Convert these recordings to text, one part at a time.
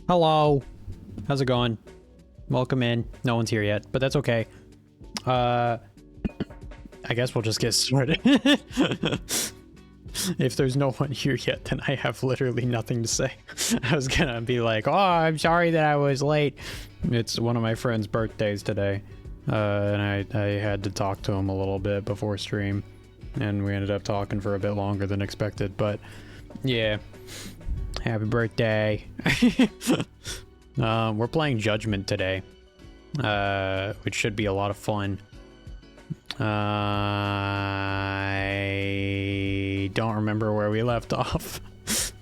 Hello. How's it going? Welcome in. No one's here yet, but that's okay. I guess we'll just get started. If there's no one here yet, then I have literally nothing to say. I was gonna be like, oh, I'm sorry that I was late. It's one of my friend's birthdays today. And I had to talk to him a little bit before stream. And we ended up talking for a bit longer than expected, but yeah. Happy birthday. We're playing Judgement today, which should be a lot of fun. I don't remember where we left off,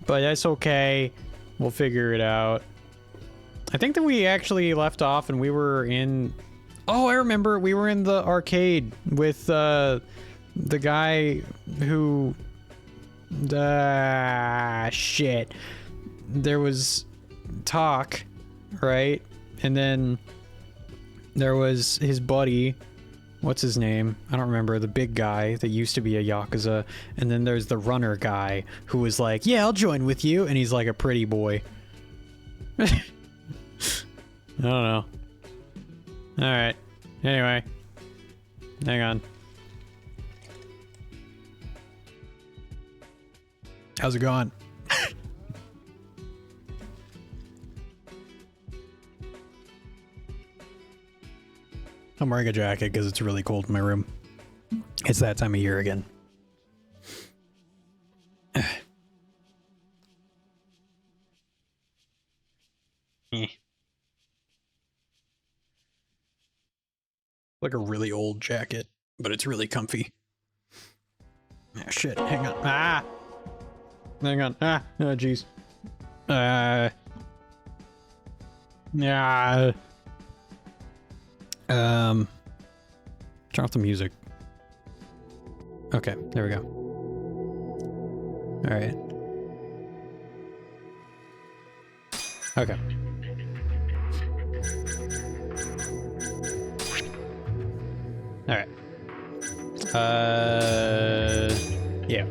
but that's okay. We'll figure it out. I think that we actually left off and we were in... Oh, I remember. We were in the arcade with the guy who... shit. There was talk, right? And then there was his buddy. What's his name? I don't remember. The big guy that used to be a Yakuza. And then there's the runner guy who was like, yeah, I'll join with you. And he's like a pretty boy. I don't know. Alright. Anyway. Hang on. How's it going? I'm wearing a jacket because it's really cold in my room. It's that time of year again. Like a really old jacket, but it's really comfy. Ah, shit, hang on. Ah! Hang on. Ah! Oh, jeez. Yeah. Turn off the music. Okay, there we go. Alright. Okay. Alright. Yeah.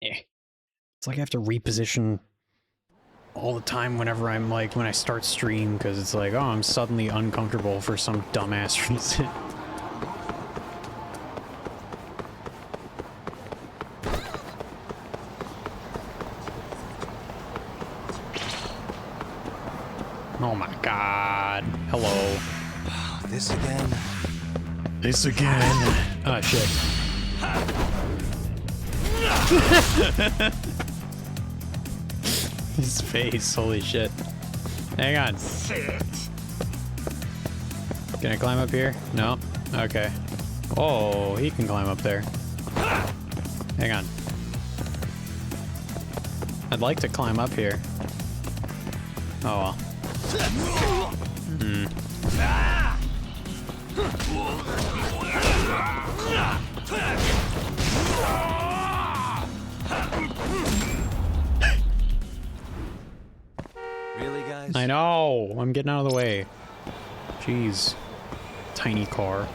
Yeah. It's like I have to reposition all the time whenever I'm like, when I start stream, because it's like, oh, I'm suddenly uncomfortable for some dumbass reason. Oh my god. Hello. This again? This again. Oh shit. His face, holy shit. Hang on. Shit. Can I climb up here? No? Okay. Oh, he can climb up there. Hang on. I'd like to climb up here. Oh well. Hmm. Really, guys? I know! I'm getting out of the way. Jeez. Tiny car.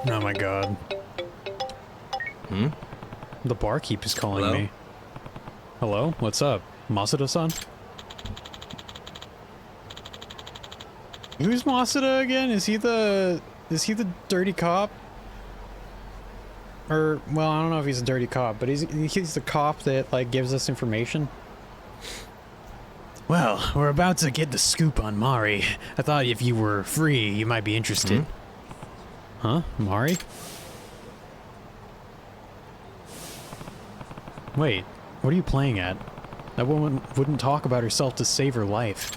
Oh my god. Hmm? The barkeep is calling Hello? me. Hello? What's up? Masuda-san? Who's Masuda again? Is he the dirty cop? Or, well, I don't know if he's a dirty cop, but he's the cop that, like, gives us information. Well, we're about to get the scoop on Mari. I thought if you were free, you might be interested. Huh? Mari? Wait, what are you playing at? That woman wouldn't talk about herself to save her life.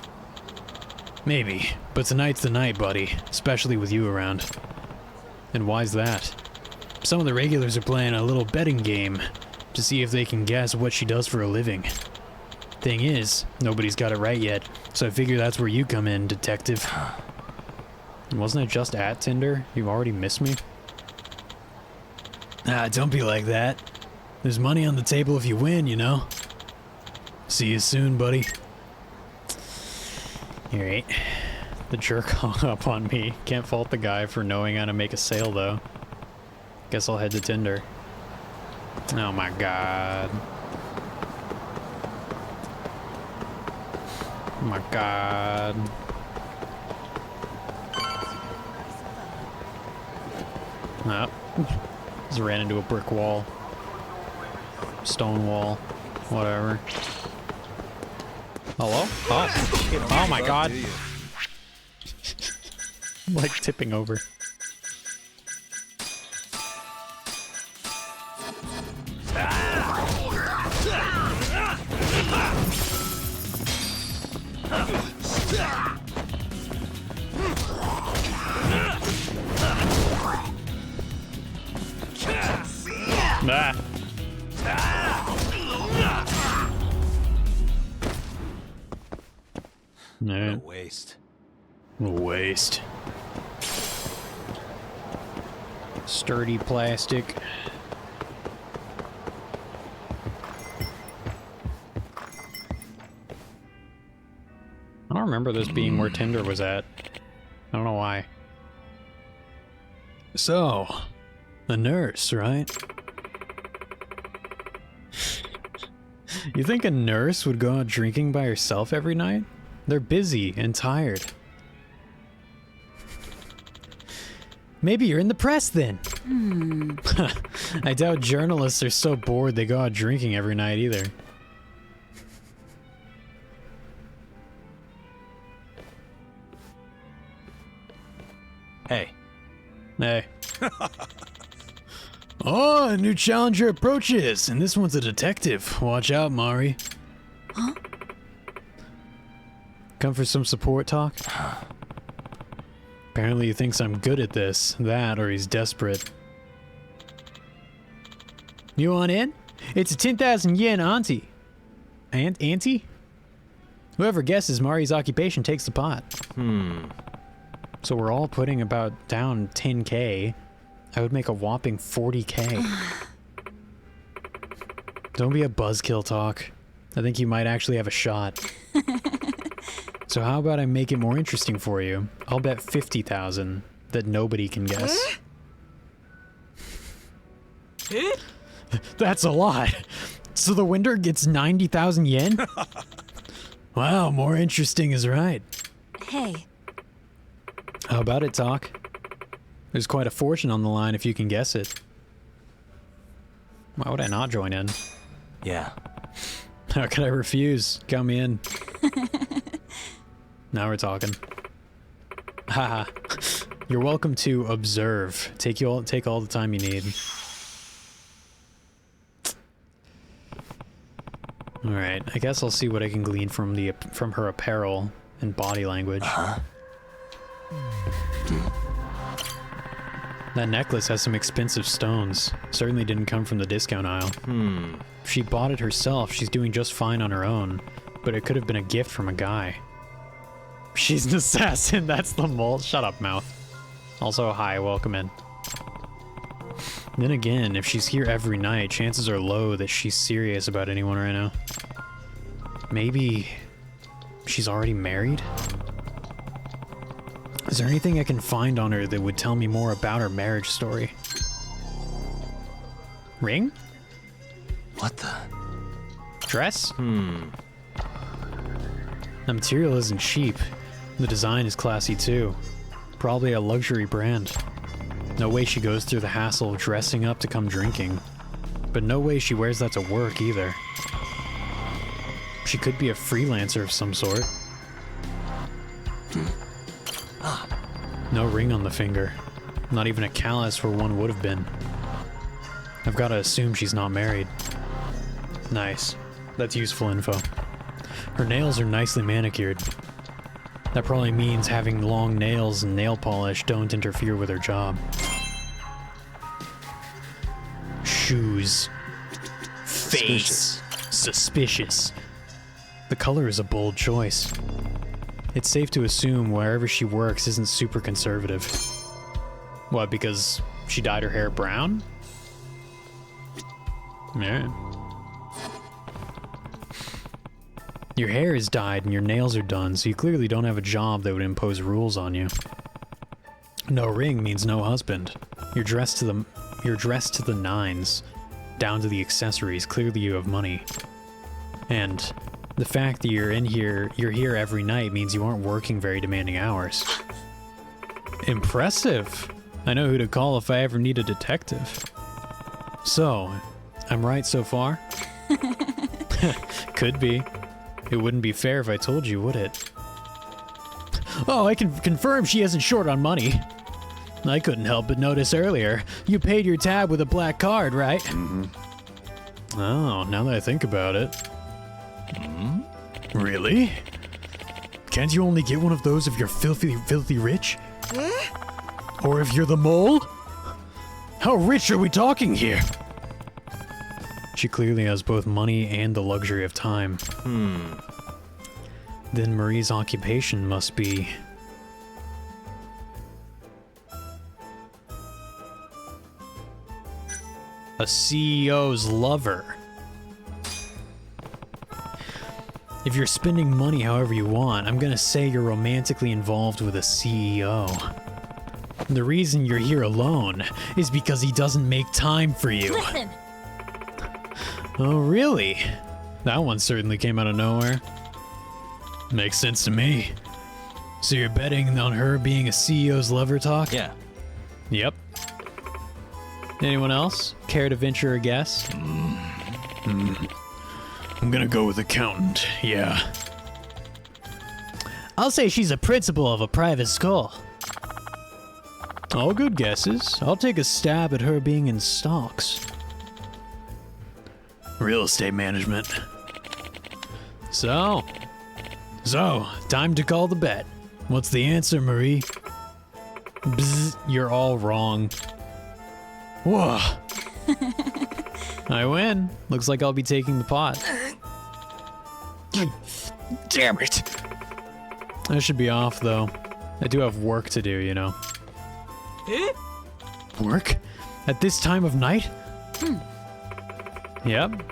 Maybe, but tonight's the night, buddy. Especially with you around. And why's that? Some of the regulars are playing a little betting game to see if they can guess what she does for a living. Thing is, nobody's got it right yet, so I figure that's where you come in, detective. Wasn't it just at Tinder? You've already missed me? Ah, don't be like that. There's money on the table if you win, you know? See you soon, buddy. Alright. The jerk hung up on me. Can't fault the guy for knowing how to make a sale, though. Guess I'll head to Tinder. Oh my god. Oh my god. Oh. Just ran into a brick wall. Stone wall. Whatever. Hello? Oh. Oh my god. I'm like tipping over. Ah. What a No. waste. Waste. Sturdy plastic. I don't remember this being where Tinder was at. I don't know why. So, the nurse, right? You think a nurse would go out drinking by herself every night? They're busy and tired. Maybe you're in the press then. I doubt journalists are so bored they go out drinking every night either. Hey. Hey. Oh, a new challenger approaches, and this one's a detective. Watch out, Mari. Huh? Come for some support talk? Apparently he thinks I'm good at this, that, or he's desperate. You want in? It's a 10,000 yen auntie. Auntie? Whoever guesses Mari's occupation takes the pot. So we're all putting about down 10k. I would make a whopping 40k. Don't be a buzzkill, talk. I think you might actually have a shot. So how about I make it more interesting for you? I'll bet 50,000 that nobody can guess. That's a lot. So the winner gets 90,000 yen? Wow, more interesting is right. Hey, How about it, talk? There's quite a fortune on the line if you can guess it. Why would I not join in? Yeah. How could I refuse? Count me in. Now we're talking. Haha. You're welcome to observe. Take all the time you need. All right. I guess I'll see what I can glean from her apparel and body language. That necklace has some expensive stones. Certainly didn't come from the discount aisle. If she bought it herself, she's doing just fine on her own. But it could have been a gift from a guy. She's an assassin, that's the mole. Shut up, mouth. Also, hi, welcome in. Then again, if she's here every night, chances are low that she's serious about anyone right now. Maybe she's already married? Is there anything I can find on her that would tell me more about her marriage story? Ring? What the? Dress? The material isn't cheap. The design is classy too. Probably a luxury brand. No way she goes through the hassle of dressing up to come drinking. But no way she wears that to work either. She could be a freelancer of some sort. No ring on the finger. Not even a callus where one would have been. I've got to assume she's not married. Nice. That's useful info. Her nails are nicely manicured. That probably means having long nails and nail polish don't interfere with her job. Shoes. Face. Suspicious. The color is a bold choice. It's safe to assume wherever she works isn't super conservative. What, because she dyed her hair brown? Yeah. Your hair is dyed and your nails are done, so you clearly don't have a job that would impose rules on you. No ring means no husband. You're dressed to the nines, down to the accessories. Clearly you have money. And the fact that you're here every night means you aren't working very demanding hours. Impressive. I know who to call if I ever need a detective. So, I'm right so far? Could be. It wouldn't be fair if I told you, would it? Oh, I can confirm she isn't short on money. I couldn't help but notice earlier. You paid your tab with a black card, right? Mm-hmm. Oh, now that I think about it. Mm-hmm. Really? Can't you only get one of those if you're filthy rich? Or if you're the mole? How rich are we talking here? She clearly has both money and the luxury of time. Then Marie's occupation must be... a CEO's lover. If you're spending money however you want, I'm gonna say you're romantically involved with a CEO. The reason you're here alone is because he doesn't make time for you. Listen! Oh, really? That one certainly came out of nowhere. Makes sense to me. So you're betting on her being a CEO's lover talk? Yeah. Yep. Anyone else? Care to venture a guess? I'm gonna go with accountant, yeah. I'll say she's a principal of a private school. All good guesses. I'll take a stab at her being in stocks. Real estate management. So, time to call the bet. What's the answer, Marie? Bzz, you're all wrong. Whoa. I win. Looks like I'll be taking the pot. Damn it. I should be off, though. I do have work to do, you know. Work? At this time of night? Yep.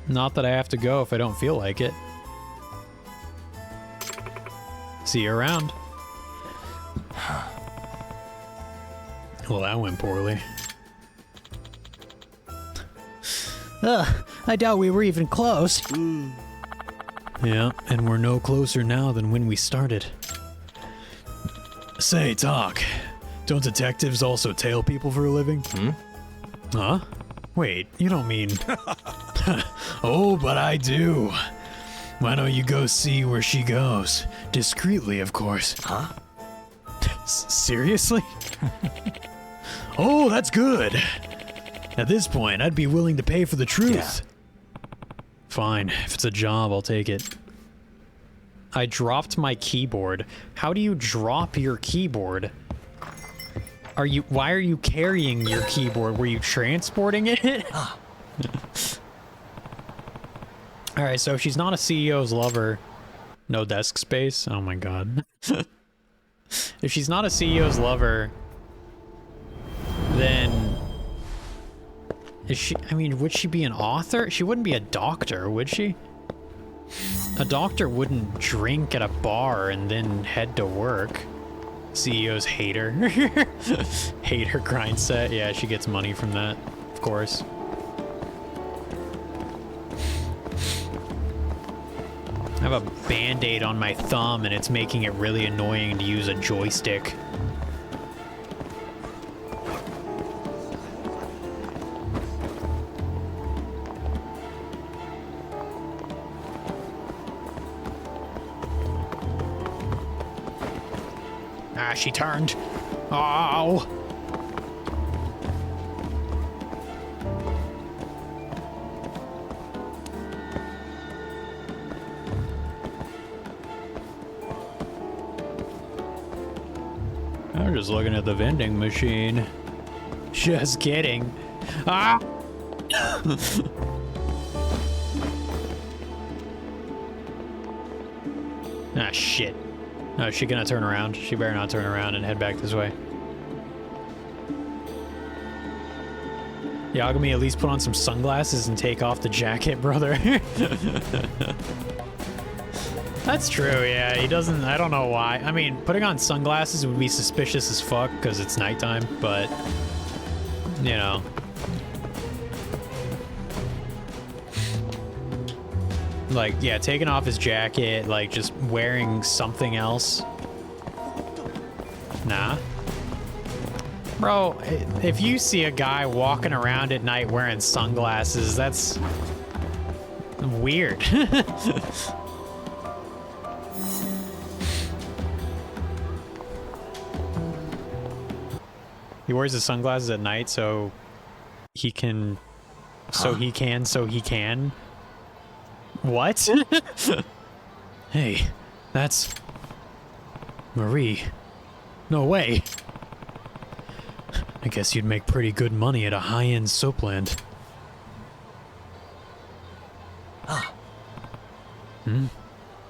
Not that I have to go if I don't feel like it. See you around. Well, that went poorly. I doubt we were even close. Yeah, and we're no closer now than when we started. Say, Doc, don't detectives also tail people for a living? Huh? Wait, you don't mean... Oh, but I do. Why don't you go see where she goes? Discreetly, of course. Huh? Seriously? Oh, that's good. At this point, I'd be willing to pay for the truth. Yeah. Fine, if it's a job, I'll take it. I dropped my keyboard. How do you drop your keyboard? Why are you carrying your keyboard? Were you transporting it? Alright, so if she's not a CEO's lover, no desk space. Oh my god. If she's not a CEO's lover, then is she, I mean, would she be an author? She wouldn't be a doctor, would she? A doctor wouldn't drink at a bar and then head to work. CEO's hate her. Hate her grind set. Yeah, she gets money from that, of course. I have a band-aid on my thumb and it's making it really annoying to use a joystick. Ah, she turned. Oh! I'm just looking at the vending machine. Just kidding. Ah! Ah, shit. No, is she gonna turn around? She better not turn around and head back this way. Yagami, at least put on some sunglasses and take off the jacket, brother. That's true, yeah. He doesn't, I don't know why. I mean, putting on sunglasses would be suspicious as fuck because it's nighttime, but, you know. Like, yeah, taking off his jacket, like, just wearing something else. Nah. Bro, if you see a guy walking around at night wearing sunglasses, that's weird. He wears his sunglasses at night so he can... So he can... What? Hey, that's... Marie. No way. I guess you'd make pretty good money at a high-end soapland.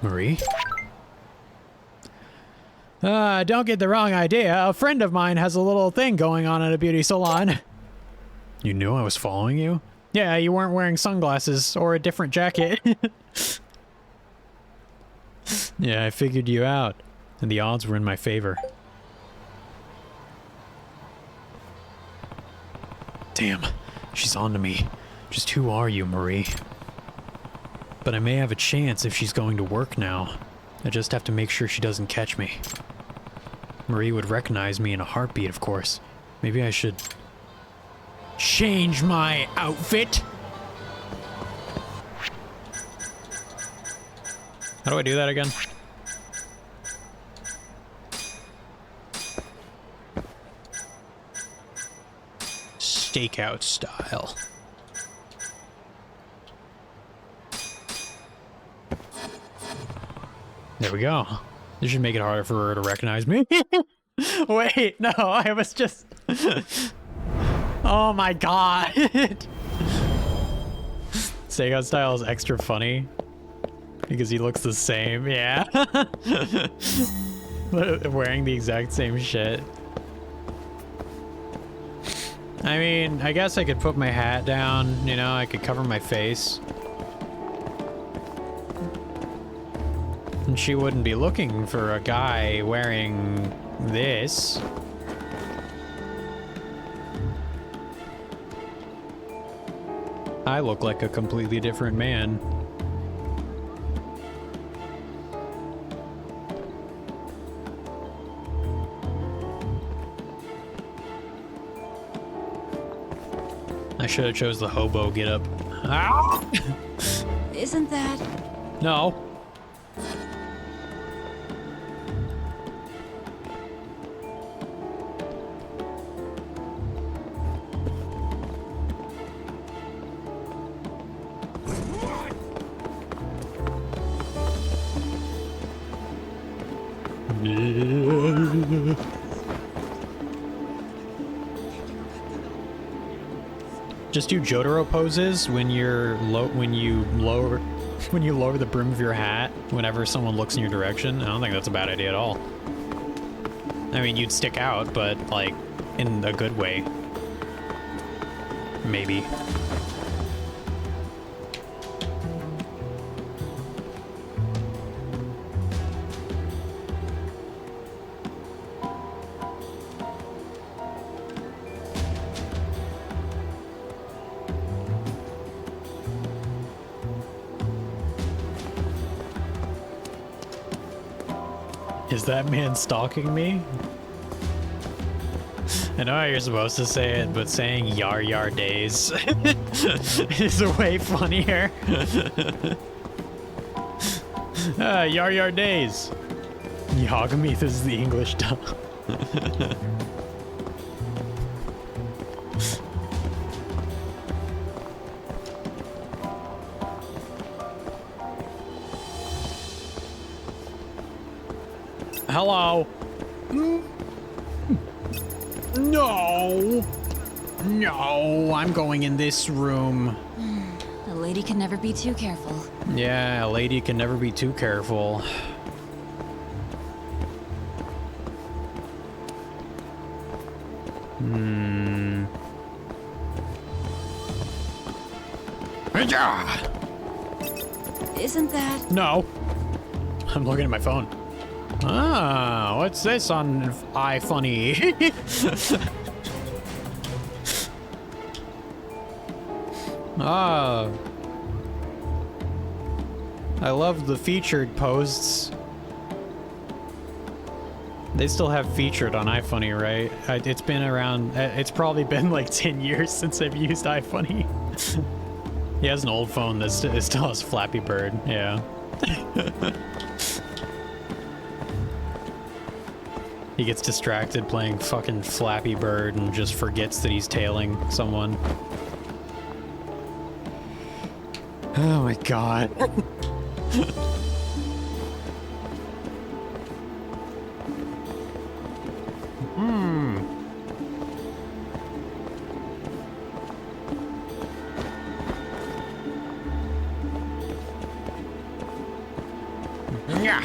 Marie? Don't get the wrong idea. A friend of mine has a little thing going on at a beauty salon. You knew I was following you? Yeah, you weren't wearing sunglasses or a different jacket. Yeah, I figured you out. And the odds were in my favor. Damn, she's on to me. Just who are you, Marie? But I may have a chance if she's going to work now. I just have to make sure she doesn't catch me. Marie would recognize me in a heartbeat, of course. Maybe I should... change my outfit? How do I do that again? Stakeout style. There we go. This should make it harder for her to recognize me. Wait, no, I was just... Oh my god. Stakeout style is extra funny. Because he looks the same, yeah. Wearing the exact same shit. I mean, I guess I could put my hat down, you know, I could cover my face. And she wouldn't be looking for a guy wearing this. I look like a completely different man. I should have chose the hobo getup. Ah! Isn't that... No. Just do Jotaro poses when you're when you lower the brim of your hat whenever someone looks in your direction. I don't think that's a bad idea at all. I mean, you'd stick out, but like in a good way. Maybe. Is that man stalking me? I know how you're supposed to say it, but saying yar yar days is way funnier. Yar yar days. Yagami is the English dub. Hello. No. No, I'm going in this room. A lady can never be too careful. Yeah, a lady can never be too careful. Isn't that... No. I'm looking at my phone. Ah, what's this on iFunny? Ah. I love the featured posts. They still have featured on iFunny, right? It's been around, it's probably been like 10 years since I've used iFunny. He has an old phone that still has Flappy Bird, yeah. He gets distracted playing fucking Flappy Bird and just forgets that he's tailing someone. Oh my god. Yeah.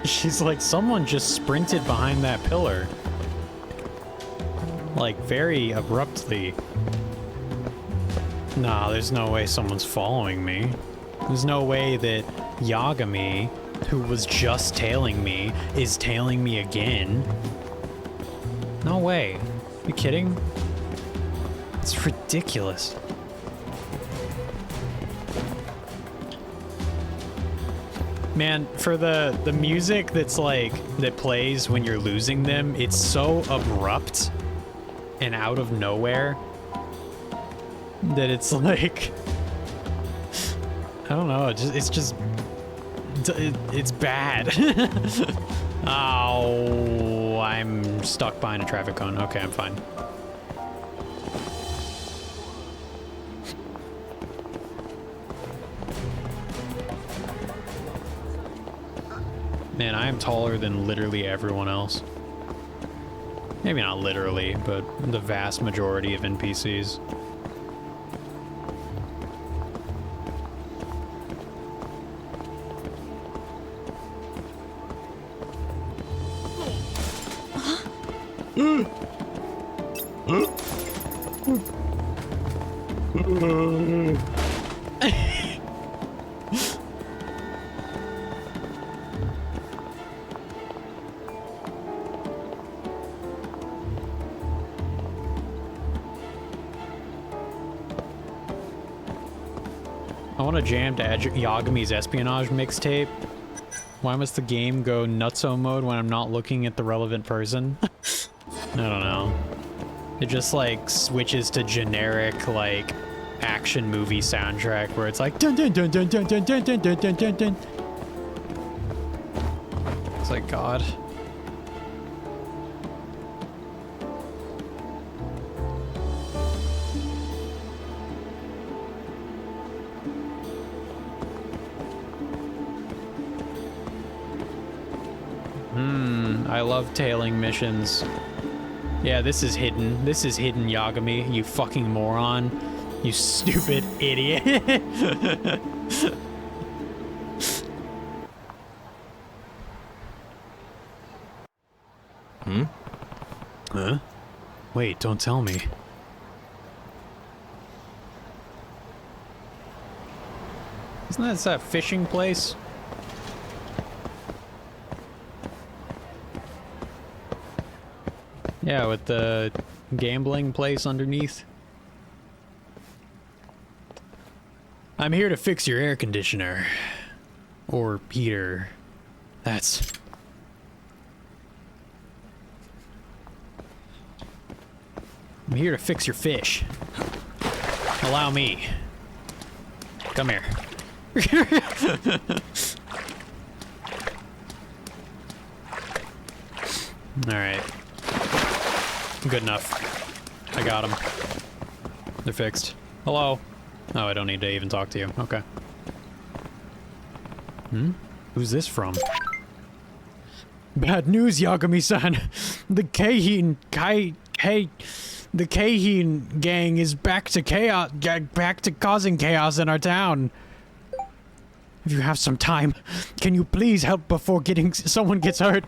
She's like, someone just sprinted behind that pillar. Like, very abruptly. Nah, there's no way someone's following me. There's no way that Yagami, who was just tailing me, is tailing me again. No way. You kidding? It's ridiculous. Man, for the music that's like, that plays when you're losing them, it's so abrupt and out of nowhere that it's like, I don't know, it's bad. Oh, I'm stuck behind a traffic cone. Okay, I'm fine. Man, I am taller than literally everyone else. Maybe not literally, but the vast majority of NPCs. I want to jam to Yagami's espionage mixtape. Why must the game go nutso mode when I'm not looking at the relevant person? I don't know. It just like switches to generic like action movie soundtrack where it's like dun dun dun dun dun dun dun dun dun dun dun. It's like God. I love tailing missions. Yeah, this is hidden. This is hidden, Yagami, you fucking moron. You stupid idiot. Huh? Wait, don't tell me. Isn't that fishing place? Yeah, with the gambling place underneath. I'm here to fix your air conditioner. Or heater. That's... I'm here to fix your fish. Allow me. Come here. Alright. Good enough. I got them. They're fixed. Hello. Oh, I don't need to even talk to you. Okay. Who's this from? Bad news, Yagami-san. The the Keihin gang is back to chaos, back to causing chaos in our town. If you have some time, can you please help before someone gets hurt?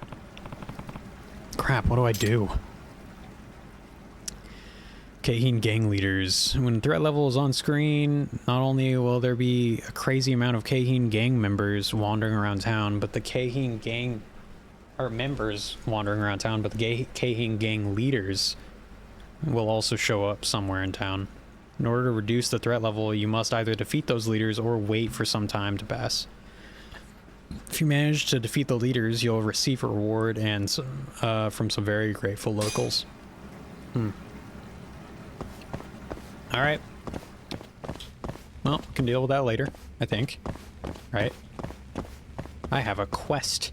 Crap, what do I do? Keihin gang leaders. When threat level is on screen, not only will there be a crazy amount of Keihin gang members wandering around town, but the Keihin gang members wandering around town, but the Keihin gang leaders will also show up somewhere in town. In order to reduce the threat level, you must either defeat those leaders or wait for some time to pass. If you manage to defeat the leaders, you'll receive a reward and from some very grateful locals. Alright. Well, can deal with that later, I think. Right? I have a quest.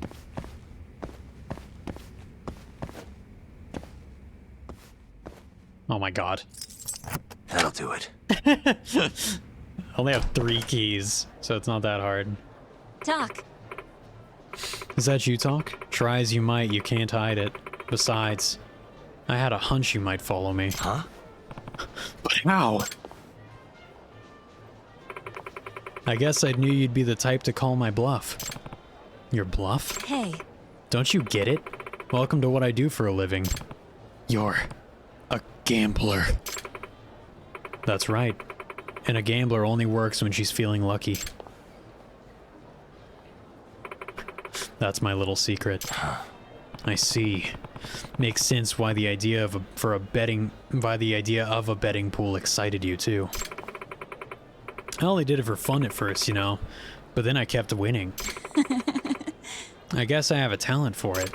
Oh my god. That'll do it. I only have 3 keys, so it's not that hard. Doc. Is that you, Talk? Try as you might, you can't hide it. Besides, I had a hunch you might follow me. Huh? But how? I guess I knew you'd be the type to call my bluff. Your bluff? Hey. Don't you get it? Welcome to what I do for a living. You're a gambler. That's right. And a gambler only works when she's feeling lucky. That's my little secret. I see. Makes sense why the idea of a betting pool excited you too. I only did it for fun at first, you know, but then I kept winning. I guess I have a talent for it.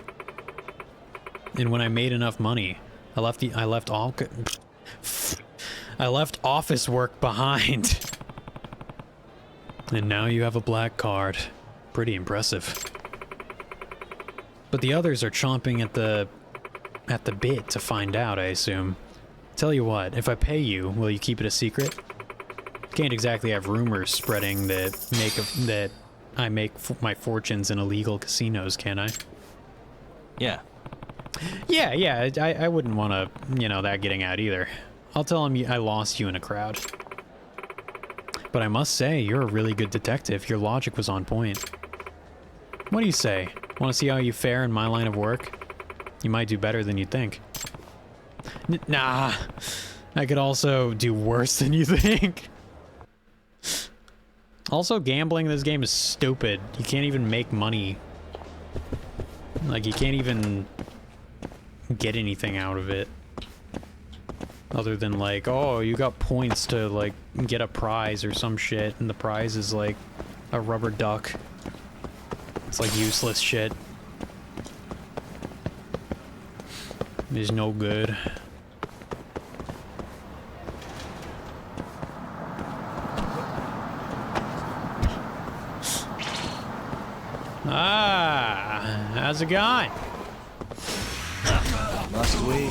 And when I made enough money, I left office work behind. And now you have a black card. Pretty impressive. But the others are chomping at the bit to find out, I assume. Tell you what, if I pay you, will you keep it a secret? Can't exactly have rumors spreading that I make my fortunes in illegal casinos, can I? Yeah. Yeah, I wouldn't want to, you know, that getting out either. I'll tell him I lost you in a crowd. But I must say, you're a really good detective. Your logic was on point. What do you say? Want to see how you fare in my line of work? You might do better than you'd think. Nah, I could also do worse than you think. Also, gambling in this game is stupid. You can't even make money. Like, you can't even get anything out of it. Other than, like, oh, you got points to, like, get a prize or some shit, and the prize is, like, a rubber duck. It's, like, useless shit. It's no good. Ah, how's it going? Must we?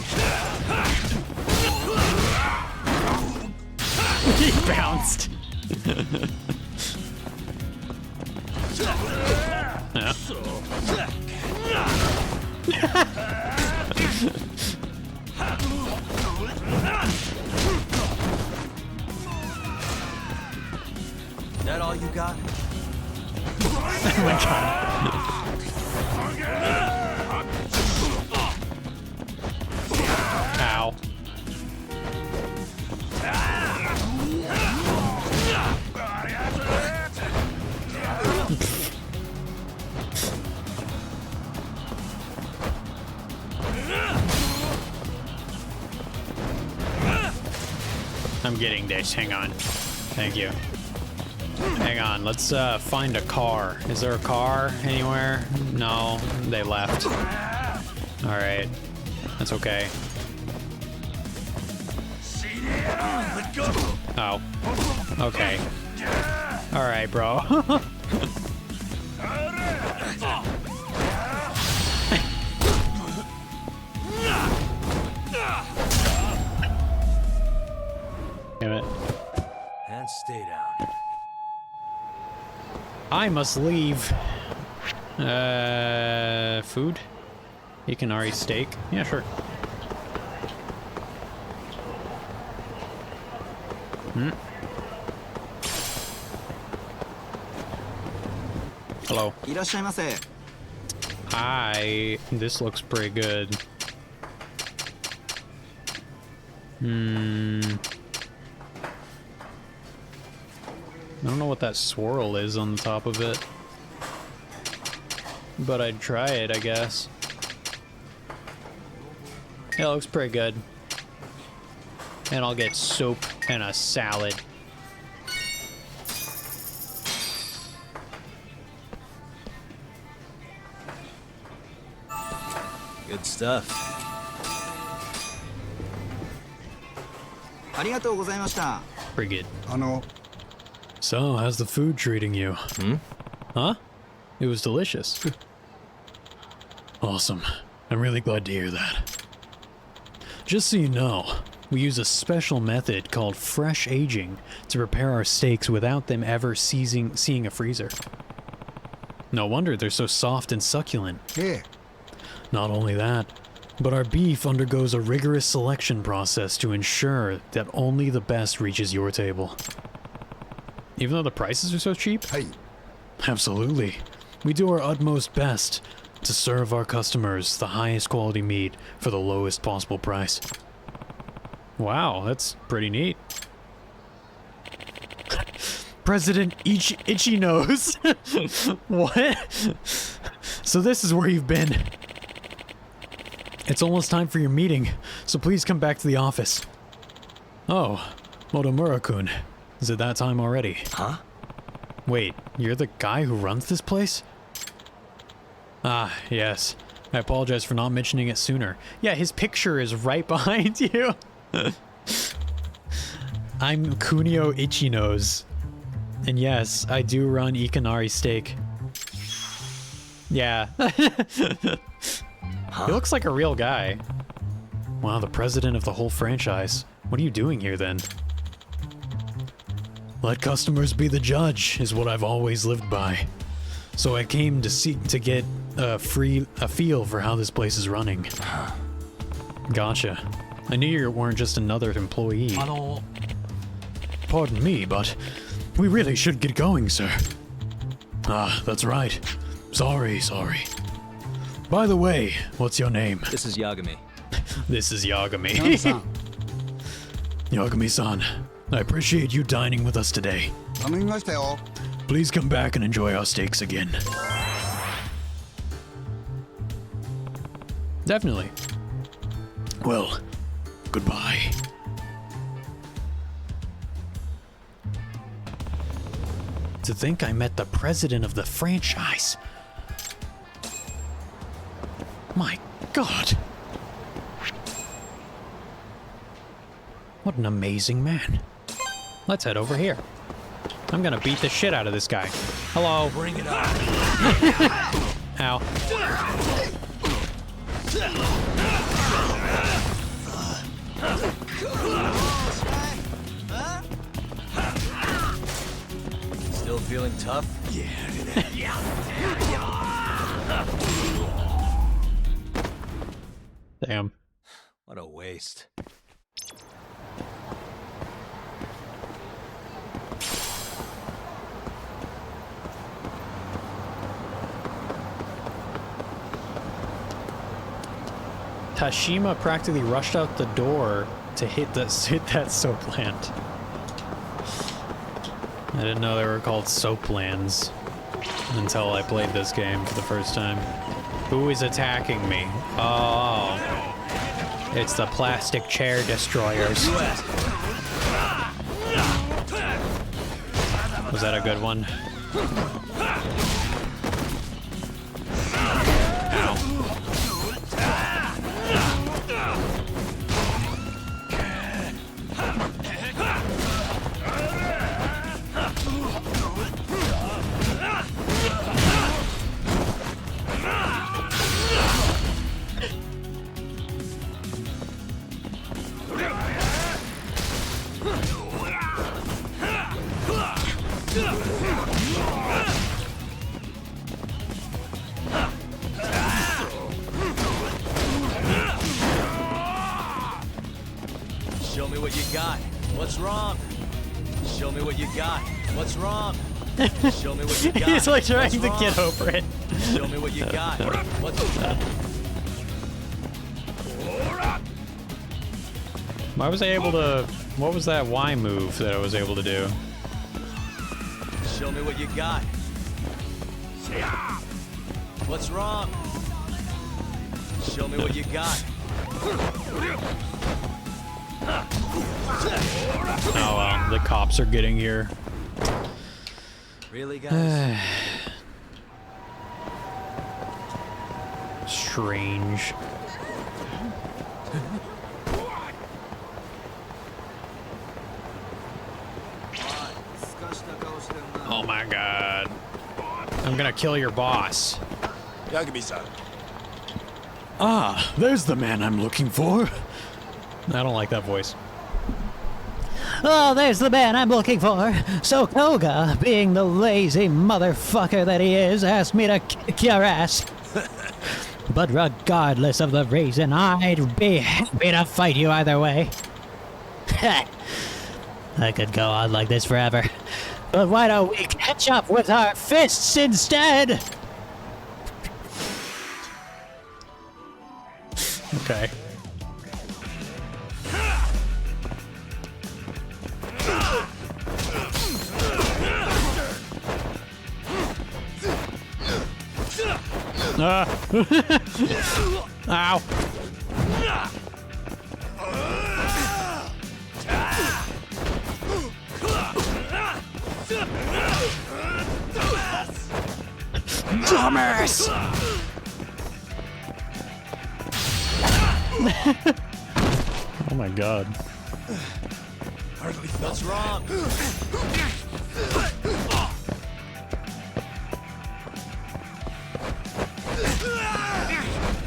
He bounced. Yeah. That all you got? Oh my god. Ow. I'm getting this. Hang on. Thank you. Hang on, let's find a car. Is there a car anywhere? No, they left. Alright, that's okay. Oh, okay. Alright, bro. Damn it. And stay down. I must leave. Food? Ikanari steak? Yeah, sure. Hello. いらっしゃいませ。 Hi. This looks pretty good. I don't know what that swirl is on the top of it. But I'd try it, I guess. Yeah, it looks pretty good. And I'll get soup and a salad. Good stuff. ありがとうございました。 Pretty good. So, how's the food treating you? Huh? It was delicious. Awesome. I'm really glad to hear that. Just so you know, we use a special method called fresh aging to prepare our steaks without them ever seeing a freezer. No wonder they're so soft and succulent. Yeah. Not only that, but our beef undergoes a rigorous selection process to ensure that only the best reaches your table. Even though the prices are so cheap? Hey. Absolutely. We do our utmost best to serve our customers the highest quality meat for the lowest possible price. Wow, that's pretty neat. President Itchy Nose. What? So this is where you've been. It's almost time for your meeting, so please come back to the office. Oh, Motomura-kun. Is it that time already? Huh? Wait, you're the guy who runs this place? Ah, yes. I apologize for not mentioning it sooner. Yeah, his picture is right behind you. I'm Kunio Ichinose. And yes, I do run Ikanari Steak. Yeah. He looks like a real guy. Wow, the president of the whole franchise. What are you doing here then? Let customers be the judge is what I've always lived by. So I came to get a feel for how this place is running. Gotcha. I knew you weren't just another employee. Pardon me, but we really should get going, sir. Ah, that's right. Sorry. By the way, what's your name? This is Yagami. This is Yagami. Yagami-san. Yagami-san, I appreciate you dining with us today. 頼みましたよ。 Please come back and enjoy our steaks again. Definitely. Well, goodbye. To think I met the president of the franchise. My God. What an amazing man. Let's head over here. I'm gonna beat the shit out of this guy. Hello. Bring it on. Ow. Still feeling tough? Damn. What a waste. Tashima practically rushed out the door to hit that soap plant. I didn't know they were called soap lands until I played this game for the first time. Who is attacking me? Oh, it's the plastic chair destroyers. Was that a good one? Show me what you got. What's wrong? Show me what you got. What's wrong? Show me what you got. He's like trying What's to get wrong? over it. Show me what you got. What's Why was I able to... What was that Y move that I was able to do? Show me what you got. What's wrong? Show me what you got. Oh well, the cops are getting here. Really, guys? Strange. Oh my god. I'm gonna kill your boss. Yagami-san. Ah, there's the man I'm looking for. I don't like that voice. Oh, there's the man I'm looking for. So Koga, being the lazy motherfucker that he is, asked me to kick your ass. But regardless of the reason, I'd be happy to fight you either way. I could go on like this forever. But why don't we catch up with our fists instead? Okay. Ow. Dumbass! Oh my god. What's wrong?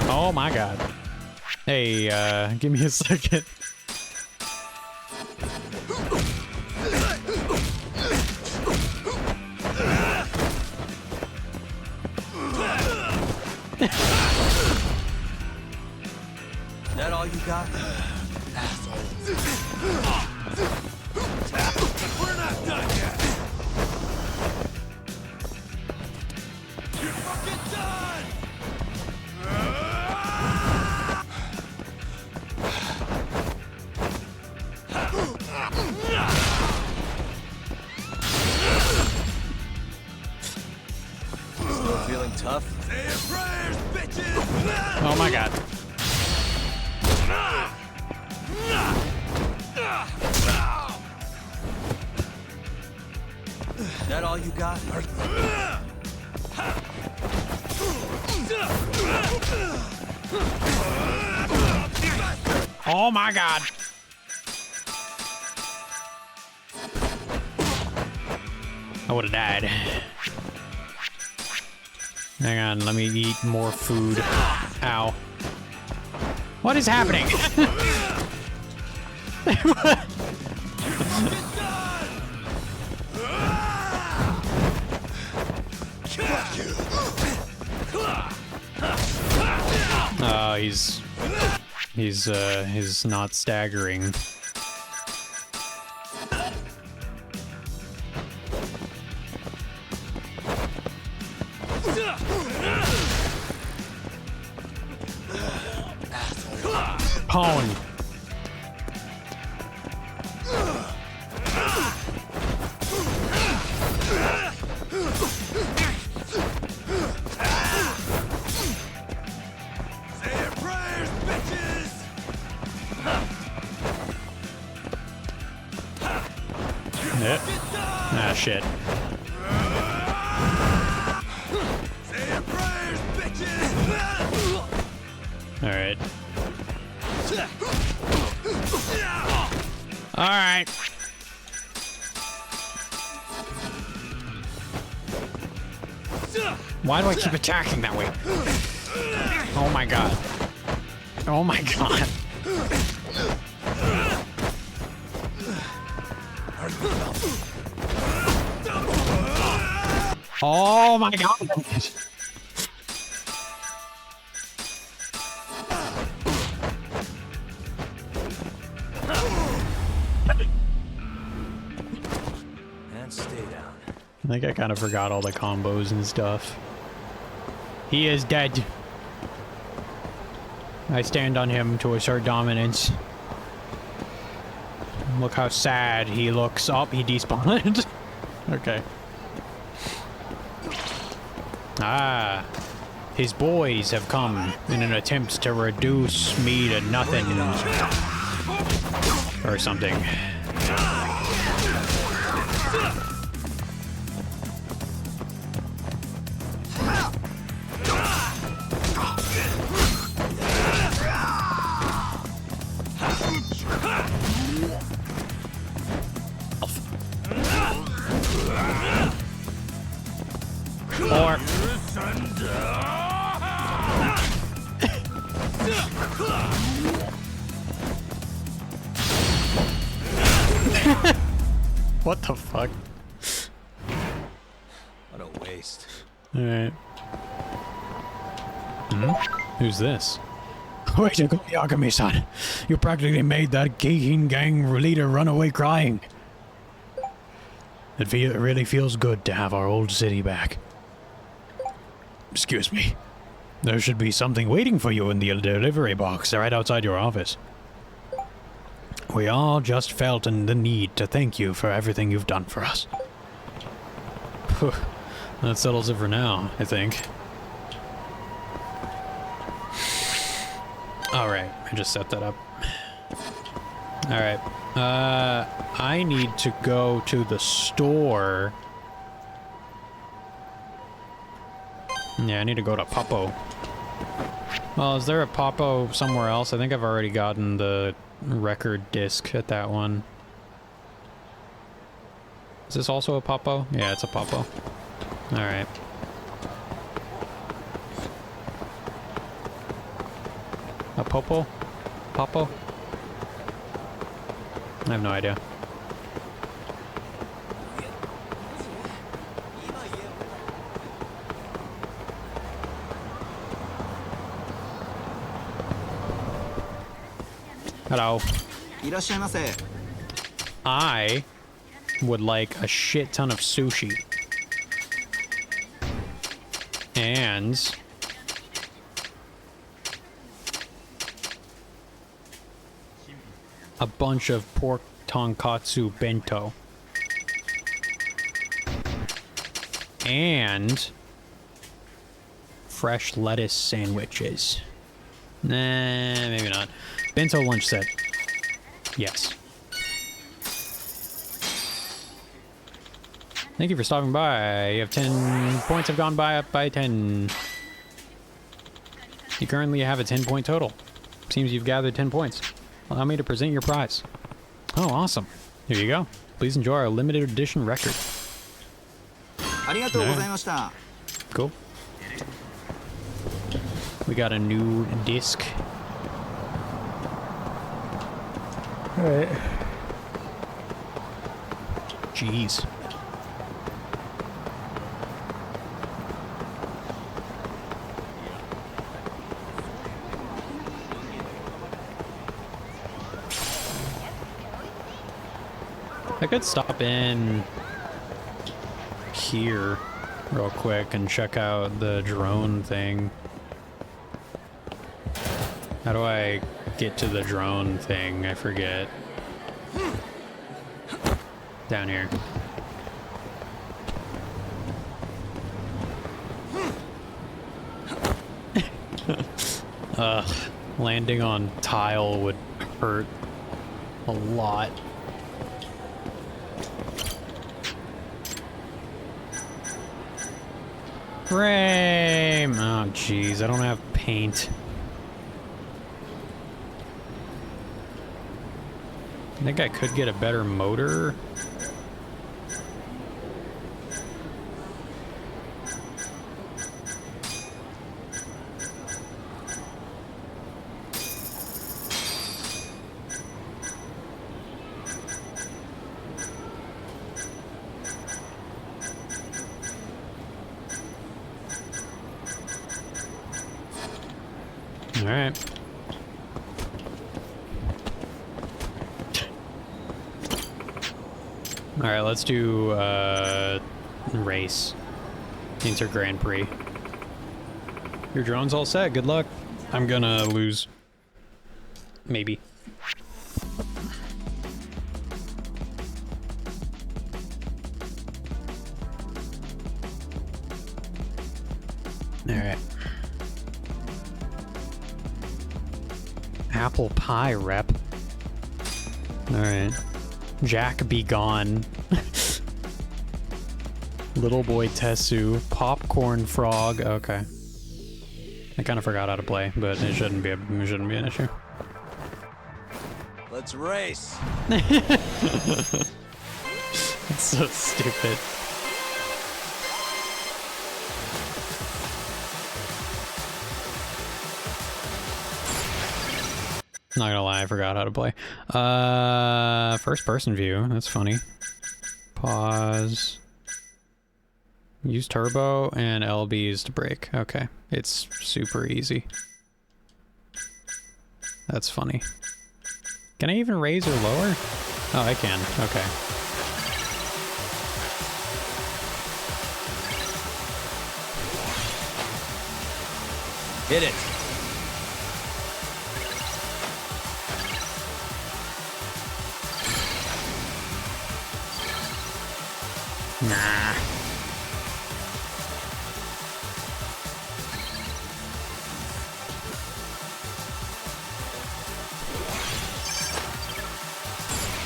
Oh my god. Hey, give me a second. That all you got? We're not done yet. You're fucking done. Still feeling tough? Say your prayers, bitches! Oh my god. That all you got? Oh my god. I would have died. Hang on, let me eat more food. Ow. What is happening? He's not staggering. Pwn. Say your prayers, bitches! Yep. Ah, shit. Say your prayers, bitches! Alright. Alright. Why do I keep attacking that way? Oh my god. Oh my god. Oh my god. And stay down. I think I kind of forgot all the combos and stuff. He is dead. I stand on him to assert dominance. Look how sad he looks. Oh, he despawned. Okay. Ah. His boys have come in an attempt to reduce me to nothing. Or something. Or what the fuck? What a waste. Alright. Who's this? Way to go, Yagami-san. You practically made that Geihin gang leader run away crying. It really feels good to have our old city back. Excuse me. There should be something waiting for you in the delivery box right outside your office. We all just felt in the need to thank you for everything you've done for us. That settles it for now, I think. Alright, I just set that up. Alright. I need to go to the store. Yeah, I need to go to Popo. Well, is there a Popo somewhere else? I think I've already gotten the record disc at that one. Is this also a Popo? Yeah, it's a Popo. Alright. A Popo? Popo? I have no idea. Hello. いらっしゃいませ。 I would like a shit ton of sushi. And a bunch of pork tonkatsu bento. And fresh lettuce sandwiches. Nah, maybe not. Bento lunch set. Yes. Thank you for stopping by. You have 10 points have gone by up by 10. You currently have a 10-point total. Seems you've gathered 10 points. Allow me to present your prize. Oh, awesome. Here you go. Please enjoy our limited edition record. ありがとうございました。 Cool. We got a new disc. Alright. Jeez. I could stop in here real quick and check out the drone thing. How do I get to the drone thing? I forget. Down here. Landing on tile would hurt a lot. Frame! Oh, jeez, I don't have paint. I think I could get a better motor. All right. All right, let's do race. Inter Grand Prix. Your drone's all set. Good luck. I'm gonna lose. Maybe. Apple pie rep. Alright. Jack be gone. Little boy Tessu. Popcorn frog. Okay. I kind of forgot how to play, but it shouldn't be an issue. Let's race. It's so stupid. Not gonna lie, I forgot how to play. First person view, that's funny. Pause. Use turbo and LBs to brake. Okay, it's super easy. That's funny. Can I even raise or lower? Oh, I can, okay. Hit it. Nah.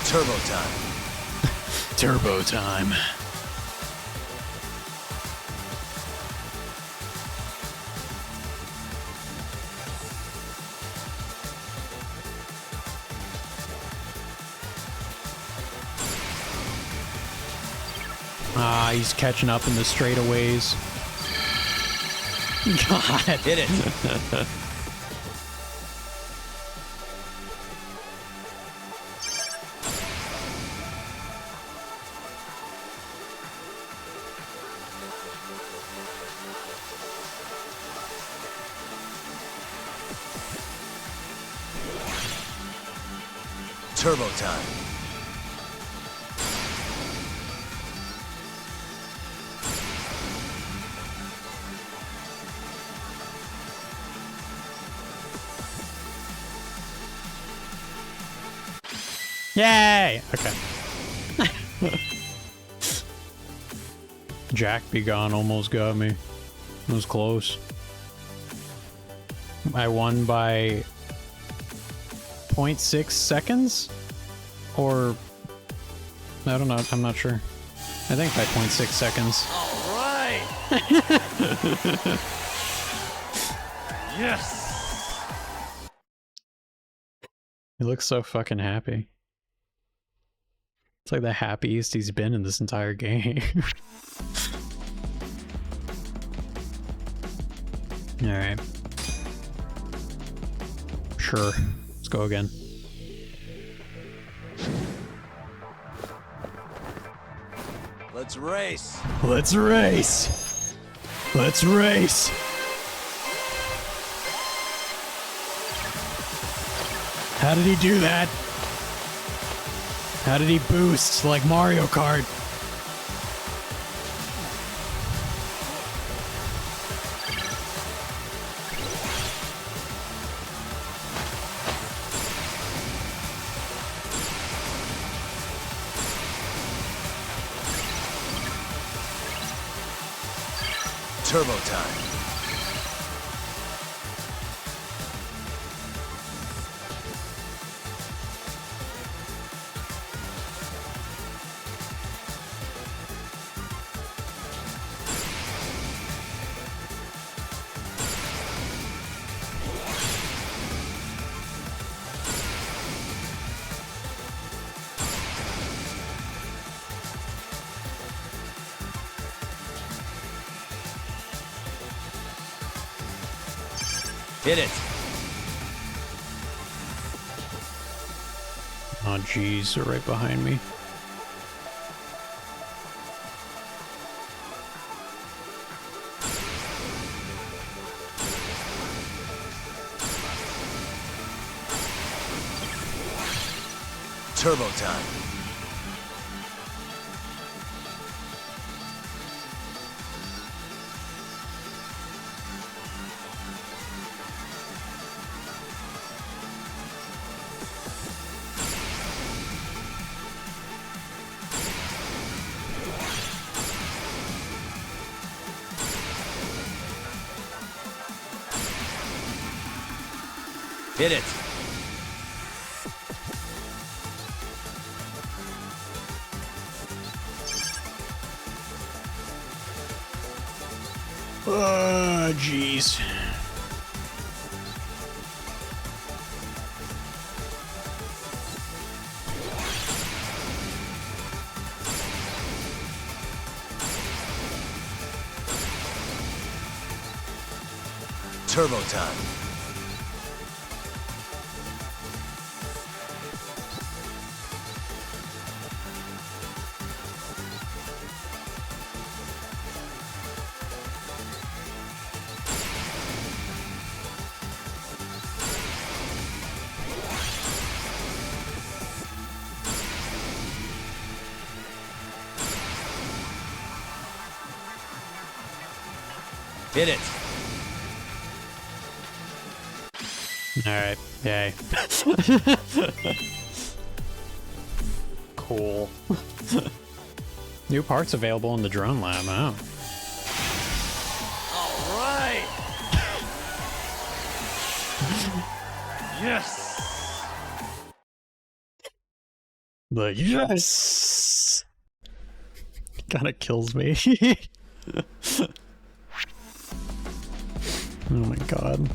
Turbo time. Turbo time. Ah, he's catching up in the straightaways. God. Hit it. Turbo time. Yay! Okay. Jack be gone almost got me. It was close. I won by 0.6 seconds? Or... I don't know, I'm not sure. I think by 0.6 seconds. All right. Yes. He looks so fucking happy. It's like the happiest he's been in this entire game. Alright. Sure. Let's go again. Let's race. Let's race! Let's race! How did he do that? How did he boost like Mario Kart? Turbo time. Hit it. Oh jeez, they're right behind me. Turbo time. Hit it. Oh, jeez. Turbo time. Hit it. Alright, yay. Cool. New parts available in the drone lab, oh. All right. Yes. The yes! Kinda kills me. Oh my god.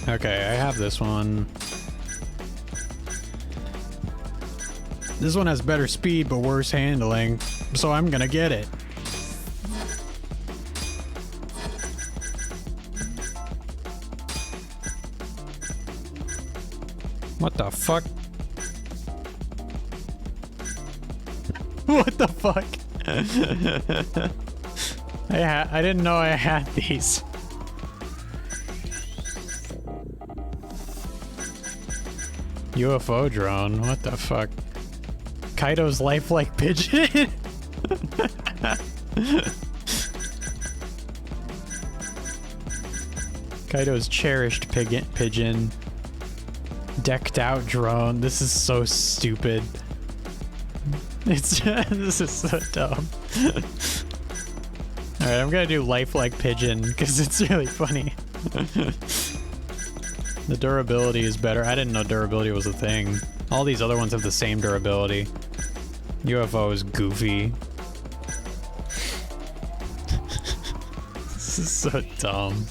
Okay, I have this one. This one has better speed but worse handling, so I'm gonna get it. What the fuck? What the fuck? I didn't know I had these. UFO drone, what the fuck? Kaido's lifelike pigeon? Kaido's cherished pigeon. Decked out drone. This is so stupid. It's this is so dumb. Alright, I'm gonna do lifelike pigeon because it's really funny. The durability is better. I didn't know durability was a thing. All these other ones have the same durability. UFO is goofy. This is so dumb.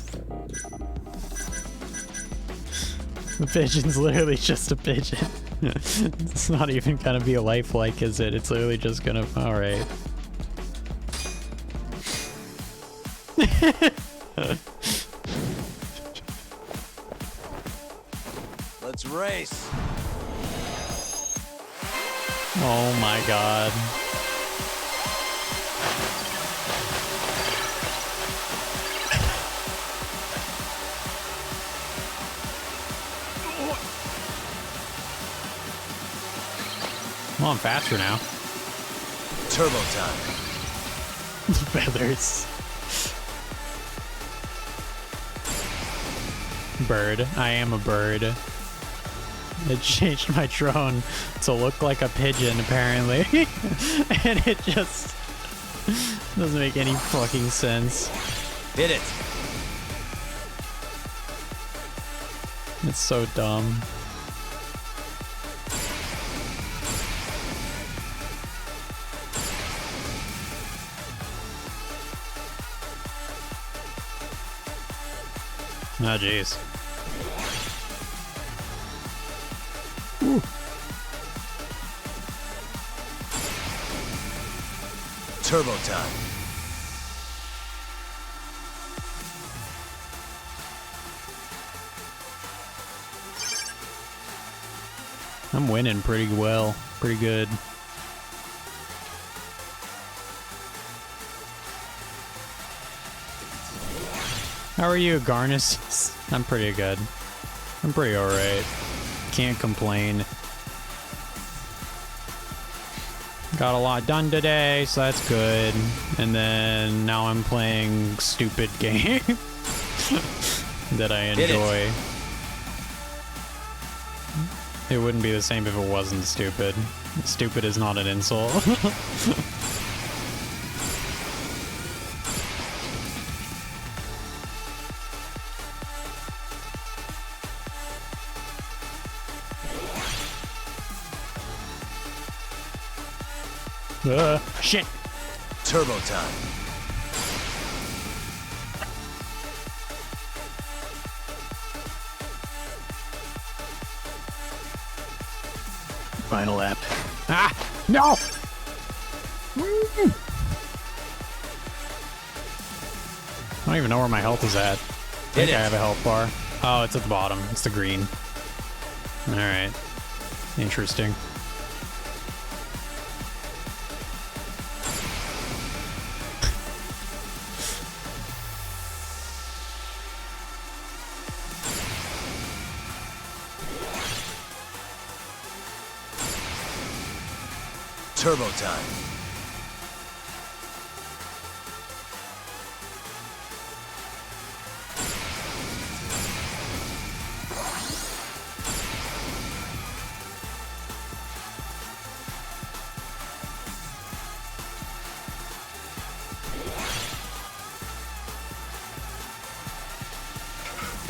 The pigeon's literally just a pigeon. It's not even gonna be a lifelike, is it? It's literally just gonna... Alright. Let's race. Oh my god. Well, I'm faster now. Turbo time. Feathers. Bird. I am a bird. It changed my drone to look like a pigeon, apparently. And it just doesn't make any fucking sense. Hit it. It's so dumb. Oh, jeez. Ooh. Turbo time. I'm winning pretty well. Pretty good. How are you, Garnus? I'm pretty good. I'm pretty alright. Can't complain. Got a lot done today, so that's good. And then now I'm playing stupid game that I enjoy. It wouldn't be the same if it wasn't stupid. Stupid is not an insult. Shit. Turbo time. Final lap. Ah! No! I don't even know where my health is at. I think I have a health bar. Oh, it's at the bottom. It's the green. Alright. Interesting. Turbo time.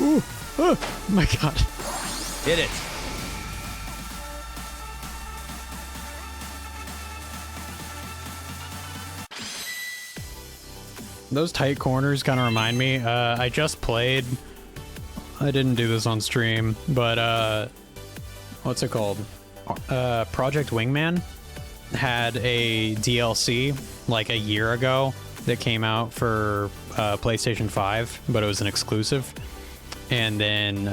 Ooh! Oh my god. Hit it. Those tight corners kind of remind me. I just played. I didn't do this on stream, but what's it called? Project Wingman had a DLC like a year ago that came out for PlayStation 5, but it was an exclusive. And then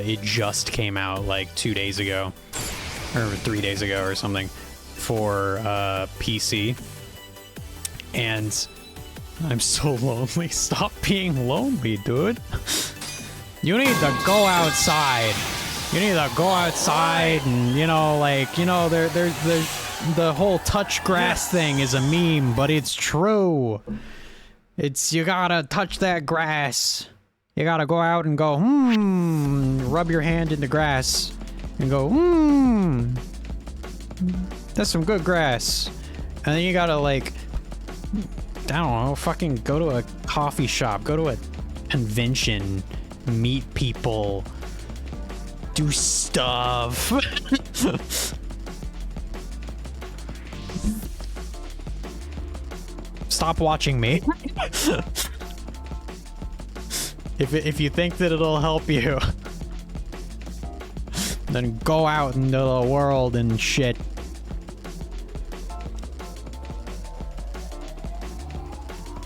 it just came out like 2 days ago, or 3 days ago or something, for PC. And I'm so lonely. Stop being lonely, dude. You need to go outside. You need to go outside and, you know, like, you know, the whole touch grass thing is a meme, but it's true. It's, you gotta touch that grass. You gotta go out and go, rub your hand in the grass and go, that's some good grass. And then you gotta, like, I don't know, fucking go to a coffee shop, go to a convention, meet people, do stuff. Stop watching me. If you think that it'll help you, then go out into the world and shit.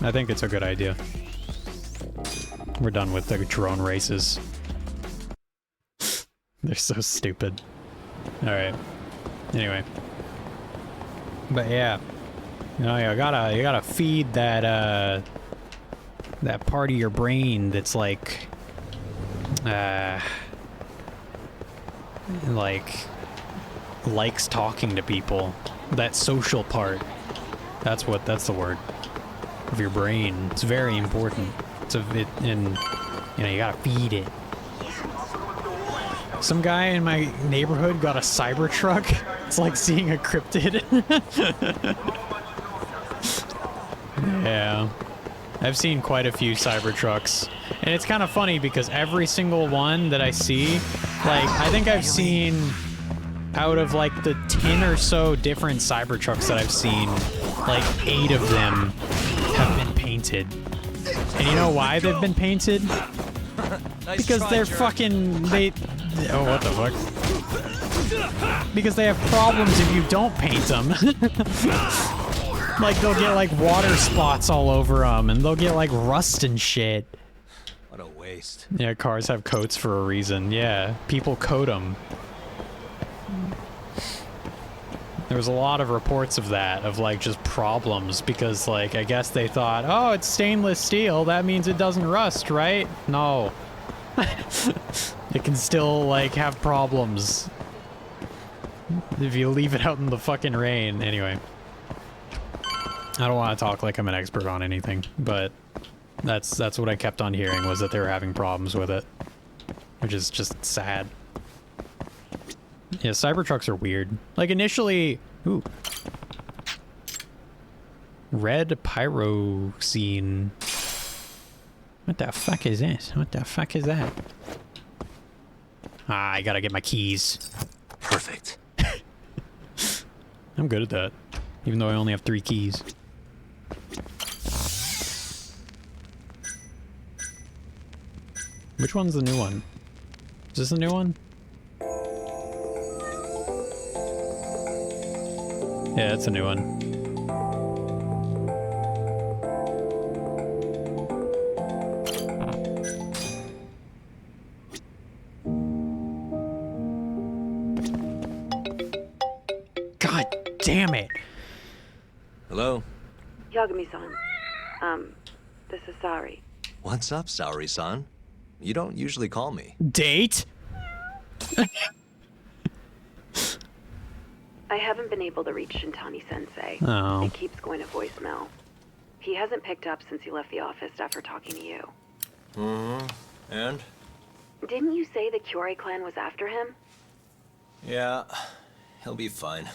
I think it's a good idea. We're done with the drone races. They're so stupid. Alright. Anyway. But yeah. You know, you gotta feed that that part of your brain that's like likes talking to people. That social part. That's the word. Of your brain. It's very important. And you know, you gotta feed it. Some guy in my neighborhood got a Cybertruck. It's like seeing a cryptid. Yeah. I've seen quite a few Cybertrucks. And it's kind of funny because every single one that I see, like, I think I've seen out of like the 10 or so different Cybertrucks that I've seen, like 8 of them have been painted. And you know why they've been painted? Because they're fucking, oh, what the fuck? Because they have problems if you don't paint them. Like, they'll get like water spots all over them, and they'll get like rust and shit. What a waste. Yeah, cars have coats for a reason. Yeah, people coat them. There was a lot of reports of that, of like just problems, because like, I guess they thought, oh, it's stainless steel, that means it doesn't rust, right? No. It can still like have problems if you leave it out in the fucking rain. Anyway. I don't want to talk like I'm an expert on anything, but that's what I kept on hearing, was that they were having problems with it. Which is just sad. Yeah, Cybertrucks are weird. Like, initially... Ooh. Red pyrocene. What the fuck is this? What the fuck is that? Ah, I gotta get my keys. Perfect. I'm good at that. Even though I only have 3 keys. Which one's the new one? Is this the new one? Yeah, that's a new one. God damn it! Hello? Yagami-san. This is Sari. What's up, Saori-san? You don't usually call me. Date? I haven't been able to reach Shintani-sensei. Oh. It keeps going to voicemail. He hasn't picked up since he left the office after talking to you. Mm-hmm. And? Didn't you say the Kyorei clan was after him? Yeah, he'll be fine.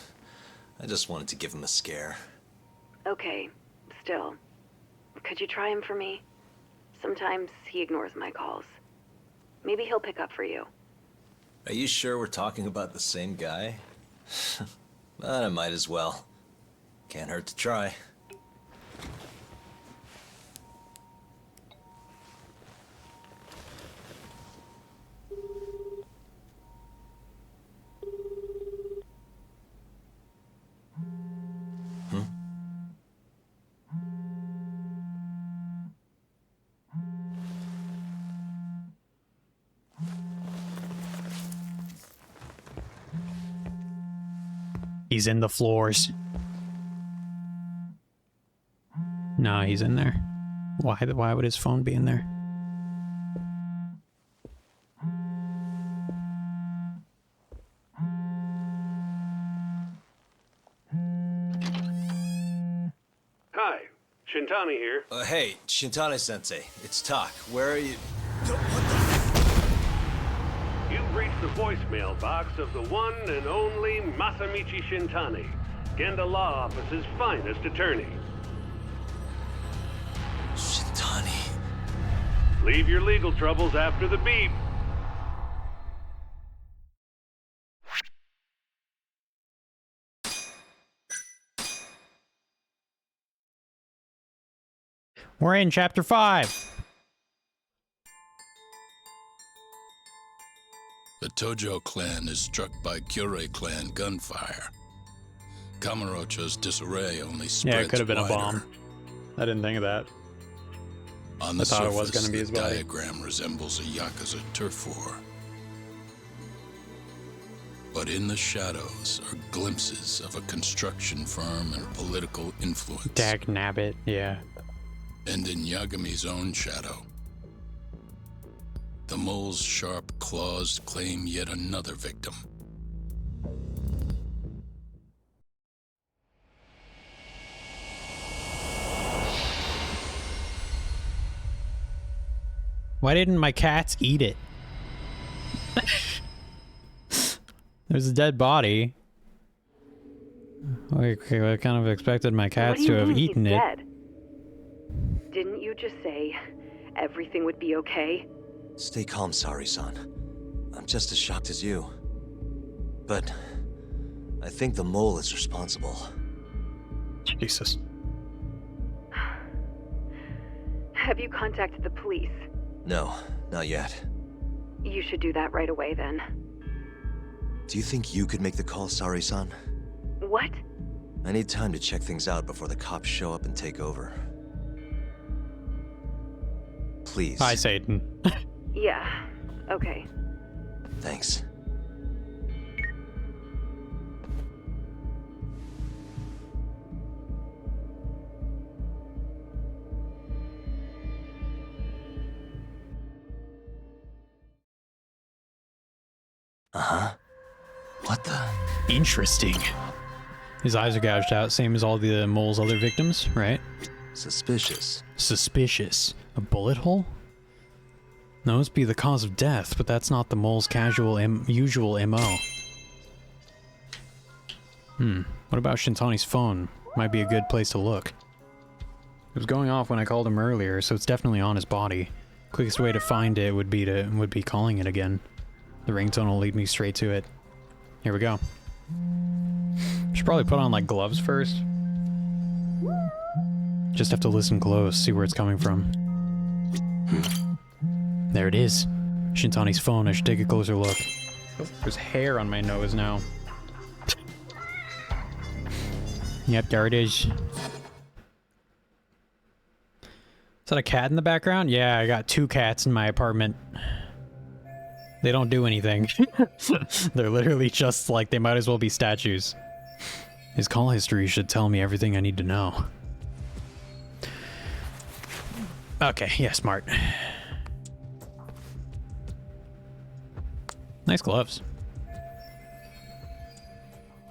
I just wanted to give him a scare. Okay, still. Could you try him for me? Sometimes he ignores my calls. Maybe he'll pick up for you. Are you sure we're talking about the same guy? But I might as well. Can't hurt to try. He's in the floors. No, he's in there. Why would his phone be in there? Hi, Shintani here. Hey, Shintani-sensei, it's Tak. Where are you? You've reached the voicemail box of the one and only Masamichi Shintani, Genda Law Office's finest attorney. Shintani. Leave your legal troubles after the beep. We're in chapter 5. The Tojo clan is struck by Kyorei clan gunfire. Kamurocho's disarray only spreads Yeah, it could have been a wider. bomb. I didn't think of that. On the I thought it surface, was gonna be the his body. diagram resembles a Yakuza turf war. But in the shadows are glimpses of a construction firm and political influence. Dag nabbit, yeah. And in Yagami's own shadow, the mole's sharp claws claim yet another victim. Why didn't my cats eat it? There's a dead body. Okay, I kind of expected my What cats do to you have mean eaten he's it. dead? Didn't you just say everything would be okay? Stay calm, Saori-san. I'm just as shocked as you. But I think the mole is responsible. Jesus. Have you contacted the police? No, not yet. You should do that right away then. Do you think you could make the call, Saori-san? What? I need time to check things out before the cops show up and take over. Please. Hi, Satan. Yeah, okay. Thanks. Uh-huh. What the? Interesting. His eyes are gouged out, same as all the mole's other victims, right? Suspicious. Suspicious. A bullet hole? Those be the cause of death, but that's not the mole's usual MO. What about Shintani's phone? Might be a good place to look. It was going off when I called him earlier, so it's definitely on his body. Quickest way to find it would be calling it again. The ringtone will lead me straight to it. Here we go. Should probably put on like gloves first. Just have to listen close, see where it's coming from. There it is. Shintani's phone. I should take a closer look. Oh, there's hair on my nose now. Yep, there it is. Is that a cat in the background? Yeah, I got 2 cats in my apartment. They don't do anything. They're literally just like, they might as well be statues. His call history should tell me everything I need to know. Okay, yeah, smart. Nice gloves.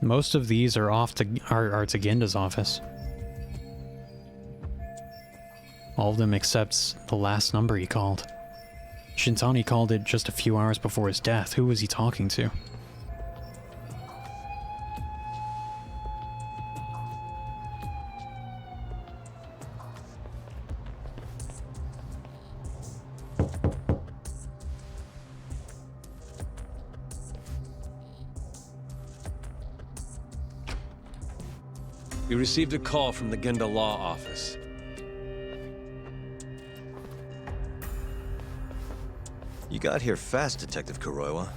Most of these are off to to Genda's office. All of them except the last number he called. Shintani called it just a few hours before his death. Who was he talking to? We received a call from the Genda Law Office. You got here fast, Detective Kuroiwa.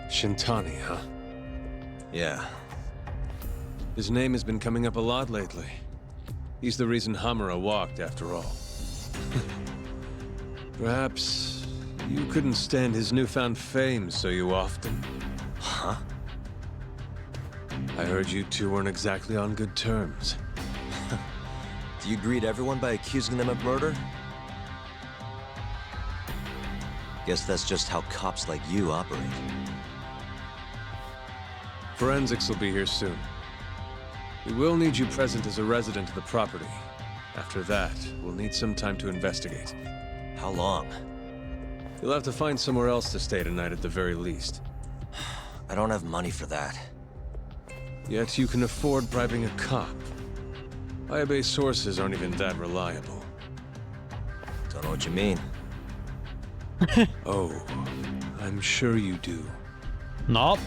Shintani, huh? Yeah. His name has been coming up a lot lately. He's the reason Hamura walked, after all. Perhaps you couldn't stand his newfound fame so you often... Huh? I heard you two weren't exactly on good terms. Do you greet everyone by accusing them of murder? Guess that's just how cops like you operate. Forensics will be here soon. We will need you present as a resident of the property. After that, we'll need some time to investigate. How long? You'll have to find somewhere else to stay tonight at the very least. I don't have money for that. Yet you can afford bribing a cop. Ayabe's sources aren't even that reliable. Don't know what you mean. Oh, I'm sure you do. Nope.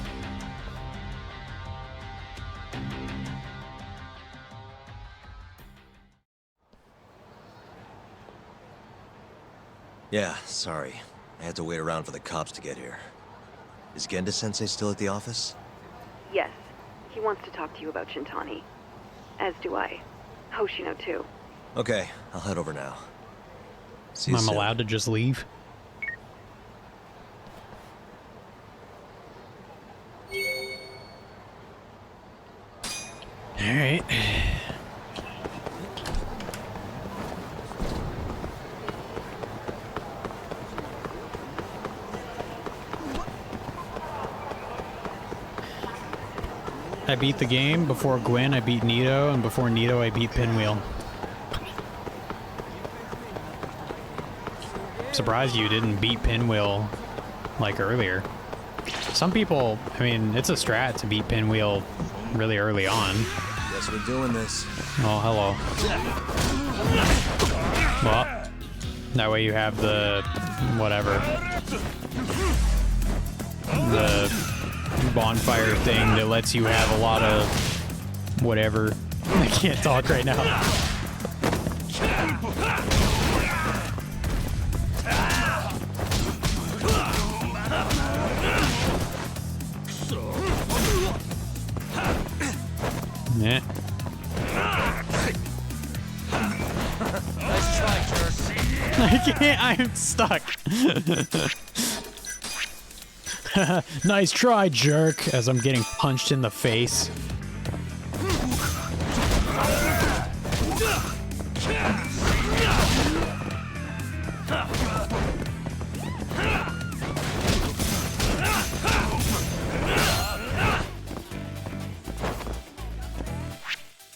Yeah, sorry. I had to wait around for the cops to get here. Is Genda-sensei still at the office? Yes. He wants to talk to you about Shintani. As do I. Hoshino, too. Okay, I'll head over now. See you I'm soon. allowed to just leave? Alright. I beat the game. Before Gwen, I beat Nito, and before Nito, I beat Pinwheel. Surprised you didn't beat Pinwheel, like, earlier. Some people, I mean, it's a strat to beat Pinwheel really early on. Guess we're doing this. Oh, hello. Well, that way you have the... whatever. The bonfire thing that lets you have a lot of... whatever. I can't talk right now. Yeah. Nice try, jerk. I can't, I'm stuck. Nice try, jerk, as I'm getting punched in the face.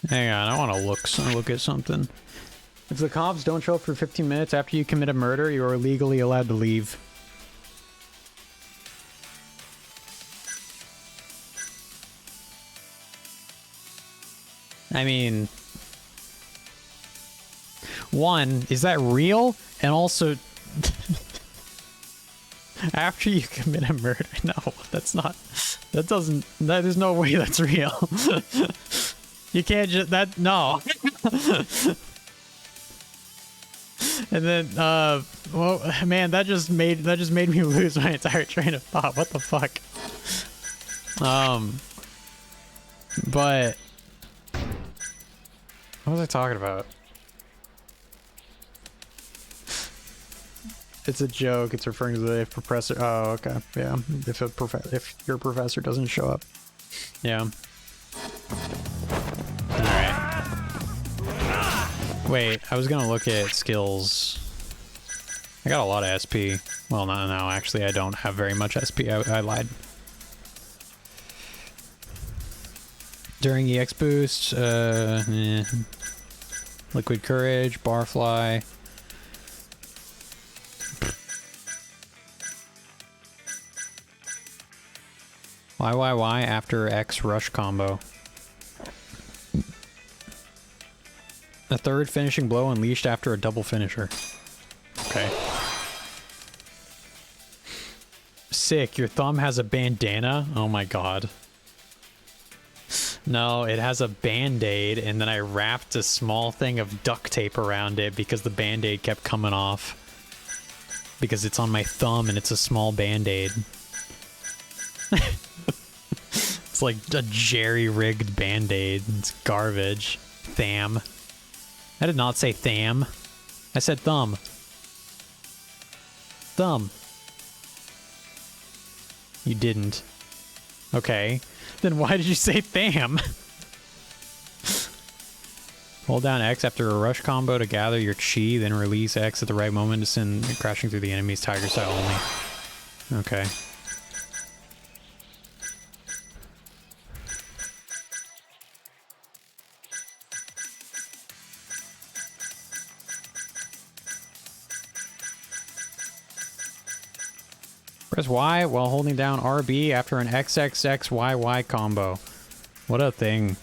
Hang on, I want to look at something. If the cops don't show up for 15 minutes after you commit a murder, you are legally allowed to leave. I mean... One, is that real? And also... after you commit a murder? No, that's not... That doesn't... There's no way that's real. You can't just no. And then well, man, that just made me lose my entire train of thought. What the fuck? But what was I talking about? It's a joke. It's referring to the professor. Oh, okay. Yeah. If your professor doesn't show up. Yeah. Alright. Wait, I was gonna look at skills. I got a lot of SP. Well, no, actually I don't have very much SP. I lied. During EX boost, Liquid Courage, Barfly. Why after X rush combo. A third finishing blow unleashed after a double finisher. Okay. Sick, your thumb has a bandana? Oh my god. No, it has a band-aid, and then I wrapped a small thing of duct tape around it because the band-aid kept coming off. Because it's on my thumb and it's a small band-aid. It's like a jerry-rigged band-aid. It's garbage. Tham. I did not say tham. I said thumb. Thumb. You didn't. Okay. Then why did you say tham? Hold down X after a rush combo to gather your chi, then release X at the right moment to send crashing through the enemy's tiger style only. Okay. Press Y while holding down RB after an XXXYY combo. What a thing.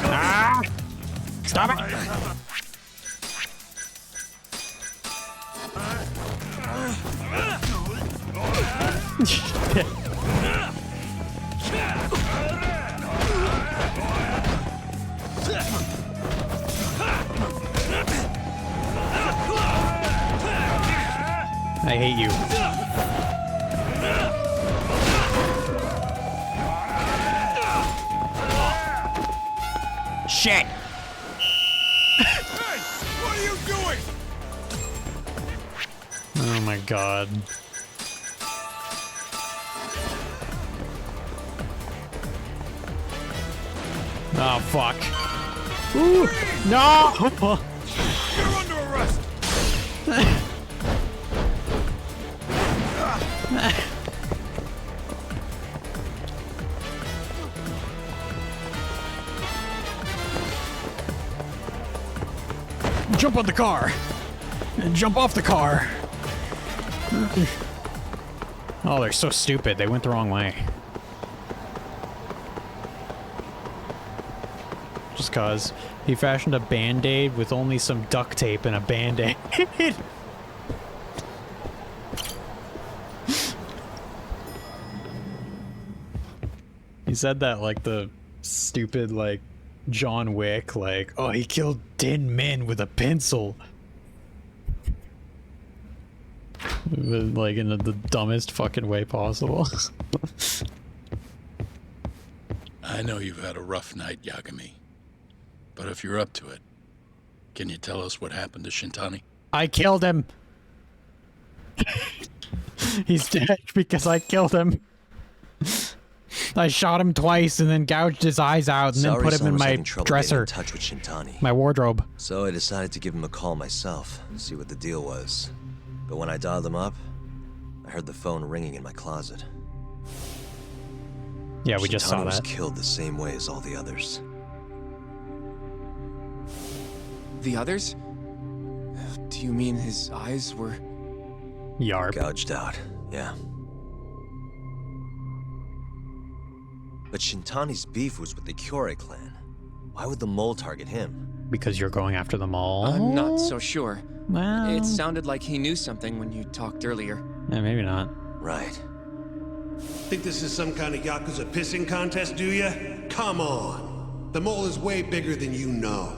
Ah! Stop it! Shit. I hate you. Shit! Hey! What are you doing? Oh my god. Oh fuck. Ooh! No! You're under arrest! Jump on the car! And jump off the car! Oh, they're so stupid. They went the wrong way. Just cause he fashioned a band-aid with only some duct tape and a band-aid. He said that like the stupid, like, John Wick, like, oh, he killed 10 men with a pencil. Like, in the dumbest fucking way possible. I know you've had a rough night, Yagami. But if you're up to it, can you tell us what happened to Shintani? I killed him! He's dead because I killed him. I shot him twice and then gouged his eyes out and then put him in my dresser. Touch with Shintani. My wardrobe. So I decided to give him a call myself, see what the deal was. But when I dialed him up, I heard the phone ringing in my closet. Yeah, we just saw Shintani was that. killed the same way as all the others. The others? Do you mean his eyes were... Yarp. Gouged out, yeah. But Shintani's beef was with the Kyorei clan. Why would the mole target him? Because you're going after them all? I'm not so sure. Well... It sounded like he knew something when you talked earlier. maybe not. Right. Think this is some kind of Yakuza pissing contest, do ya? Come on. The mole is way bigger than you know.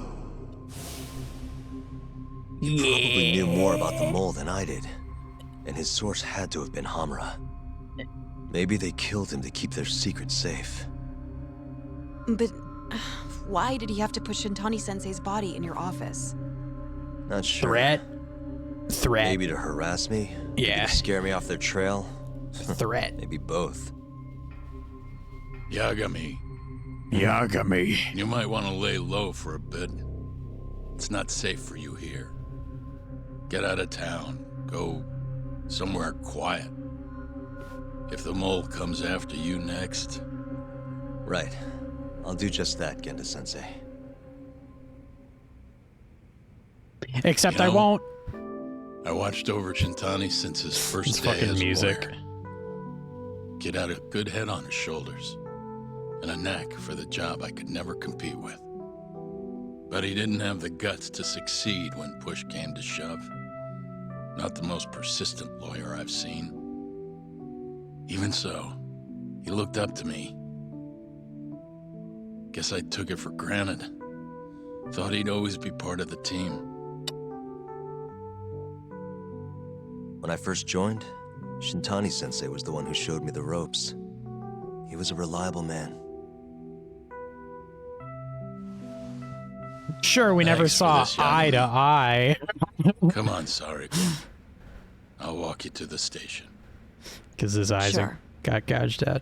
He probably knew more about the mole than I did. And his source had to have been Hamura. Maybe they killed him to keep their secret safe. But why did he have to put Shintani-sensei's body in your office? Not sure. Threat. Maybe to harass me? Maybe Yeah. to scare me off their trail? Threat. Maybe both. Yagami, you might want to lay low for a bit. It's not safe for you here. Get out of town. Go somewhere quiet. If the mole comes after you next... Right. I'll do just that, Genda-sensei. Except You I know, won't. I watched over Shintani since his first It's day fucking as music. lawyer. Kid had a good head on his shoulders, and a knack for the job I could never compete with. But he didn't have the guts to succeed when push came to shove. Not the most persistent lawyer I've seen. Even so, he looked up to me. Guess I took it for granted. Thought he'd always be part of the team. When I first joined, Shintani-sensei was the one who showed me the ropes. He was a reliable man. Sure, we never Thanks for saw this, Yagami. eye to eye. Come on, Sariko. I'll walk you to the station. Because his eyes Sure. got gouged out.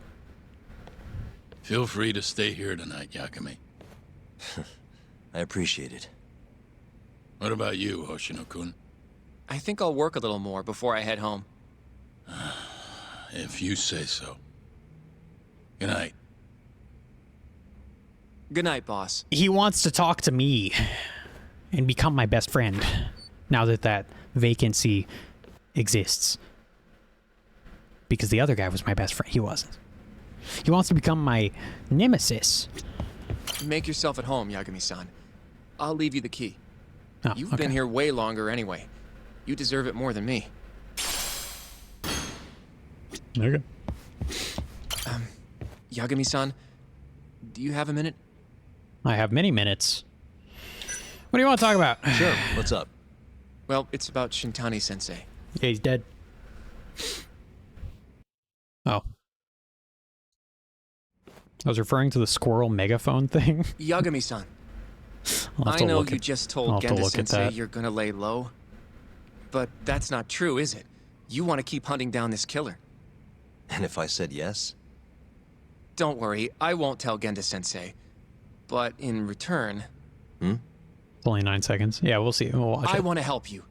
Feel free to stay here tonight, Yagami. I appreciate it. What about you, Hoshino-kun? I think I'll work a little more before I head home. If you say so. Good night. Good night, boss. He wants to talk to me and become my best friend now that that vacancy exists. Because the other guy was my best friend. He wasn't. He wants to become my nemesis. Make yourself at home, Yagami-san. I'll leave you the key. Oh, You've okay. been here way longer anyway. You deserve it more than me. Okay. Yagami-san, do you have a minute? I have many minutes. What do you want to talk about? Sure, what's up? Well, it's about Shintani-sensei. Yeah, he's dead. Oh. I was referring to the squirrel megaphone thing. Yagami-san, I'll have I to know look you at- just I'll told have to look at Genda-sensei that. you're gonna lay low. But that's not true, is it? You want to keep hunting down this killer. And if I said yes? Don't worry, I won't tell Genda-sensei. But in return, It's only 9 seconds. Yeah, we'll see. We'll watch I it. want to help you.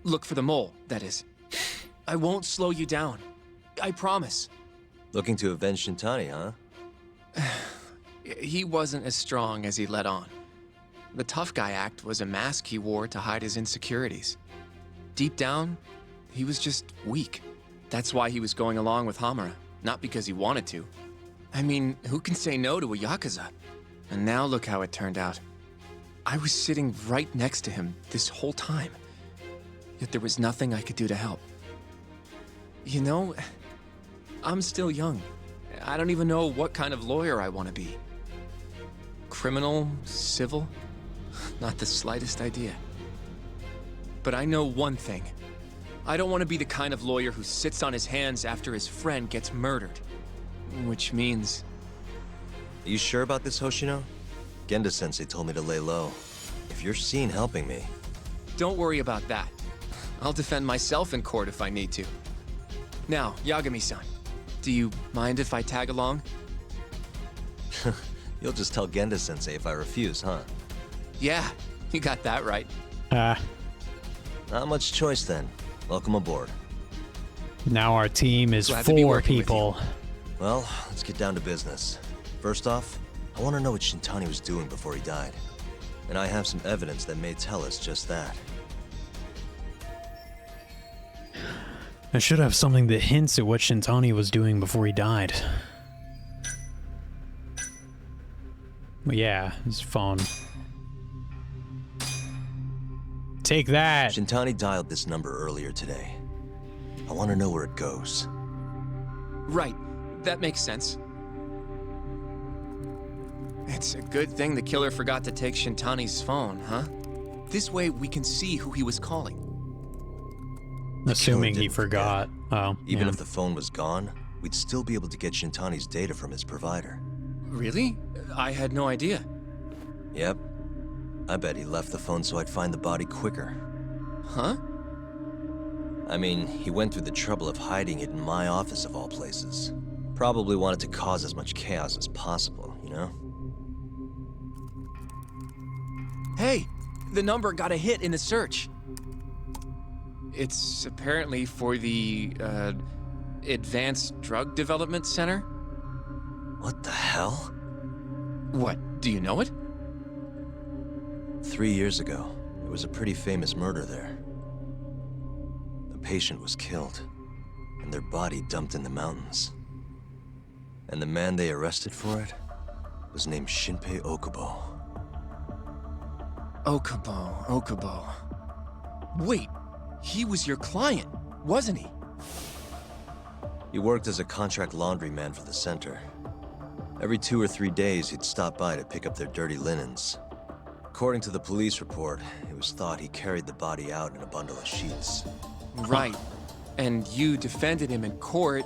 Look for the mole, that is. I won't slow you down. I promise. Looking to avenge Shintani, huh? He wasn't as strong as he let on. The tough guy act was a mask he wore to hide his insecurities. Deep down, he was just weak. That's why he was going along with Hamura, not because he wanted to. I mean, who can say no to a Yakuza? And now look how it turned out. I was sitting right next to him this whole time. Yet there was nothing I could do to help. You know, I'm still young. I don't even know what kind of lawyer I want to be. Criminal? Civil? Not the slightest idea. But I know one thing. I don't want to be the kind of lawyer who sits on his hands after his friend gets murdered. Which means... Are you sure about this, Hoshino? Genda-sensei told me to lay low. If you're seen helping me... Don't worry about that. I'll defend myself in court if I need to. Now, Yagami-san, do you mind if I tag along? You'll just tell Genda-sensei if I refuse, huh? Yeah, you got that right. Not much choice then. Welcome aboard. Now our team is Glad to be 4 working with people. Well, let's get down to business. First off, I want to know what Shintani was doing before he died. And I have some evidence that may tell us just that. I should have something that hints at what Shintani was doing before he died. Well, yeah, his phone. Take that! Shintani dialed this number earlier today. I want to know where it goes. Right, that makes sense. It's a good thing the killer forgot to take Shintani's phone, huh? This way we can see who he was calling. Assuming he didn't forgot. Oh, Even yeah. if the phone was gone, we'd still be able to get Shintani's data from his provider. Really? I had no idea. Yep. I bet he left the phone so I'd find the body quicker. Huh? I mean, he went through the trouble of hiding it in my office of all places. Probably wanted to cause as much chaos as possible, you know? Hey, the number got a hit in the search. It's apparently for the, Advanced Drug Development Center? What the hell? What, do you know it? 3 years ago, there was a pretty famous murder there. A patient was killed, and their body dumped in the mountains. And the man they arrested for it was named Shinpei Okubo. Okubo. Wait, he was your client, wasn't he? He worked as a contract laundryman for the center. Every 2 or 3 days, he'd stop by to pick up their dirty linens. According to the police report, it was thought he carried the body out in a bundle of sheets. Right. And you defended him in court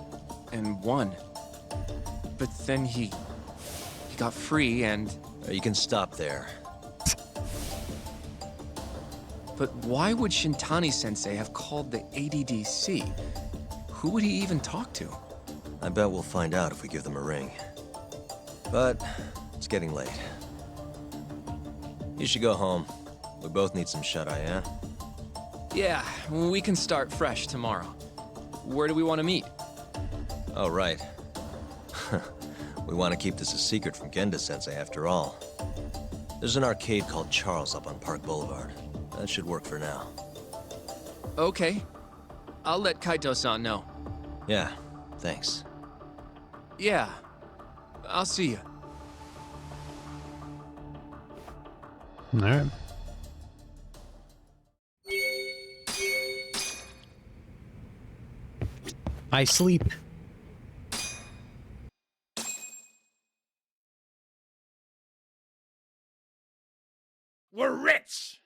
and won. But then he got free and... You can stop there. But why would Shintani-sensei have called the ADDC? Who would he even talk to? I bet we'll find out if we give them a ring. But it's getting late. You should go home. We both need some shut-eye, yeah? Yeah, we can start fresh tomorrow. Where do we want to meet? Oh, right. We want to keep this a secret from Genda-sensei after all. There's an arcade called Charles up on Park Boulevard. That should work for now. Okay. I'll let Kaito-san know. Yeah, thanks. Yeah. I'll see you. Alright. I sleep. We're rich!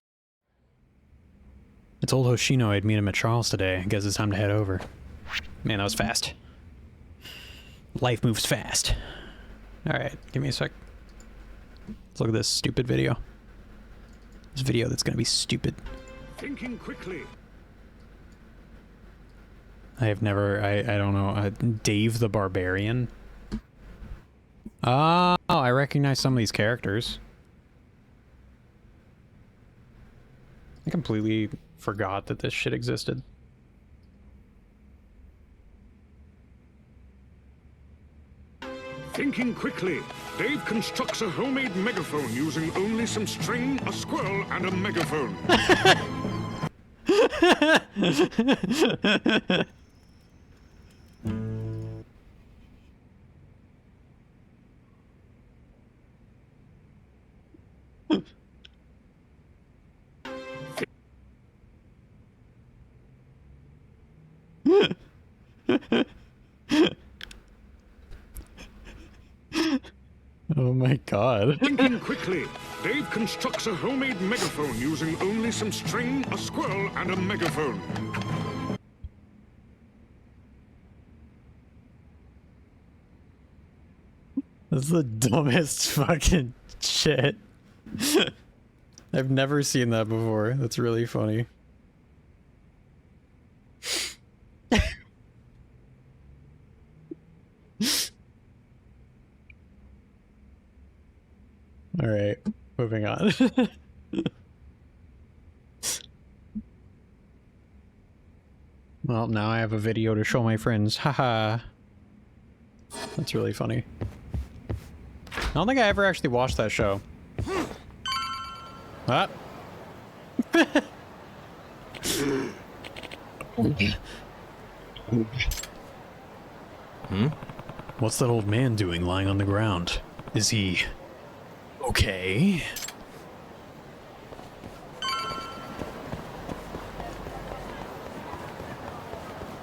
I told Hoshino I'd meet him at Charles today. I guess it's time to head over. Man, that was fast. Life moves fast. Alright, give me a sec. Let's look at this stupid video. This video that's gonna be stupid. Thinking quickly. I have never, I don't know, Dave the Barbarian? Oh, I recognize some of these characters. I completely forgot that this shit existed. Thinking quickly. Dave constructs a homemade megaphone using only some string, a squirrel, and a megaphone. Oh my god. Thinking quickly. Dave constructs a homemade megaphone using only some string, a squirrel, and a megaphone. This is the dumbest fucking shit. I've never seen that before. That's really funny. Alright, moving on. Well, now I have a video to show my friends. Haha. That's really funny. I don't think I ever actually watched that show. Ah. What's that old man doing lying on the ground? Is he... okay?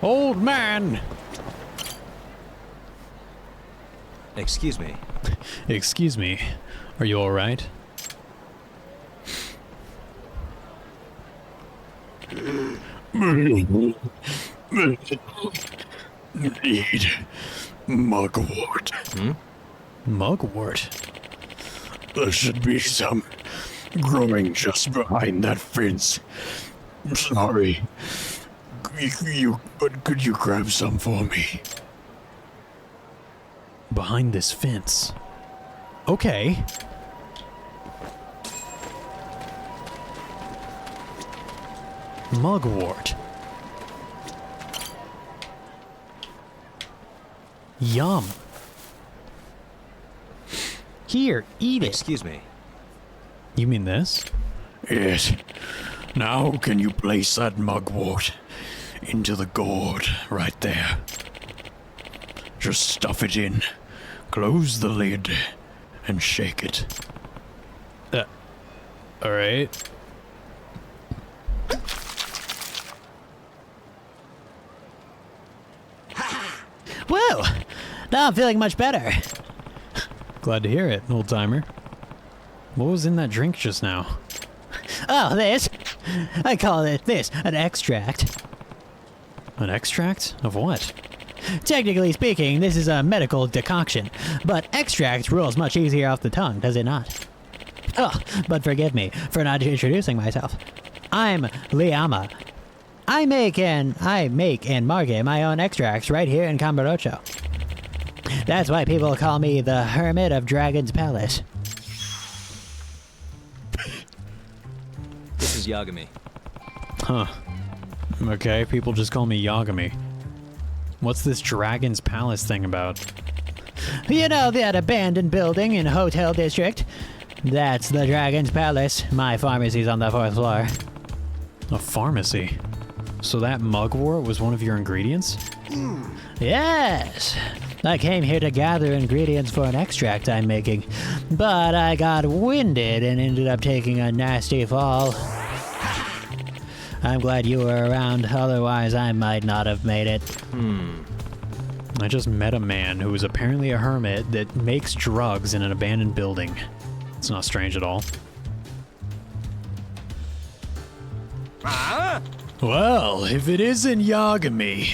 Old man! Excuse me. Excuse me. Are you alright? Need mugwort. Mugwort? There should be some growing just behind that fence. I'm sorry. But could you grab some for me? Behind this fence. Okay. Mugwort. Yum. Here, eat it. Excuse me. You mean this? Yes. Now can you place that mugwort into the gourd right there? Just stuff it in, close the lid, and shake it. Alright. Whoa! Now I'm feeling much better. Glad to hear it, old timer. What was in that drink just now? Oh, this? I call it this, an extract. An extract? Of what? Technically speaking, this is a medical decoction, but extract rolls much easier off the tongue, does it not? Oh, but forgive me for not introducing myself. I'm Liama. I make and market my own extracts right here in Kamurocho. That's why people call me the Hermit of Dragon's Palace. This is Yagami. Huh. Okay, people just call me Yagami. What's this Dragon's Palace thing about? You know that abandoned building in Hotel District? That's the Dragon's Palace. My pharmacy's on the 4th floor. A pharmacy? So that mugwort was one of your ingredients? Yes! I came here to gather ingredients for an extract I'm making, but I got winded and ended up taking a nasty fall. I'm glad you were around, otherwise I might not have made it. I just met a man who is apparently a hermit that makes drugs in an abandoned building. It's not strange at all. Well, if it isn't Yagami,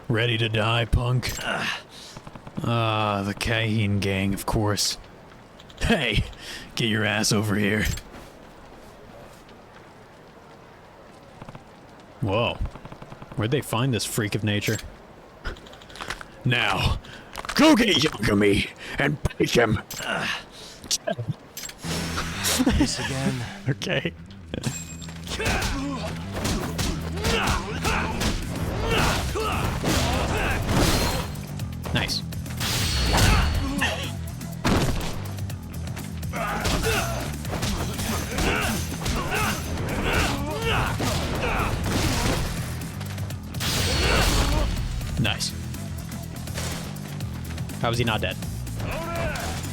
ready to die, punk? The Kahin gang, of course. Hey, get your ass over here. Whoa. Where'd they find this freak of nature? Now, go get Yagami and break him. This again. Okay. Nice. Nice. How is he not dead?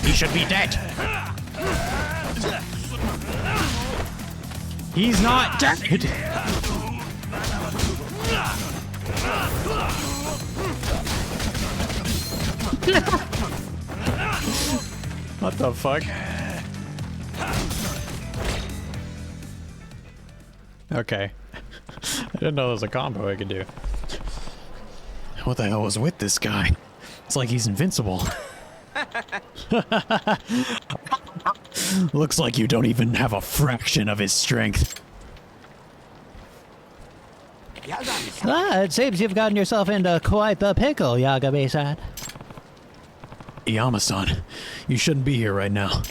He should be dead. He's not dead. What the fuck? Okay. I didn't know there was a combo I could do. What the hell was with this guy? It's like he's invincible. Looks like you don't even have a fraction of his strength. It seems you've gotten yourself into quite the pickle, Yagami-san. Iyama-san, you shouldn't be here right now.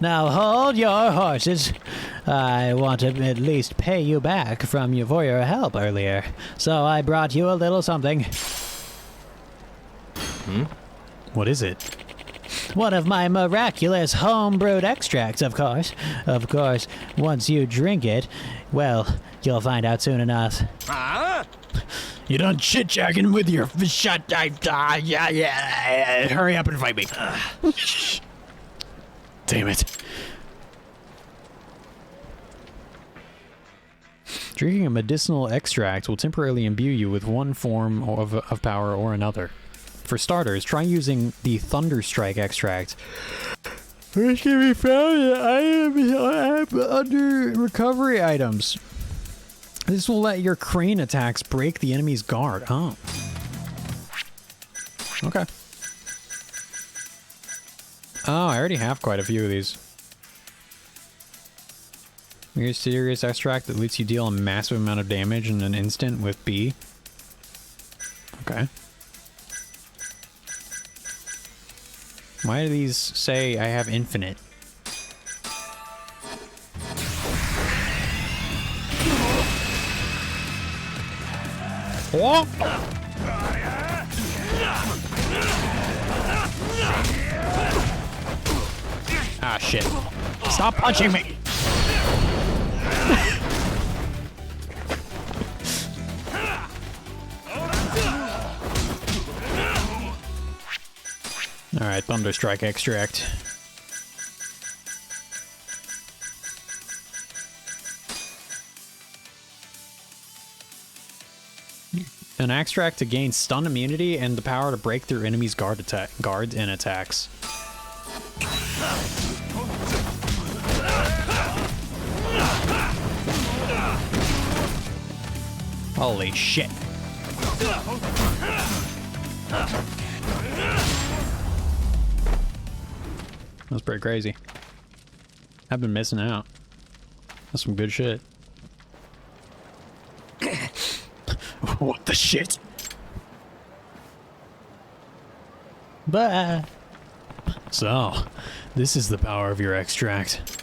Now hold your horses. I want to at least pay you back for your help earlier, so I brought you a little something. What is it? One of my miraculous home-brewed extracts, of course. Of course, once you drink it, well, you'll find out soon enough. You done chit-chatting with your shut. Yeah. Hurry up and fight me. Damn it. Drinking a medicinal extract will temporarily imbue you with one form of power or another. For starters, try using the Thunderstrike extract, which can be found in items under recovery items. This will let your crane attacks break the enemy's guard. Oh. Okay. Oh, I already have quite a few of these. Here's serious extract that lets you deal a massive amount of damage in an instant with B. Okay. Why do these say I have infinite? What? Ah, shit. Stop punching me! Alright, Thunderstrike extract. An extract to gain stun immunity and the power to break through enemies' guards and attacks. Holy shit. That's pretty crazy. I've been missing out. That's some good shit. What the shit? But So, this is the power of your extract.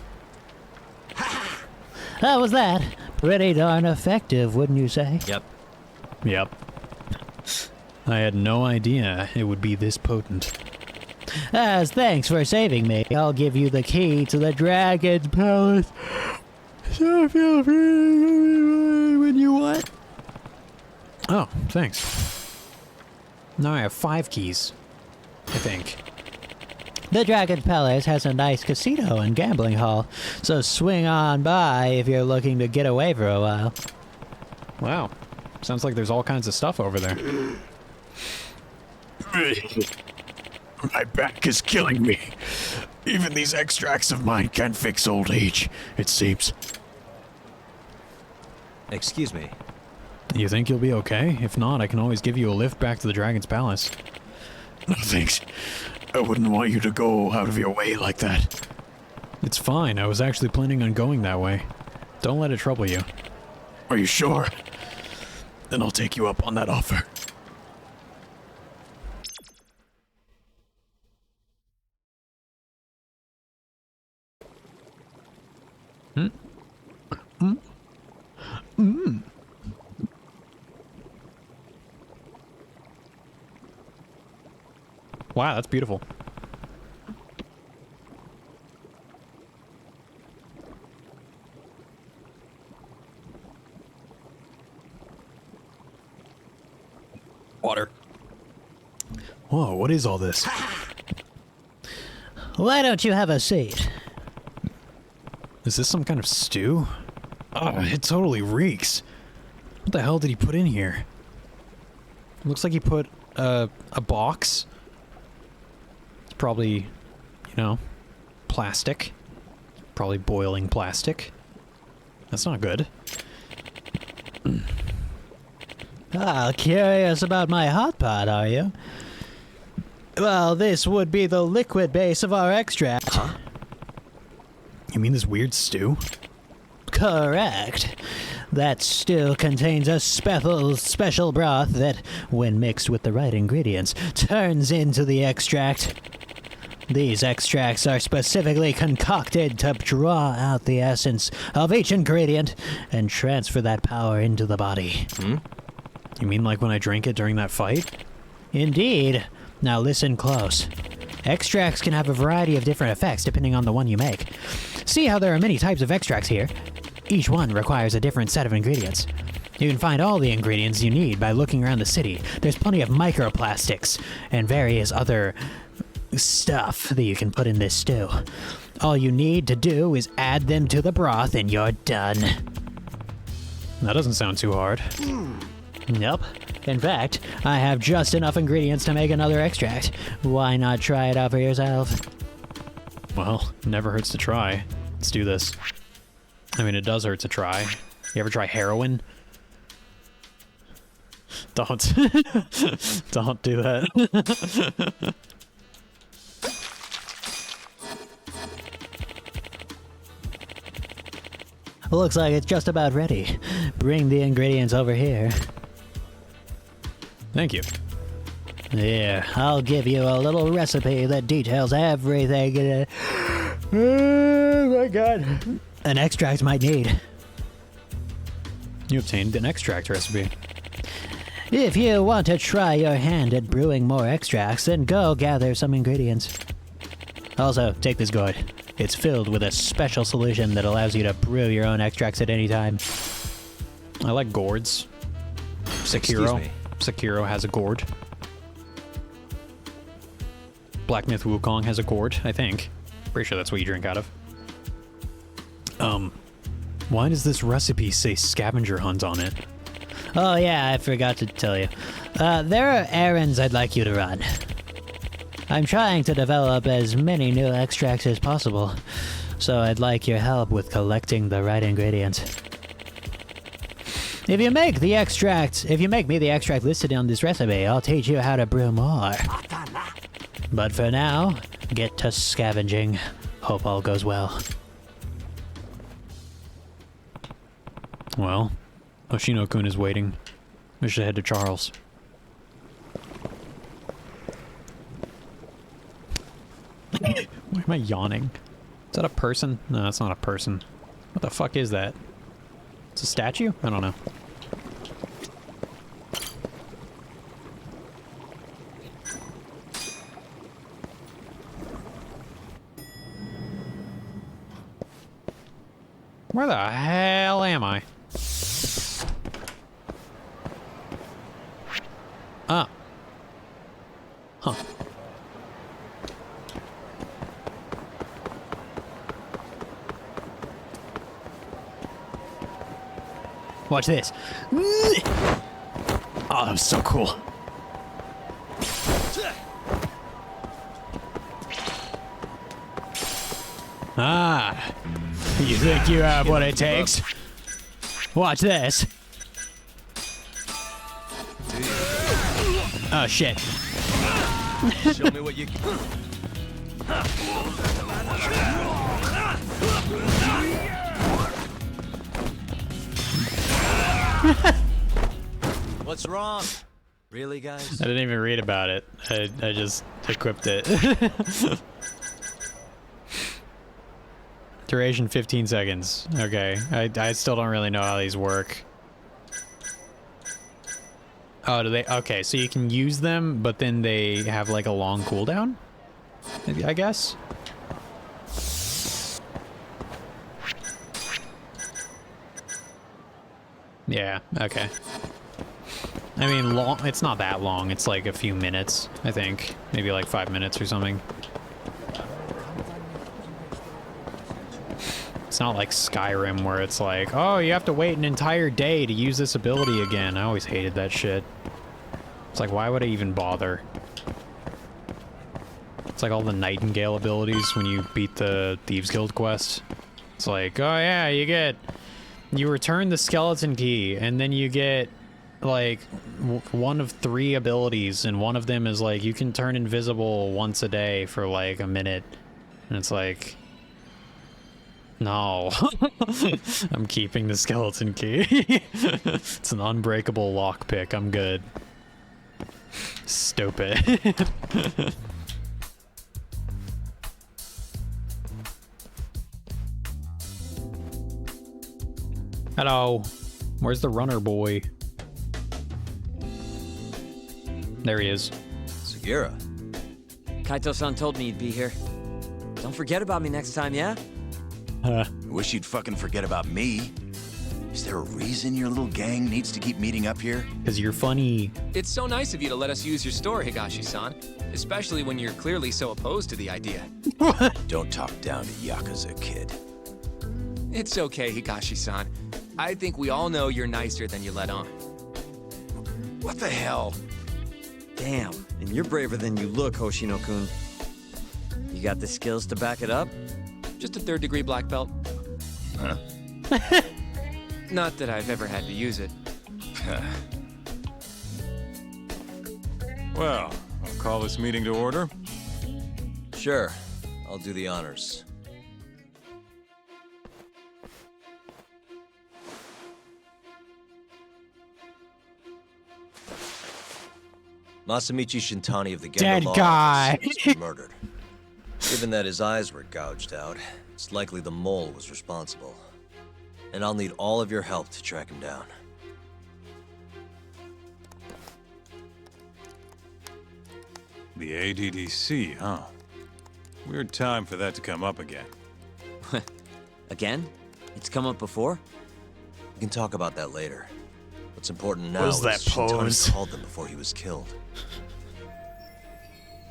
how was that? Pretty darn effective, wouldn't you say? Yep. Yep. I had no idea it would be this potent. As thanks for saving me, I'll give you the key to the Dragon's Palace. So feel free to go when you want. Oh, thanks. Now I have 5 keys, I think. The Dragon's Palace has a nice casino and gambling hall, so swing on by if you're looking to get away for a while. Wow. Sounds like there's all kinds of stuff over there. My back is killing me. Even these extracts of mine can't fix old age, it seems. Excuse me. You think you'll be okay? If not, I can always give you a lift back to the Dragon's Palace. No thanks. I wouldn't want you to go out of your way like that. It's fine. I was actually planning on going that way. Don't let it trouble you. Are you sure? Then I'll take you up on that offer. Wow, that's beautiful. Water. Whoa, what is all this? Why don't you have a seat? Is this some kind of stew? Oh, it totally reeks. What the hell did he put in here? Looks like he put a box. It's probably, you know, plastic. Probably boiling plastic. That's not good. Ah, curious about my hot pot, are you? Well, this would be the liquid base of our extract. Huh? You mean this weird stew? Correct. That stew contains a special broth that, when mixed with the right ingredients, turns into the extract. These extracts are specifically concocted to draw out the essence of each ingredient and transfer that power into the body. You mean like when I drank it during that fight? Indeed. Now listen close. Extracts can have a variety of different effects depending on the one you make. See how there are many types of extracts here? Each one requires a different set of ingredients. You can find all the ingredients you need by looking around the city. There's plenty of microplastics and various other stuff that you can put in this stew. All you need to do is add them to the broth and you're done. That doesn't sound too hard. Nope. In fact, I have just enough ingredients to make another extract. Why not try it out for yourself? Well, never hurts to try. Let's do this. I mean, it does hurt to try. You ever try heroin? Don't. Don't do that. Looks like it's just about ready. Bring the ingredients over here. Thank you. Yeah, I'll give you a little recipe that details everything in it. Oh my god. An extract might need. You obtained an extract recipe. If you want to try your hand at brewing more extracts, then go gather some ingredients. Also, take this gourd. It's filled with a special solution that allows you to brew your own extracts at any time. I like gourds. Excuse Sekiro. me. Sekiro has a gourd. Black Myth Wukong has a gourd, I think. Pretty sure that's what you drink out of. Why does this recipe say scavenger hunt on it? Oh yeah, I forgot to tell you. There are errands I'd like you to run. I'm trying to develop as many new extracts as possible, so I'd like your help with collecting the right ingredients. If you make me the extract listed on this recipe, I'll teach you how to brew more. But for now, get to scavenging. Hope all goes well. Well, Oshino-kun is waiting. We should head to Charles. Why am I yawning? Is that a person? No, that's not a person. What the fuck is that? It's a statue? I don't know. Where the hell am I? Ah. Huh. Watch this. Oh, that was so cool. Ah. You think you have what it takes? Watch this. Oh, shit. Show me what you. What's wrong? Really, guys? I didn't even read about it. I just equipped it. Duration 15 seconds. Okay. I still don't really know how these work. Oh, do they? Okay, so you can use them, but then they have like a long cooldown? I guess? Yeah, okay. I mean, long. It's not that long. It's like a few minutes, I think. Maybe like 5 minutes or something. It's not like Skyrim where it's like, oh, you have to wait an entire day to use this ability again. I always hated that shit. It's like, why would I even bother? It's like all the Nightingale abilities when you beat the Thieves Guild quest. It's like, oh yeah, you return the skeleton key, and then you get like one of 3 abilities, and one of them is like you can turn invisible once a day for like a minute, and it's like, no. I'm keeping the skeleton key. It's an unbreakable lockpick. I'm good. Stupid. Hello. Where's the runner boy? There he is. Sugira. Kaito-san told me you'd be here. Don't forget about me next time, yeah? Wish you'd fucking forget about me. Is there a reason your little gang needs to keep meeting up here? Because you're funny. It's so nice of you to let us use your store, Higashi-san. Especially when you're clearly so opposed to the idea. Don't talk down to Yakuza, kid. It's okay, Higashi-san. I think we all know you're nicer than you let on. What the hell? Damn, and you're braver than you look, Hoshino-kun. You got the skills to back it up? Just a third-degree black belt. Huh? Not that I've ever had to use it. Well, I'll call this meeting to order. Sure. I'll do the honors. Masamichi Shintani of the Dead Gendo Law guy. Office was murdered. Given that his eyes were gouged out, it's likely the mole was responsible. And I'll need all of your help to track him down. The ADDC, huh? Weird time for that to come up again. Again? It's come up before? We can talk about that later. What's important now What is is that pose? Shintani called them before he was killed.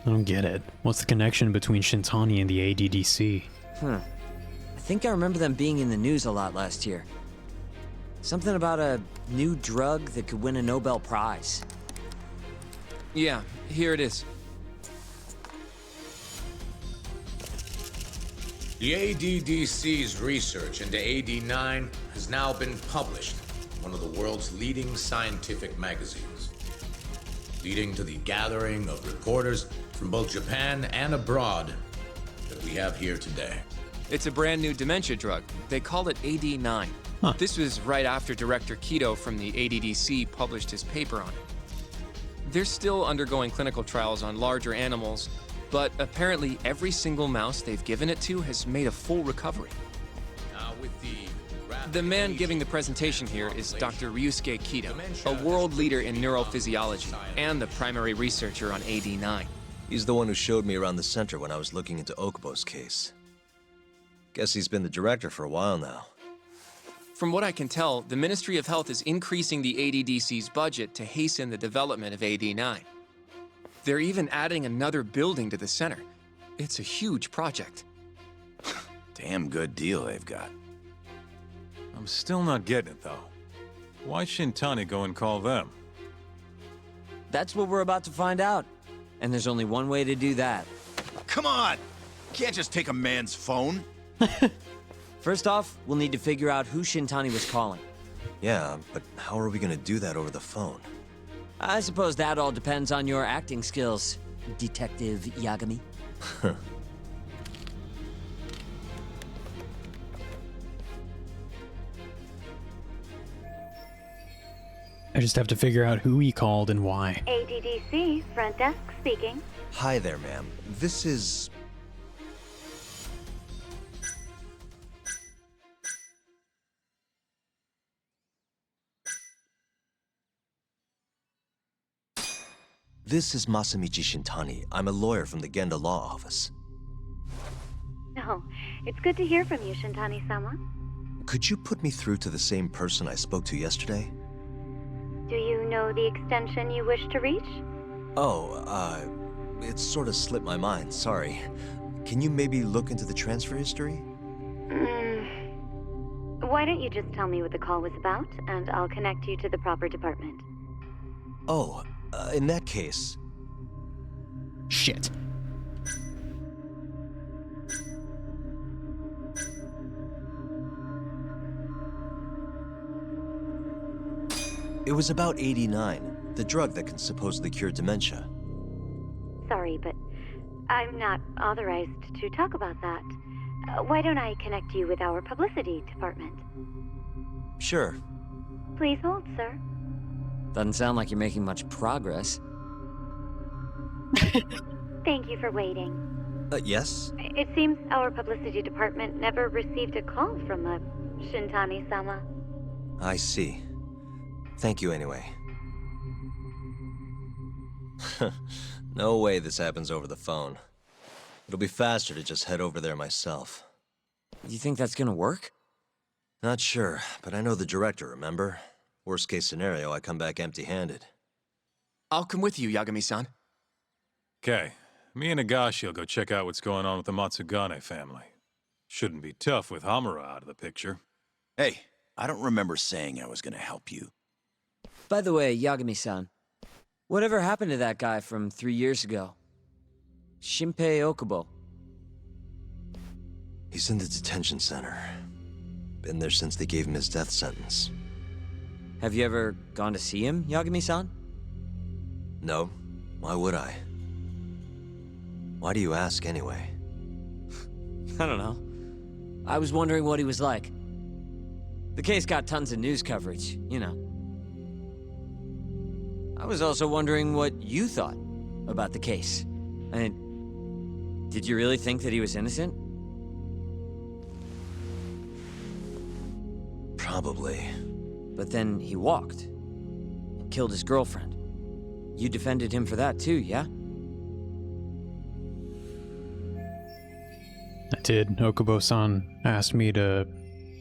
I don't get it. What's the connection between Shintani and the ADDC? I think I remember them being in the news a lot last year. Something about a new drug that could win a Nobel Prize. Yeah, here it is. The ADDC's research into AD9 has now been published in one of the world's leading scientific magazines, leading to the gathering of reporters from both Japan and abroad that we have here today. It's a brand new dementia drug. They call it AD9. This was right after Director Kido from the ADDC published his paper on it. They're still undergoing clinical trials on larger animals, but apparently every single mouse they've given it to has made a full recovery. Now with The man giving the presentation here is Dr. Ryusuke Kido, a world leader in neurophysiology and the primary researcher on AD9. He's the one who showed me around the center when I was looking into Okubo's case. Guess he's been the director for a while now. From what I can tell, the Ministry of Health is increasing the ADDC's budget to hasten the development of AD9. They're even adding another building to the center. It's a huge project. Damn good deal they've got. I'm still not getting it, though. Why Shintani go and call them? That's what we're about to find out. And there's only one way to do that. Come on! Can't just take a man's phone. First off, we'll need to figure out who Shintani was calling. Yeah, but how are we gonna do that over the phone? I suppose that all depends on your acting skills, Detective Yagami. I just have to figure out who he called and why. ADDC, front desk speaking. Hi there, ma'am. This is... This is Masamichi Shintani. I'm a lawyer from the Genda Law Office. No, it's good to hear from you, Shintani-sama. Could you put me through to the same person I spoke to yesterday? Do you know the extension you wish to reach? Oh, it sort of slipped my mind, sorry. Can you maybe look into the transfer history? Why don't you just tell me what the call was about, and I'll connect you to the proper department. Oh, in that case... Shit. It was about AD9, the drug that can supposedly cure dementia. Sorry, but I'm not authorized to talk about that. Why don't I connect you with our publicity department? Sure. Please hold, sir. Doesn't sound like you're making much progress. Thank you for waiting. Yes? It seems our publicity department never received a call from a Shintani-sama. I see. Thank you anyway. No way this happens over the phone. It'll be faster to just head over there myself. You think that's gonna work? Not sure, but I know the director, remember? Worst case scenario, I come back empty-handed. I'll come with you, Yagami-san. Okay, me and Nagashi will go check out what's going on with the Matsugane family. Shouldn't be tough with Hamura out of the picture. Hey, I don't remember saying I was gonna help you. By the way, Yagami-san, whatever happened to that guy from 3 years ago? Shinpei Okubo. He's in the detention center. Been there since they gave him his death sentence. Have you ever gone to see him, Yagami-san? No. Why would I? Why do you ask anyway? I don't know. I was wondering what he was like. The case got tons of news coverage, you know. I was also wondering what you thought about the case. I mean, did you really think that he was innocent? Probably. But then he walked. And killed his girlfriend. You defended him for that too, yeah? I did. Okubo-san asked me to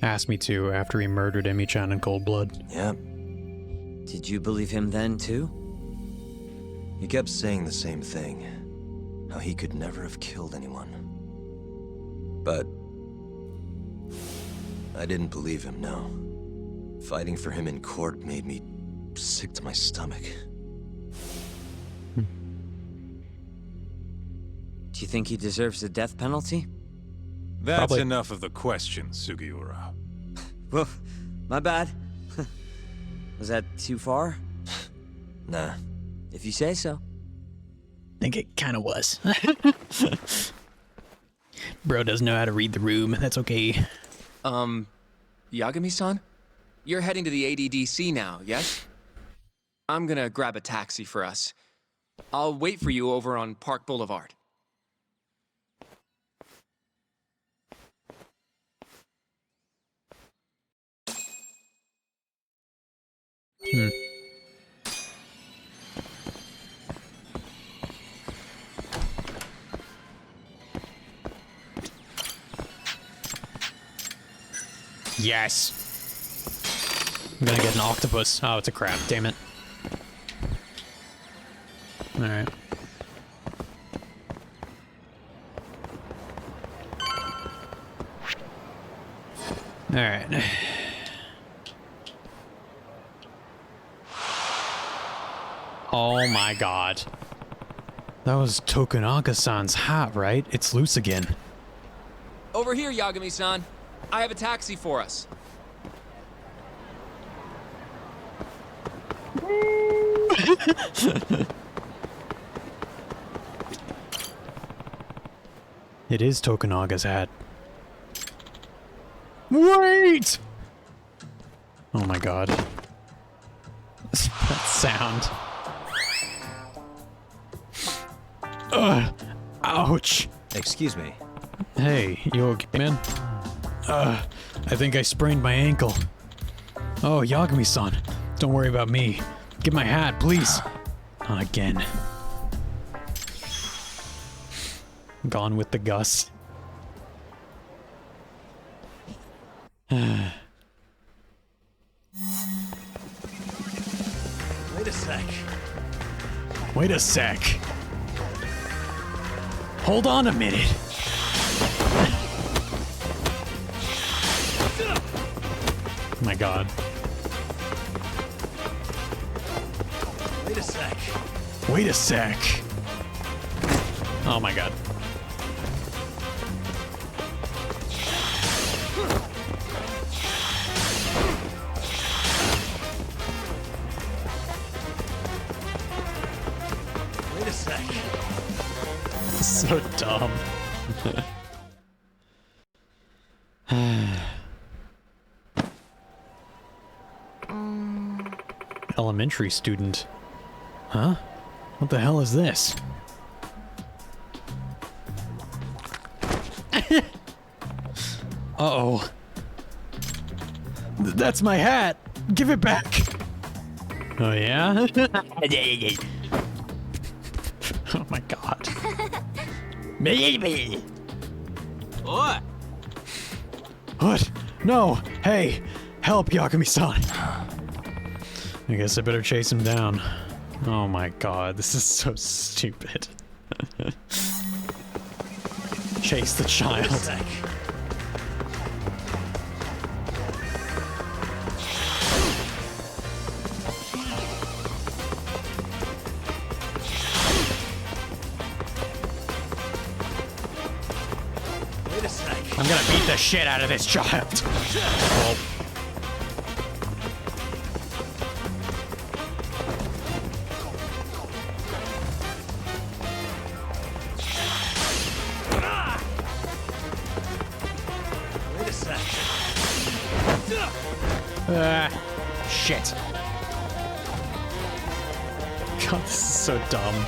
after he murdered Emi-chan in cold blood. Yep. Did you believe him then too? He kept saying the same thing. How he could never have killed anyone. But I didn't believe him, no. Fighting for him in court made me sick to my stomach. Do you think he deserves the death penalty? That's Probably. enough of the questions, Sugiura. Well, my bad. Was that too far? Nah. If you say so. I think it kind of was. Bro doesn't know how to read the room. That's okay. Yagami-san? You're heading to the ADDC now, yes? I'm gonna grab a taxi for us. I'll wait for you over on Park Boulevard. Yes. I'm gonna get an octopus. Oh, it's a crab. Damn it. Alright. Alright. Oh my god. That was Tokunaga-san's hat, right? It's loose again. Over here, Yagami-san. I have a taxi for us. It is Tokunaga's hat. Wait! Oh my god. That sound. Ugh! Ouch! Excuse me. Hey, you okay, man? I think I sprained my ankle. Oh, Yagami-san. Don't worry about me. Get my hat, please. Not again. Gone with the gust. Wait a sec. Wait a sec. Hold on a minute. Oh my god. Wait a sec. Wait a sec. Oh my god. Wait a sec. So dumb. Elementary student. Huh? What the hell is this? Uh-oh. That's my hat! Give it back! Oh yeah? Oh my god. Oi! What? No! Hey! Help, Yagami-san! I guess I better chase him down. Oh my god, this is so stupid. Chase the child. I'm gonna beat the shit out of this child. Well. Wait a sec. Shit. God, this is so dumb.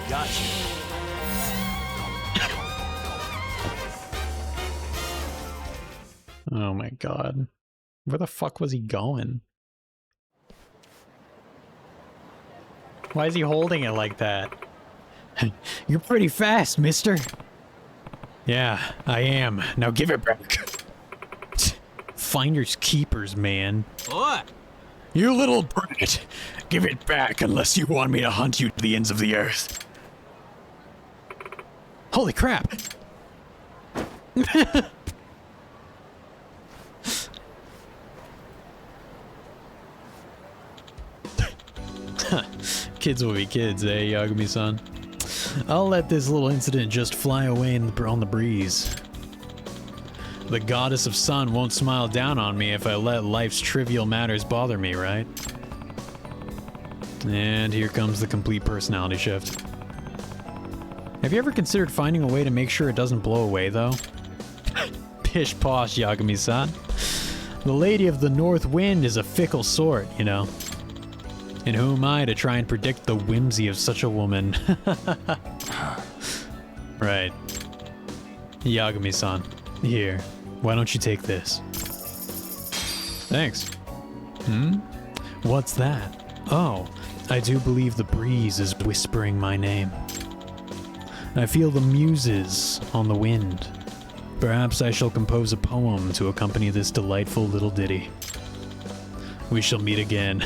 Gotcha. Oh my god. Where the fuck was he going? Why is he holding it like that? You're pretty fast, mister. Yeah, I am. Now give it back. Finders keepers, man. What? You little brat. Give it back unless you want me to hunt you to the ends of the earth. Holy crap. Kids will be kids, eh, Yagami-san? I'll let this little incident just fly away on the breeze. The goddess of sun won't smile down on me if I let life's trivial matters bother me, right? And here comes the complete personality shift. Have you ever considered finding a way to make sure it doesn't blow away, though? Pish posh, Yagami-san. The Lady of the North Wind is a fickle sort, you know. And who am I to try and predict the whimsy of such a woman? Right. Yagami-san, here. Why don't you take this? Thanks. Hmm? What's that? Oh, I do believe the breeze is whispering my name. I feel the muses on the wind. Perhaps I shall compose a poem to accompany this delightful little ditty. We shall meet again.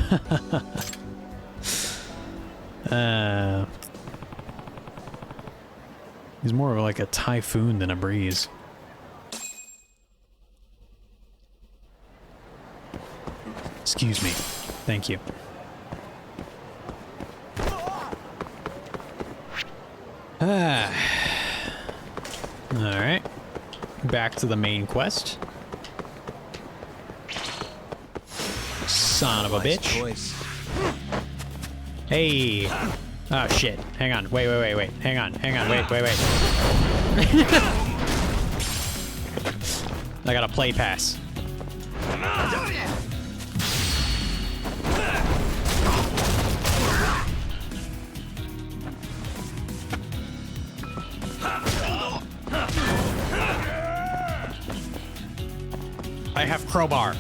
He's more of like a typhoon than a breeze. Excuse me. Thank you. Alright. Back to the main quest. Son of a bitch. Hey! Oh shit. Hang on. Wait. Hang on. Wait. I got a play pass. I have crowbar.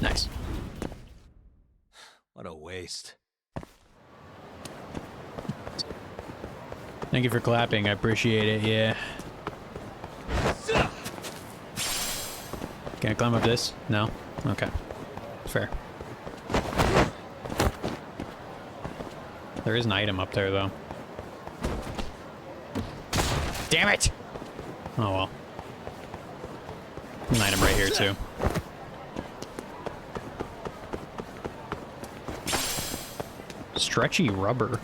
Nice. What a waste. Thank you for clapping. I appreciate it. Yeah. Can I climb up this? No? Okay. Fair. There is an item up there, though. Damn it! Oh, well. An item right here, too. Stretchy rubber.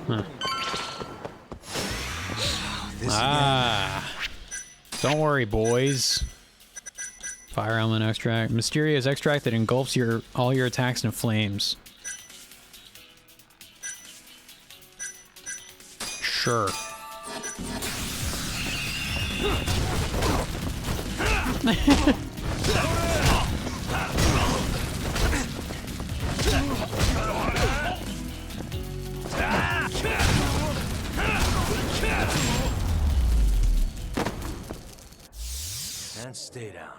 Huh. Ah. Don't worry, boys. Fire element extract. Mysterious extract that engulfs all your attacks in flames. Sure. And stay down.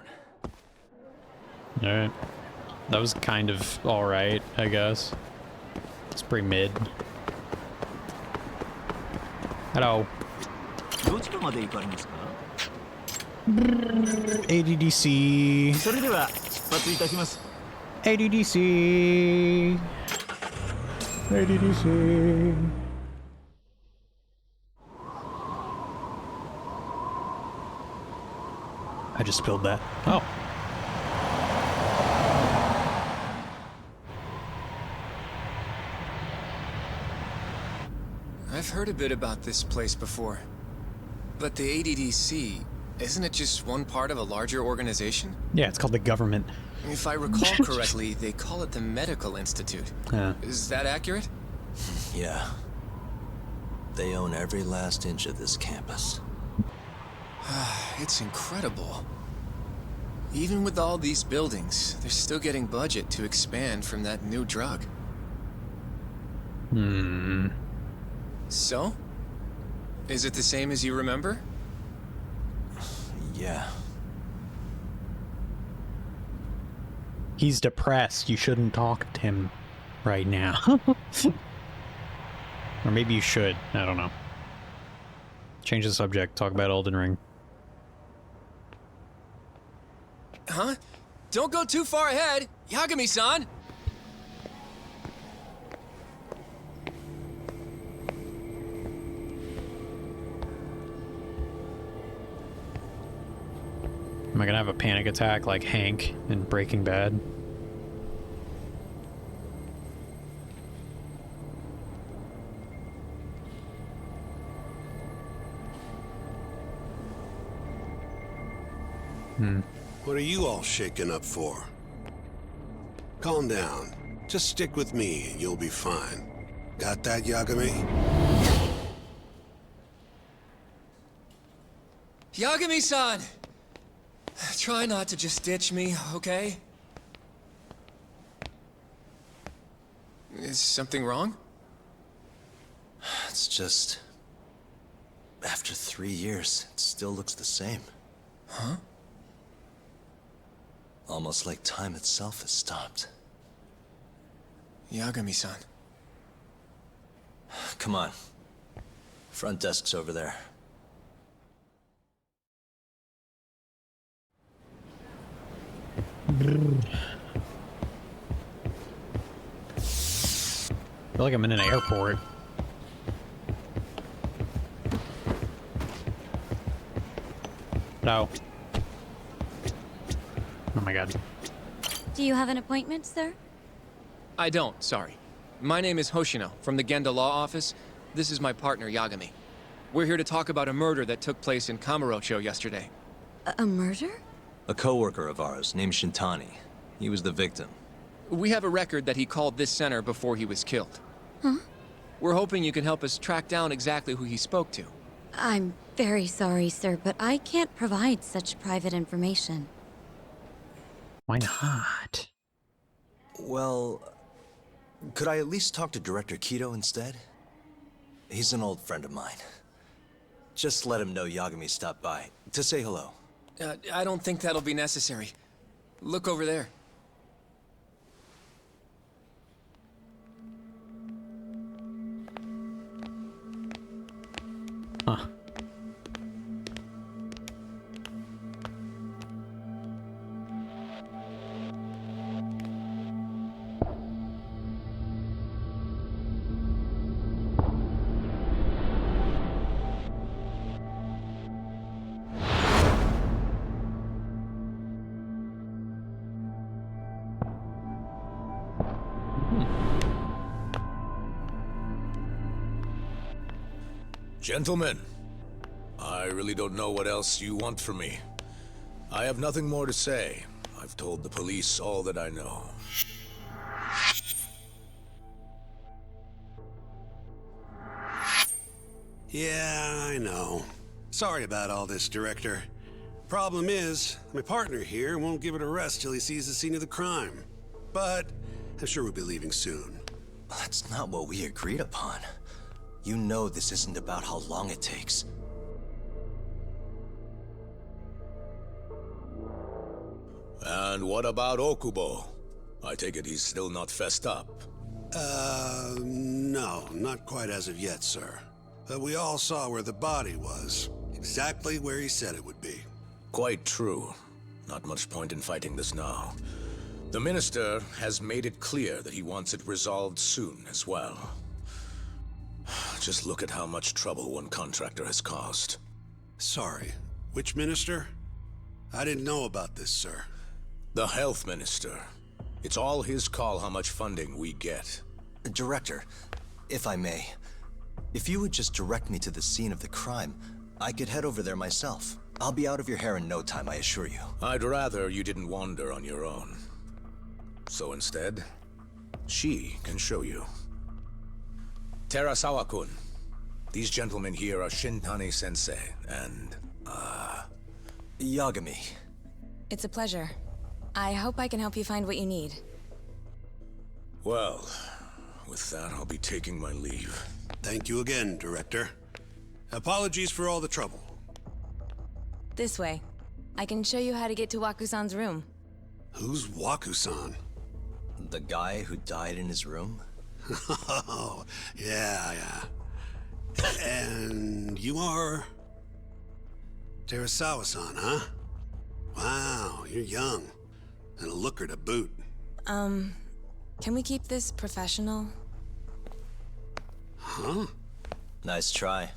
Alright. That was kind of alright, I guess. It's pretty mid. Hello. ADDC. それでは出発いたします。ADDC. ADDC. I just spilled that. Oh. I've heard a bit about this place before. But the ADDC, isn't it just one part of a larger organization? Yeah, it's called the government. If I recall correctly, they call it the Medical Institute. Is that accurate? Yeah. They own every last inch of this campus. It's incredible. Even with all these buildings, they're still getting budget to expand from that new drug. So? Is it the same as you remember? Yeah. He's depressed. You shouldn't talk to him right now. Or maybe you should. I don't know. Change the subject. Talk about Elden Ring. Huh? Don't go too far ahead, Yagami-san! Am I gonna have a panic attack like Hank in Breaking Bad? What are you all shaken up for? Calm down. Just stick with me and you'll be fine. Got that, Yagami? Yagami-san! Try not to just ditch me, okay? Is something wrong? It's just... After 3 years, it still looks the same. Huh? Almost like time itself has stopped. Yagami-san. Come on. Front desk's over there. I feel like I'm in an airport. No. Oh my god. Do you have an appointment, sir? I don't, sorry. My name is Hoshino, from the Genda Law Office. This is my partner, Yagami. We're here to talk about a murder that took place in Kamurocho yesterday. A murder? A coworker of ours named Shintani. He was the victim. We have a record that he called this center before he was killed. Huh? We're hoping you can help us track down exactly who he spoke to. I'm very sorry, sir, but I can't provide such private information. Why not? Well, could I at least talk to Director Kido instead? He's an old friend of mine. Just let him know Yagami stopped by, to say hello. I don't think that'll be necessary. Look over there. Huh. Gentlemen, I really don't know what else you want from me. I have nothing more to say. I've told the police all that I know. Yeah, I know. Sorry about all this, Director. Problem is, my partner here won't give it a rest till he sees the scene of the crime. But I'm sure we'll be leaving soon. That's not what we agreed upon. You know this isn't about how long it takes. And what about Okubo? I take it he's still not fessed up. No, not quite as of yet, sir. But we all saw where the body was. Exactly where he said it would be. Quite true. Not much point in fighting this now. The minister has made it clear that he wants it resolved soon as well. Just look at how much trouble one contractor has caused. Sorry, which minister? I didn't know about this, sir. The health minister. It's all his call how much funding we get. Director, if I may, if you would just direct me to the scene of the crime, I could head over there myself. I'll be out of your hair in no time, I assure you. I'd rather you didn't wander on your own. So instead, she can show you. Terasawa-kun, these gentlemen here are Shintani-sensei and, Yagami. It's a pleasure. I hope I can help you find what you need. Well, with that, I'll be taking my leave. Thank you again, Director. Apologies for all the trouble. This way. I can show you how to get to Waku-san's room. Who's Waku-san? The guy who died in his room? Oh, yeah. And you are... Terasawa-san, huh? Wow, you're young. And a looker to boot. Can we keep this professional? Huh? Nice try,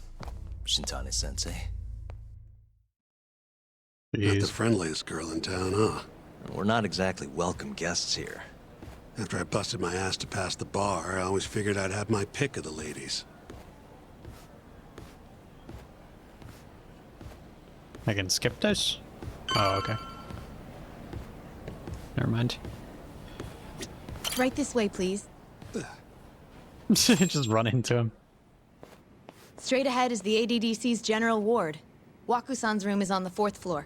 Shintani-sensei. Not the friendliest girl in town, huh? We're not exactly welcome guests here. After I busted my ass to pass the bar, I always figured I'd have my pick of the ladies. I can skip this? Oh, okay. Never mind. Right this way, please. Just run into him. Straight ahead is the ADDC's general ward. Waku-san's room is on the 4th floor.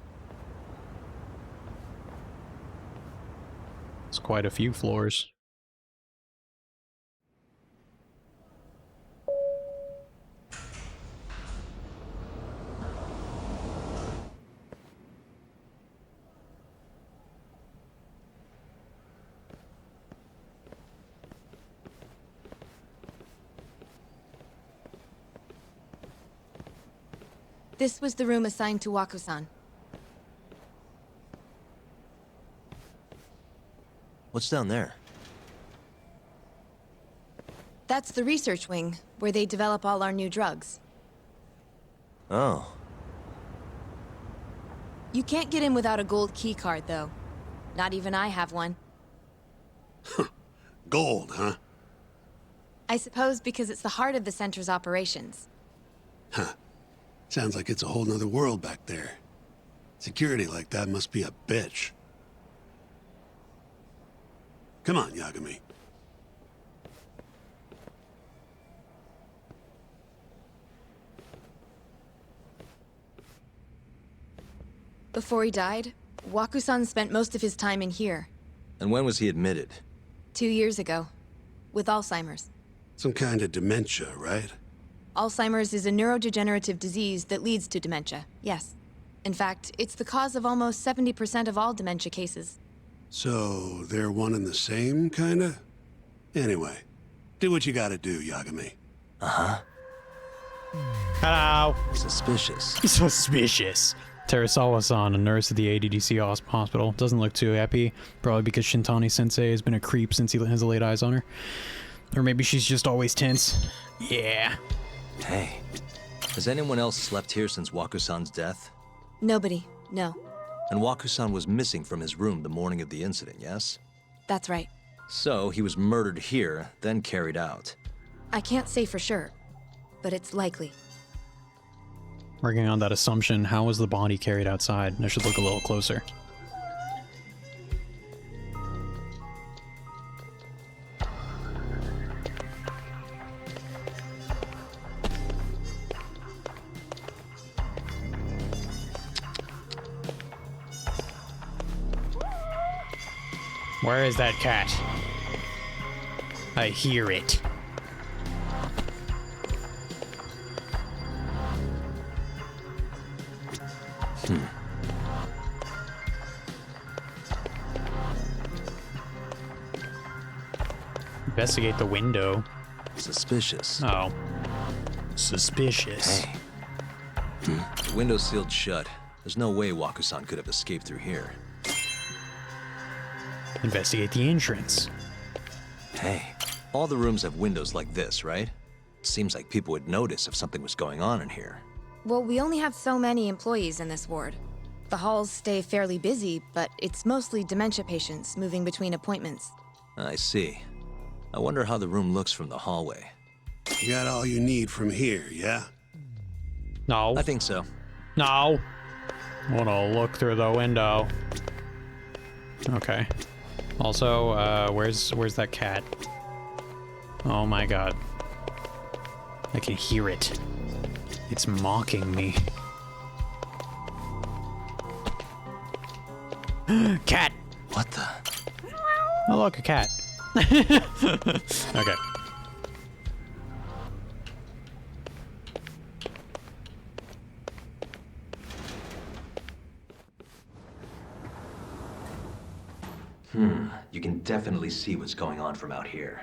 It's quite a few floors. This was the room assigned to Waku-san. What's down there? That's the research wing, where they develop all our new drugs. Oh. You can't get in without a gold key card, though. Not even I have one. Gold, huh? I suppose because it's the heart of the center's operations. Huh. Sounds like it's a whole nother world back there. Security like that must be a bitch. Come on, Yagami. Before he died, Waku-san spent most of his time in here. And when was he admitted? 2 years ago. With Alzheimer's. Some kind of dementia, right? Alzheimer's is a neurodegenerative disease that leads to dementia, yes. In fact, it's the cause of almost 70% of all dementia cases. So, they're one and the same, kinda? Anyway, do what you gotta do, Yagami. Uh-huh. Hello. Suspicious. Suspicious. Terasawa-san, a nurse at the ADDC hospital, doesn't look too happy. Probably because Shintani-sensei has been a creep since he has laid eyes on her. Or maybe she's just always tense. Yeah. Hey, has anyone else slept here since Waku-san's death? Nobody, no. And Waku-san was missing from his room the morning of the incident, yes? That's right. So, he was murdered here, then carried out. I can't say for sure, but it's likely. Working on that assumption, how was the body carried outside? I should look a little closer. Where is that cat? I hear it. Investigate the window. Suspicious. Oh. Suspicious. Hey. The window's sealed shut. There's no way Waku-san could have escaped through here. Investigate the entrance. Hey, all the rooms have windows like this, right? Seems like people would notice if something was going on in here. Well, we only have so many employees in this ward. The halls stay fairly busy, but it's mostly dementia patients moving between appointments. I see. I wonder how the room looks from the hallway. You got all you need from here, yeah? No. I think so. No. Wanna look through the window. Okay. Also, where's that cat? Oh my god. I can hear it. It's mocking me. Cat! What the? Oh look, a cat. Okay. You can definitely see what's going on from out here.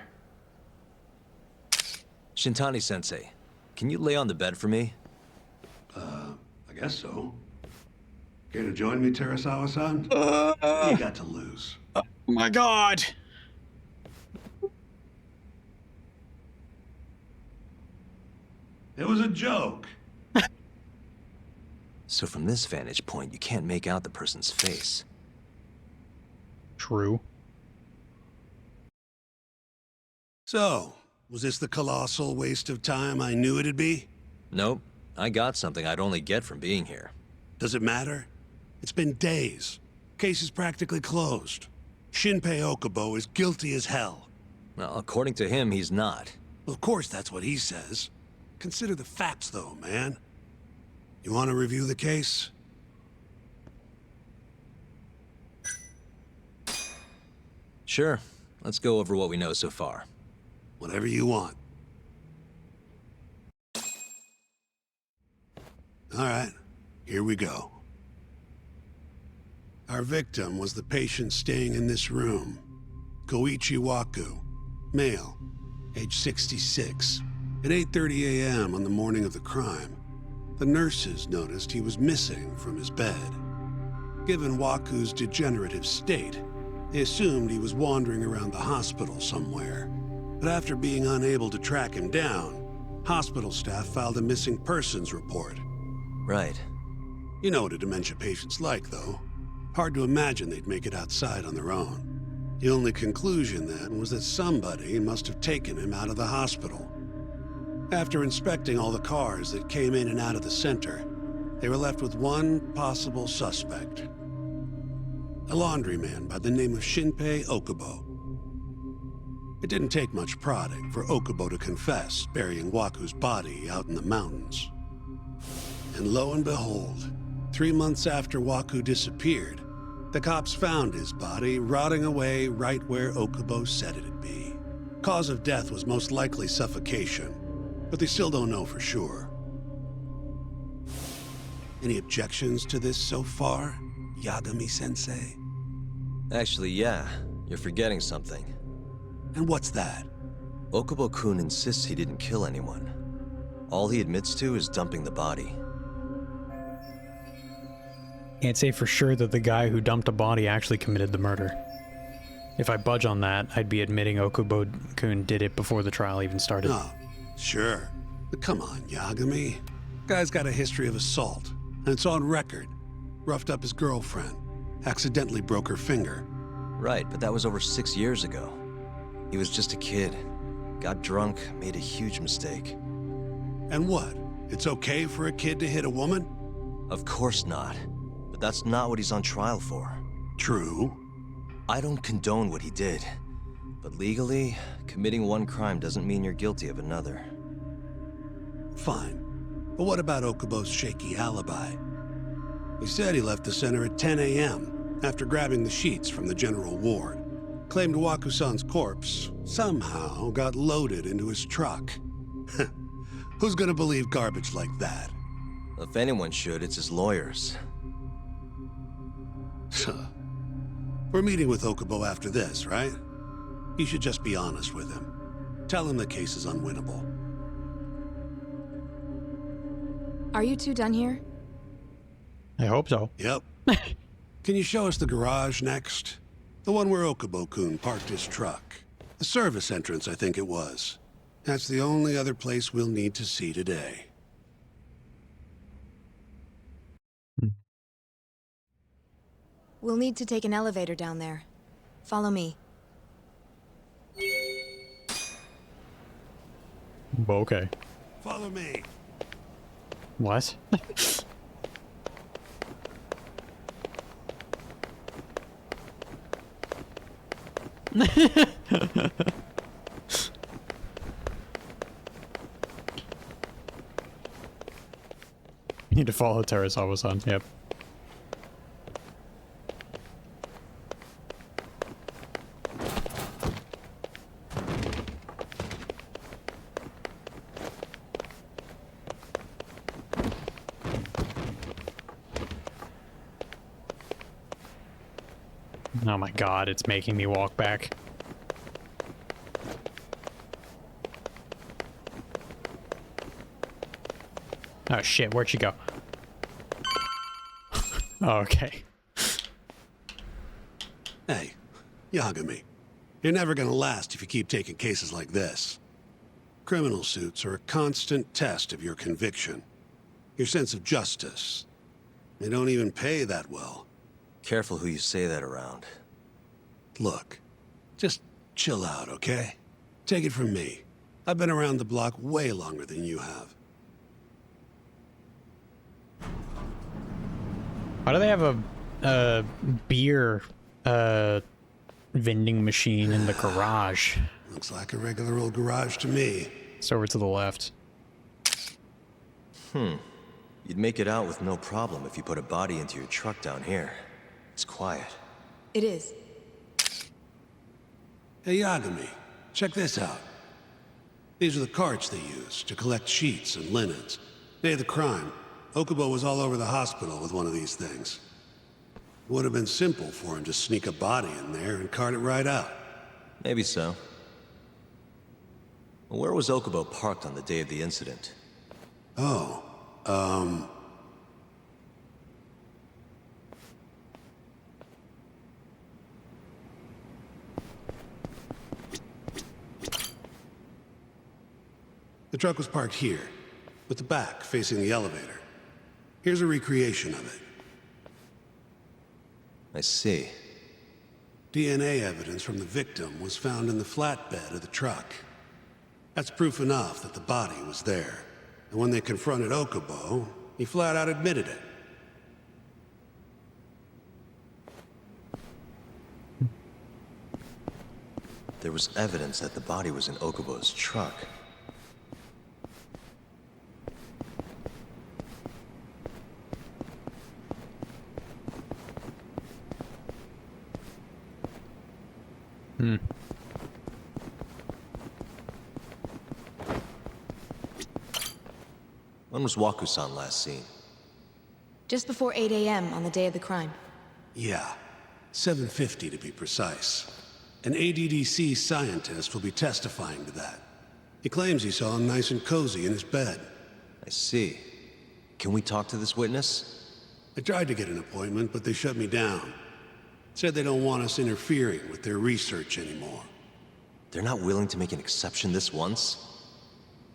Shintani-sensei, can you lay on the bed for me? I guess so. Care to join me, Terasawa-san? You got to lose. Oh my god! It was a joke. So from this vantage point, you can't make out the person's face. True. So, was this the colossal waste of time I knew it'd be? Nope. I got something I'd only get from being here. Does it matter? It's been days. Case is practically closed. Shinpei Okubo is guilty as hell. Well, according to him, he's not. Of course that's what he says. Consider the facts, though, man. You want to review the case? Sure. Let's go over what we know so far. Whatever you want. All right, here we go. Our victim was the patient staying in this room. Koichi Waku, male, age 66. At 8:30 a.m. on the morning of the crime, the nurses noticed he was missing from his bed. Given Waku's degenerative state, they assumed he was wandering around the hospital somewhere. But after being unable to track him down, hospital staff filed a missing persons report. Right. You know what a dementia patient's like, though. Hard to imagine they'd make it outside on their own. The only conclusion then was that somebody must have taken him out of the hospital. After inspecting all the cars that came in and out of the center, they were left with one possible suspect. A laundryman by the name of Shinpei Okubo. It didn't take much prodding for Okubo to confess burying Waku's body out in the mountains. And lo and behold, 3 months after Waku disappeared, the cops found his body rotting away right where Okubo said it'd be. Cause of death was most likely suffocation, but they still don't know for sure. Any objections to this so far, Yagami-sensei? Actually, yeah. You're forgetting something. And what's that? Okubo-kun insists he didn't kill anyone. All he admits to is dumping the body. Can't say for sure that the guy who dumped a body actually committed the murder. If I budge on that, I'd be admitting Okubo-kun did it before the trial even started. Oh, sure. But come on, Yagami. Guy's got a history of assault, and it's on record. Roughed up his girlfriend. Accidentally broke her finger. Right, but that was over 6 years ago. He was just a kid. Got drunk, made a huge mistake. And what? It's okay for a kid to hit a woman? Of course not. But that's not what he's on trial for. True. I don't condone what he did. But legally, committing one crime doesn't mean you're guilty of another. Fine. But what about Okubo's shaky alibi? He said he left the center at 10 a.m. after grabbing the sheets from the general ward. Claimed Waku-san's corpse somehow got loaded into his truck. Who's gonna believe garbage like that? If anyone should, it's his lawyers. We're meeting with Okubo after this, right? You should just be honest with him. Tell him the case is unwinnable. Are you two done here? I hope so. Yep. Can you show us the garage next? The one where Okubo-kun parked his truck. The service entrance, I think it was. That's the only other place we'll need to see today. We'll need to take an elevator down there. Follow me. Okay. Follow me. What? You need to follow Terasawa-san, yep. Oh my god, it's making me walk back. Oh shit, where'd she go? Oh, okay. Hey, Yagami. You're never gonna last if you keep taking cases like this. Criminal suits are a constant test of your conviction. Your sense of justice. They don't even pay that well. Careful who you say that around. Look, just chill out, okay? Take it from me. I've been around the block way longer than you have. Why do they have a beer vending machine in the garage? Looks like a regular old garage to me. It's over to the left. You'd make it out with no problem if you put a body into your truck down here. It's quiet. It is. Hey, Yagami, check this out. These are the carts they use to collect sheets and linens. Day of the crime, Okubo was all over the hospital with one of these things. It would have been simple for him to sneak a body in there and cart it right out. Maybe so. Where was Okubo parked on the day of the incident? Oh, the truck was parked here, with the back facing the elevator. Here's a recreation of it. I see. DNA evidence from the victim was found in the flatbed of the truck. That's proof enough that the body was there. And when they confronted Okubo, he flat out admitted it. There was evidence that the body was in Okubo's truck. When was Waku-san last seen? Just before 8 a.m. on the day of the crime. Yeah, 7:50 to be precise. An ADDC scientist will be testifying to that. He claims he saw him nice and cozy in his bed. I see. Can we talk to this witness? I tried to get an appointment, but they shut me down. Said they don't want us interfering with their research anymore. They're not willing to make an exception this once?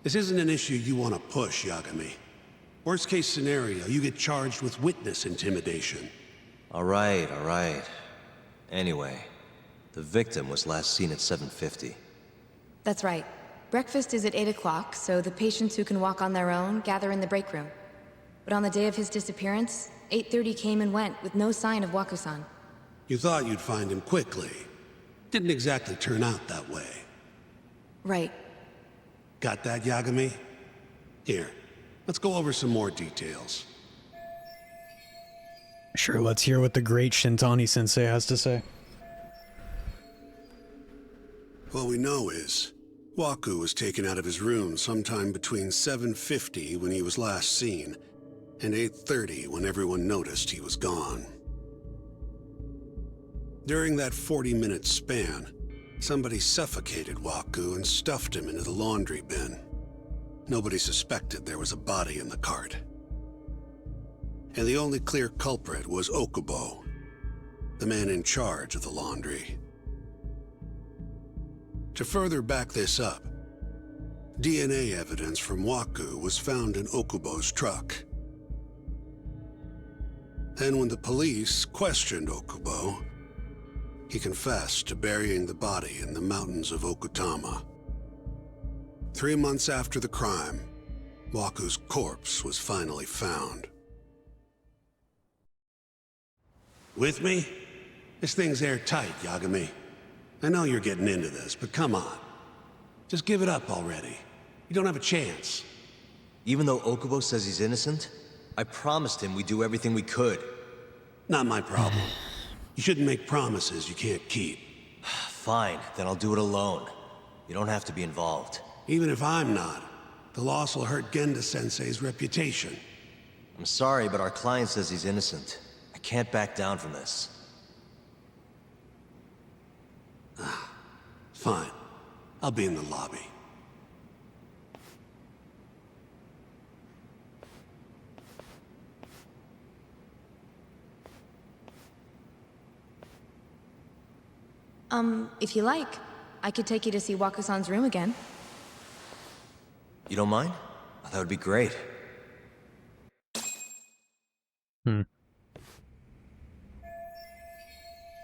This isn't an issue you want to push, Yagami. Worst case scenario, you get charged with witness intimidation. All right. Anyway, the victim was last seen at 7:50. That's right. Breakfast is at 8 o'clock, so the patients who can walk on their own gather in the break room. But on the day of his disappearance, 8:30 came and went with no sign of Waku-san. You thought you'd find him quickly. Didn't exactly turn out that way. Right. Got that, Yagami? Here, let's go over some more details. Sure, let's hear what the great Shintani-sensei has to say. What we know is, Waku was taken out of his room sometime between 7:50 when he was last seen, and 8:30 when everyone noticed he was gone. During that 40-minute span, somebody suffocated Waku and stuffed him into the laundry bin. Nobody suspected there was a body in the cart. And the only clear culprit was Okubo. the man in charge of the laundry. To further back this up, DNA evidence from Waku was found in Okubo's truck. And when the police questioned Okubo, he confessed to burying the body in the mountains of Okutama. 3 months after the crime, Waku's corpse was finally found. With me? This thing's airtight, Yagami. I know you're getting into this, but come on. Just give it up already. You don't have a chance. Even though Okubo says he's innocent, I promised him we'd do everything we could. Not my problem. You shouldn't make promises you can't keep. Fine, then I'll do it alone. You don't have to be involved. Even if I'm not, the loss will hurt Genda-sensei's reputation. I'm sorry, but our client says he's innocent. I can't back down from this. Fine. I'll be in the lobby. If you like, I could take you to see Waku-san's room again. You don't mind? That would be great. Here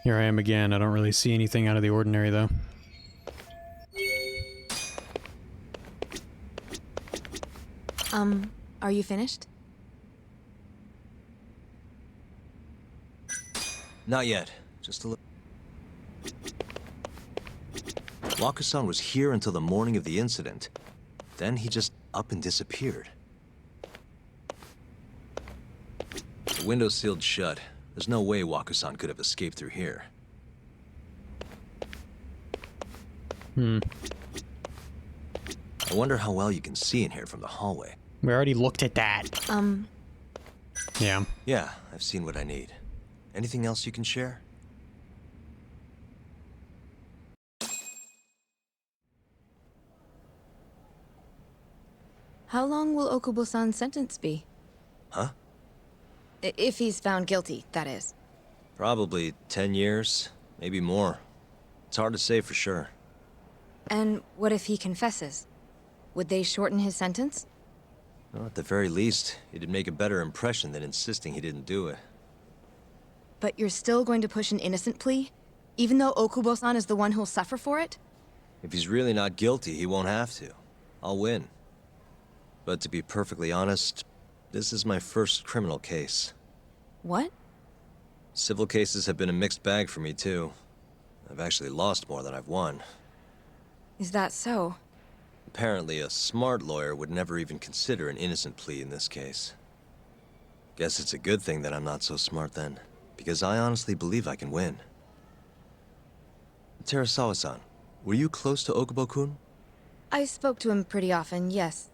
I am again. I don't really see anything out of the ordinary, though. Are you finished? Not yet. Just a little. Waku-san was here until the morning of the incident. Then he just up and disappeared. The window's sealed shut. There's no way Waku-san could have escaped through here. I wonder how well you can see in here from the hallway. We already looked at that. Yeah. Yeah, I've seen what I need. Anything else you can share? How long will Okubo-san's sentence be? Huh? If he's found guilty, that is. Probably 10 years, maybe more. It's hard to say for sure. And what if he confesses? Would they shorten his sentence? Well, at the very least, it'd make a better impression than insisting he didn't do it. But you're still going to push an innocent plea? Even though Okubo-san is the one who'll suffer for it? If he's really not guilty, he won't have to. I'll win. But to be perfectly honest, this is my first criminal case. What? Civil cases have been a mixed bag for me, too. I've actually lost more than I've won. Is that so? Apparently, a smart lawyer would never even consider an innocent plea in this case. Guess it's a good thing that I'm not so smart then, because I honestly believe I can win. Terasawa-san, were you close to Okubo-kun? I spoke to him pretty often, yes.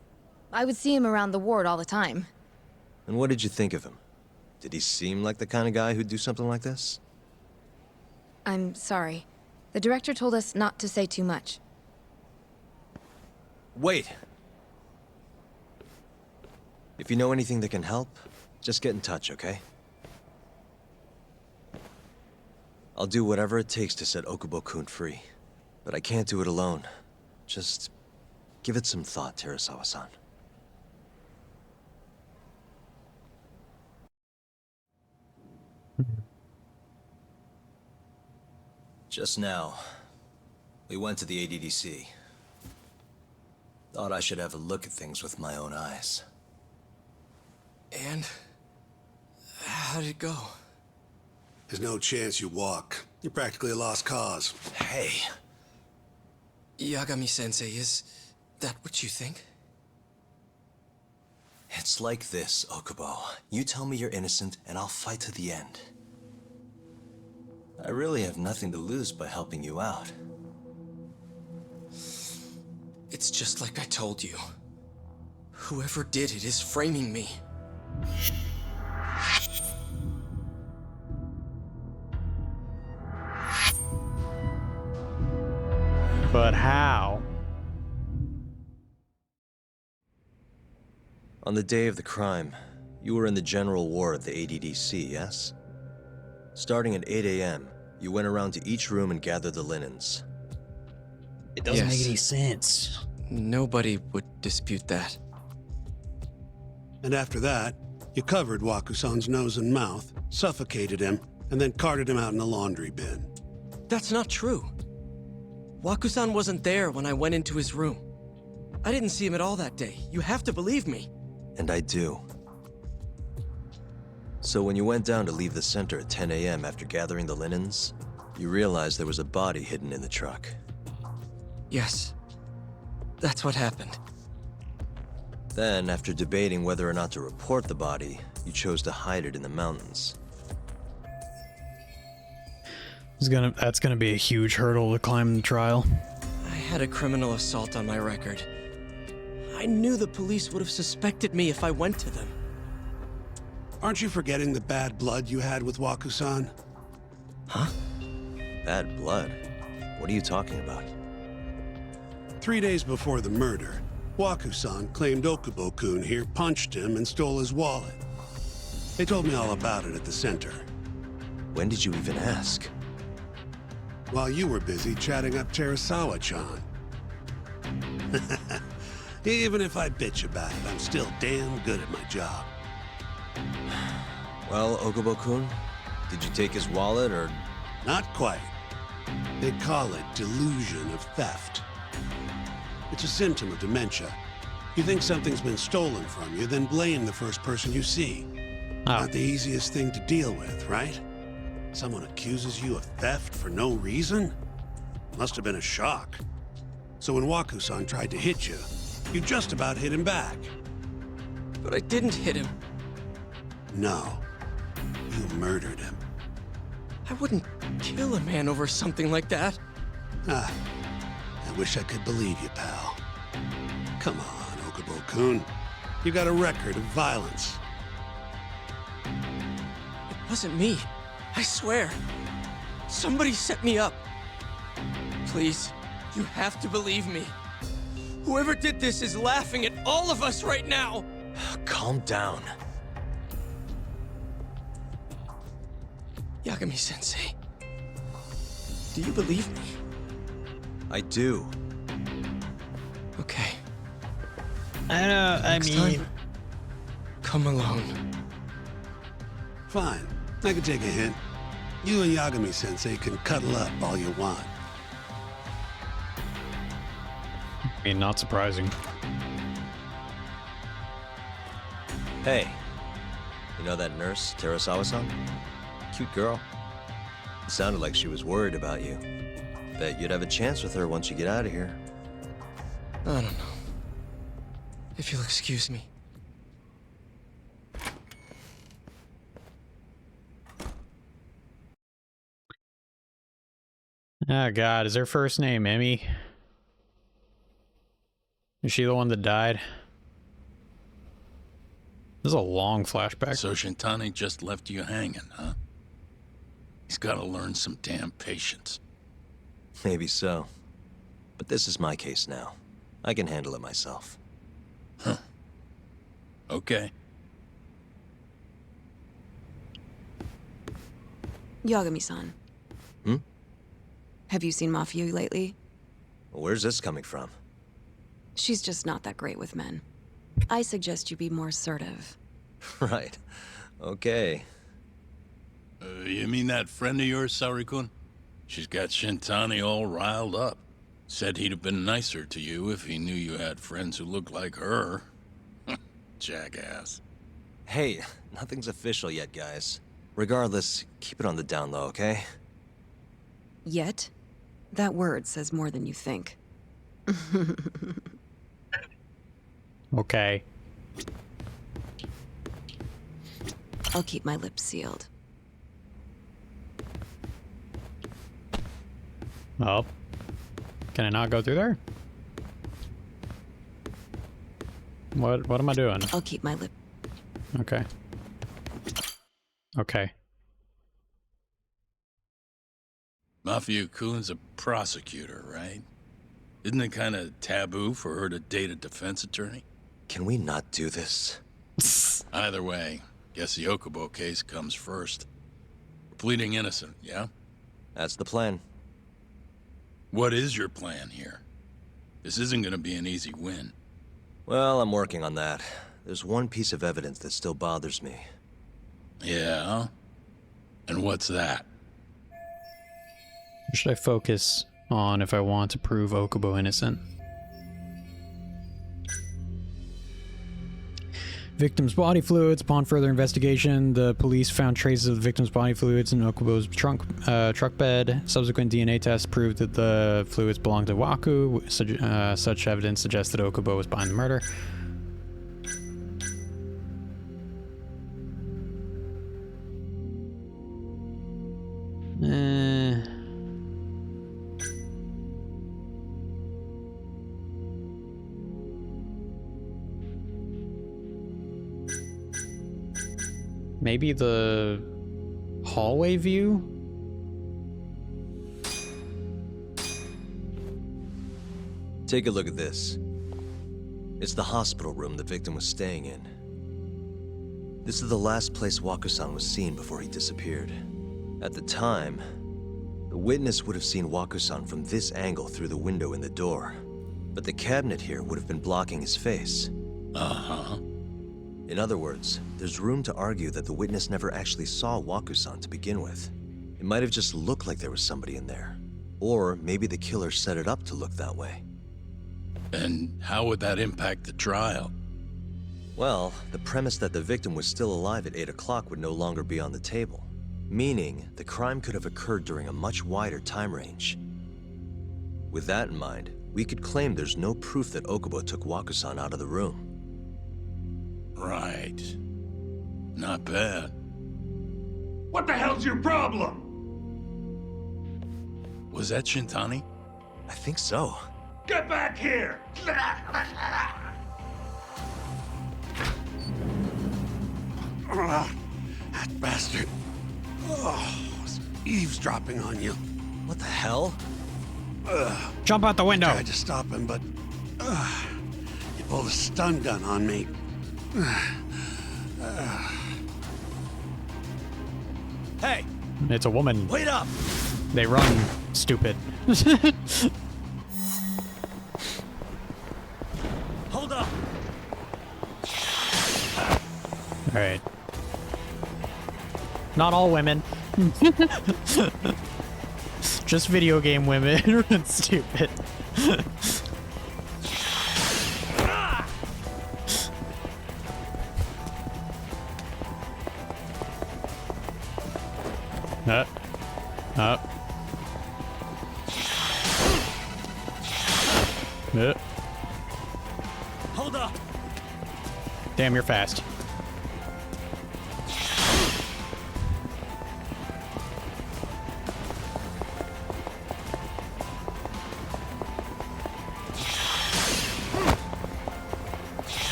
I would see him around the ward all the time. And what did you think of him? Did he seem like the kind of guy who'd do something like this? I'm sorry. The director told us not to say too much. Wait! If you know anything that can help, just get in touch, okay? I'll do whatever it takes to set Okubo-kun free. But I can't do it alone. Just give it some thought, Terasawa-san. Just now, we went to the ADDC. Thought I should have a look at things with my own eyes. And? How did it go? There's no chance you walk. You're practically a lost cause. Hey! Yagami-sensei, is that what you think? It's like this, Okubo. You tell me you're innocent, and I'll fight to the end. I really have nothing to lose by helping you out. It's just like I told you. Whoever did it is framing me. But how? On the day of the crime, you were in the general ward of the ADDC, yes? Starting at 8 a.m., you went around to each room and gathered the linens. It doesn't Yes. make any sense. Nobody would dispute that. And after that, you covered Wakusan's nose and mouth, suffocated him, and then carted him out in the laundry bin. That's not true. Wakusan wasn't there when I went into his room. I didn't see him at all that day. You have to believe me. And I do. So when you went down to leave the center at 10 a.m. after gathering the linens, you realized there was a body hidden in the truck. Yes. That's what happened. Then, after debating whether or not to report the body, you chose to hide it in the mountains. That's gonna be a huge hurdle to climb in the trial. I had a criminal assault on my record. I knew the police would have suspected me if I went to them. Aren't you forgetting the bad blood you had with Wakusan? Huh? Bad blood? What are you talking about? 3 days before the murder, Wakusan claimed Okubo-kun here punched him and stole his wallet. They told me all about it at the center. When did you even ask? While you were busy chatting up Terasawa-chan. Even if I bitch about it, I'm still damn good at my job. Well, Okubo-kun, did you take his wallet or... Not quite. They call it delusion of theft. It's a symptom of dementia. You think something's been stolen from you, then blame the first person you see. Not the easiest thing to deal with, right? Someone accuses you of theft for no reason? Must have been a shock. So when Wakusan tried to hit you, you just about hit him back. But I didn't hit him. No. You murdered him. I wouldn't kill a man over something like that. Ah, I wish I could believe you, pal. Come on, Okubo-kun. You got a record of violence. It wasn't me. I swear. Somebody set me up. Please, you have to believe me. Whoever did this is laughing at all of us right now. Calm down. Yagami-sensei, do you believe me? I do. Okay. Next time, come alone. Fine. I can take a hint. You and Yagami-sensei can cuddle up all you want. I mean, not surprising. Hey, you know that nurse, Terasawa-san? Cute girl. It sounded like she was worried about you. Bet you'd have a chance with her once you get out of here. I don't know. If you'll excuse me. Oh god, is her first name Emmy? Is she the one that died? This is a long flashback. So Shintani just left you hanging, huh? He's gotta learn some damn patience. Maybe so. But this is my case now. I can handle it myself. Huh. Okay. Yagami-san. Hmm? Have you seen Mafia lately? Where's this coming from? She's just not that great with men. I suggest you be more assertive. Right. Okay. You mean that friend of yours, Saori-kun? She's got Shintani all riled up. Said he'd have been nicer to you if he knew you had friends who looked like her. Jackass. Hey, nothing's official yet, guys. Regardless, keep it on the down low, okay? Yet? That word says more than you think. Okay. I'll keep my lips sealed. Oh. Can I not go through there? What am I doing? I'll keep my lip. Okay. Okay. Mafia-kun's a prosecutor, right? Isn't it kind of taboo for her to date a defense attorney? Can we not do this? Either way, guess the Okubo case comes first. We're pleading innocent, yeah? That's the plan. What is your plan here? This isn't gonna be an easy win. Well, I'm working on that. There's one piece of evidence that still bothers me. Yeah? And what's that? What should I focus on if I want to prove Okubo innocent? Victim's body fluids. Upon further investigation, the police found traces of the victim's body fluids in Okubo's truck bed. Subsequent DNA tests proved that the fluids belonged to Waku. Such evidence suggests that Okubo was behind the murder. Maybe the hallway view? Take a look at this. It's the hospital room the victim was staying in. This is the last place Waku-san was seen before he disappeared. At the time, the witness would have seen Waku-san from this angle through the window in the door. But the cabinet here would have been blocking his face. Uh-huh. In other words, there's room to argue that the witness never actually saw Waku-san to begin with. It might have just looked like there was somebody in there. Or maybe the killer set it up to look that way. And how would that impact the trial? Well, the premise that the victim was still alive at 8 o'clock would no longer be on the table. Meaning, the crime could have occurred during a much wider time range. With that in mind, we could claim there's no proof that Okubo took Waku-san out of the room. Right. Not bad. What the hell's your problem? Was that Shintani? I think so. Get back here! That bastard. Oh, was eavesdropping on you. What the hell? Jump out the window! I tried to stop him, but he pulled a stun gun on me. Hey! It's a woman. Wait up! They run, stupid. Hold up! Alright. Not all women. Just video game women run stupid. Up. Hold up! Damn, you're fast.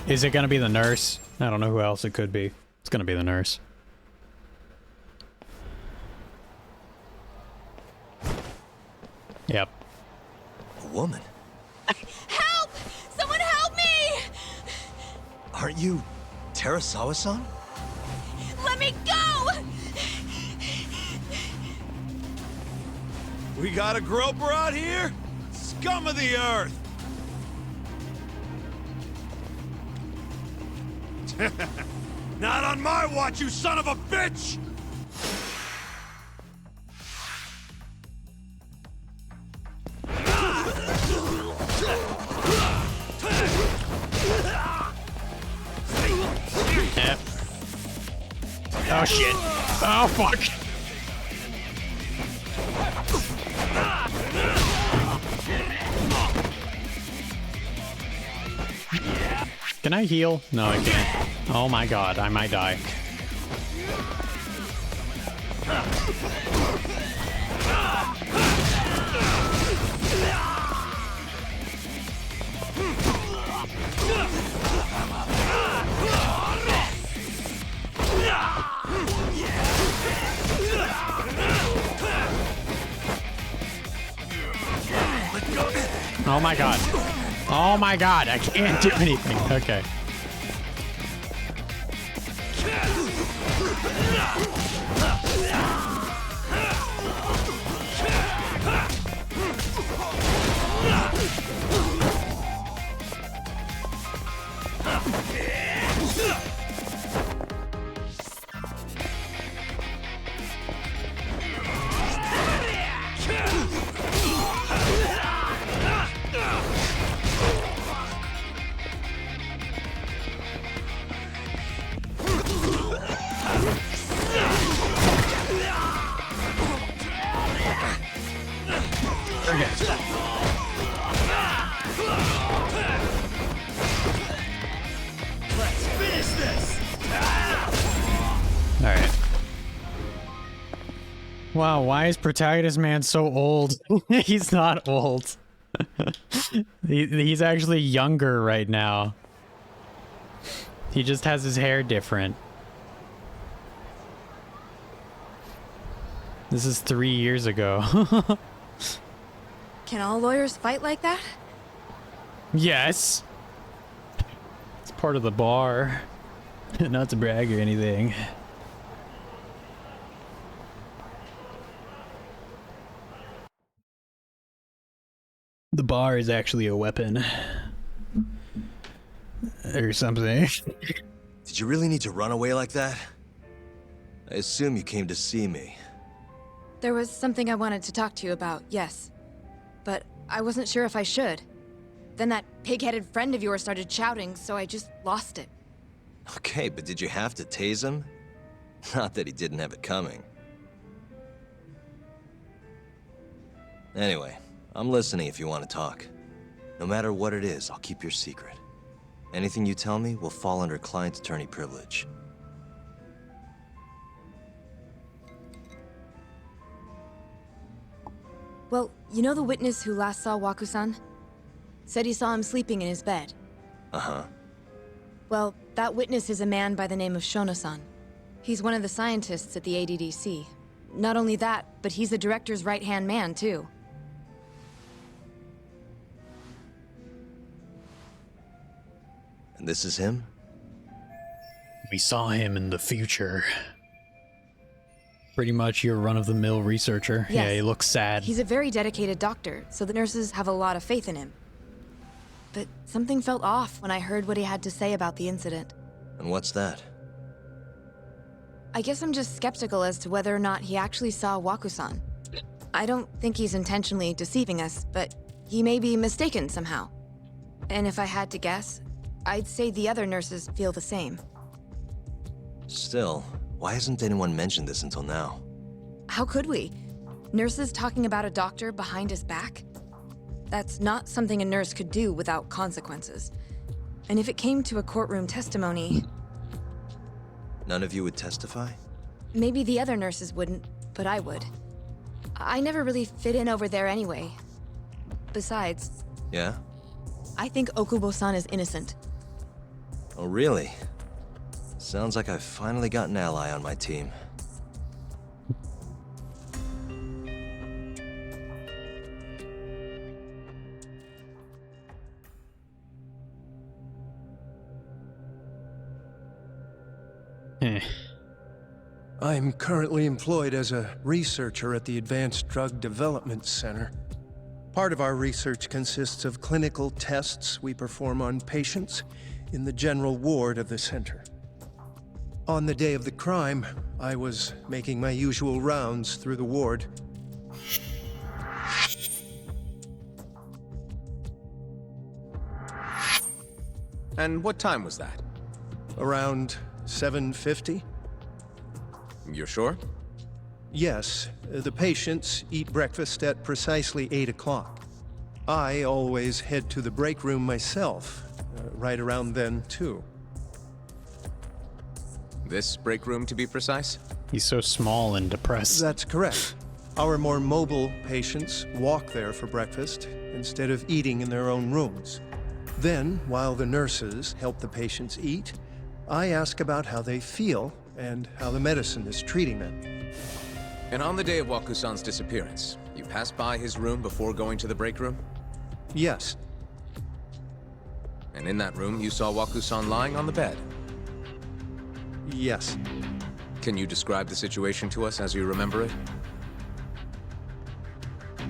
Is it gonna be the nurse? I don't know who else it could be. It's gonna be the nurse. Yep. A woman? Help! Someone help me! Aren't you Terasawa-san? Let me go! We got a groper out here? Scum of the earth! Not on my watch, you son of a bitch! Yep. Oh shit. Oh fuck. Can I heal? No, I can't. Oh my god, I might die. Let Oh my god. Oh my god, I can't do anything. Okay. Let's finish this. Alright. Wow, why is Protagonist Man so old? He's not old. He's actually younger right now. He just has his hair different. This is 3 years ago. Can all lawyers fight like that? Yes. It's part of the bar. Not to brag or anything. The bar is actually a weapon. Or something. Did you really need to run away like that? I assume you came to see me. There was something I wanted to talk to you about, yes. But I wasn't sure if I should. Then that pig-headed friend of yours started shouting, so I just lost it. Okay, but did you have to tase him? Not that he didn't have it coming. Anyway, I'm listening if you want to talk. No matter what it is, I'll keep your secret. Anything you tell me will fall under client attorney privilege. Well, you know the witness who last saw Waku-san? Said he saw him sleeping in his bed. Uh-huh. Well, that witness is a man by the name of Shono-san. He's one of the scientists at the ADDC. Not only that, but he's the director's right-hand man, too. And this is him? We saw him in the future. Pretty much your run-of-the-mill researcher. Yes. Yeah, he looks sad. He's a very dedicated doctor, so the nurses have a lot of faith in him. But something felt off when I heard what he had to say about the incident. And what's that? I guess I'm just skeptical as to whether or not he actually saw Waku-san. I don't think he's intentionally deceiving us, but he may be mistaken somehow. And if I had to guess, I'd say the other nurses feel the same. Still, why hasn't anyone mentioned this until now? How could we? Nurses talking about a doctor behind his back? That's not something a nurse could do without consequences. And if it came to a courtroom testimony... None of you would testify? Maybe the other nurses wouldn't, but I would. I never really fit in over there anyway. Besides... Yeah? I think Okubo-san is innocent. Oh, really? Sounds like I've finally got an ally on my team. I'm currently employed as a researcher at the Advanced Drug Development Center. Part of our research consists of clinical tests we perform on patients in the general ward of the center. On the day of the crime, I was making my usual rounds through the ward. And what time was that? Around 7:50? You're sure? Yes, the patients eat breakfast at precisely 8 o'clock. I always head to the break room myself, right around then, too. This break room, to be precise? He's so small and depressed. That's correct. Our more mobile patients walk there for breakfast instead of eating in their own rooms. Then, while the nurses help the patients eat, I ask about how they feel and how the medicine is treating them. And on the day of Waku-san's disappearance, you passed by his room before going to the break room? Yes. And in that room, you saw Waku-san lying on the bed? Yes. Can you describe the situation to us as you remember it?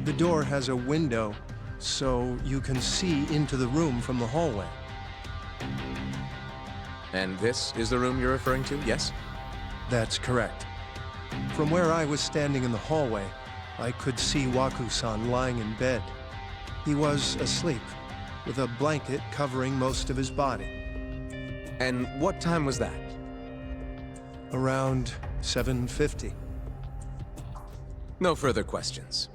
The door has a window, so you can see into the room from the hallway. And this is the room you're referring to, yes? That's correct. From where I was standing in the hallway, I could see Waku-san lying in bed. He was asleep, with a blanket covering most of his body. And what time was that? Around 7:50. No further questions.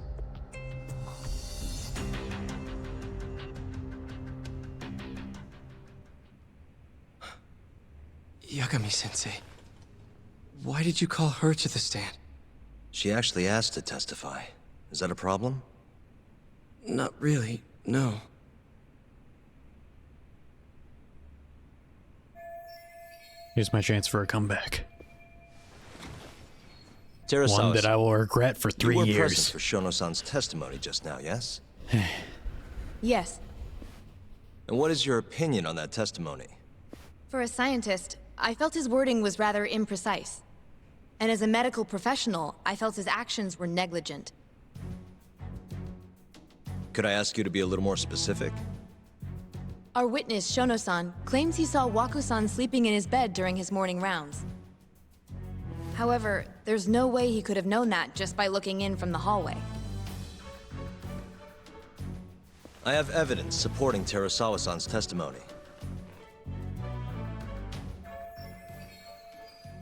Yagami-sensei, why did you call her to the stand? She actually asked to testify. Is that a problem? Not really, no. Here's my chance for a comeback. Terasawa, one that I will regret for 3 you were years. present for Shono-san's testimony just now, yes? Yes. And what is your opinion on that testimony? For a scientist, I felt his wording was rather imprecise. And as a medical professional, I felt his actions were negligent. Could I ask you to be a little more specific? Our witness, Shono-san, claims he saw Waku-san sleeping in his bed during his morning rounds. However, there's no way he could have known that just by looking in from the hallway. I have evidence supporting Terasawa-san's testimony.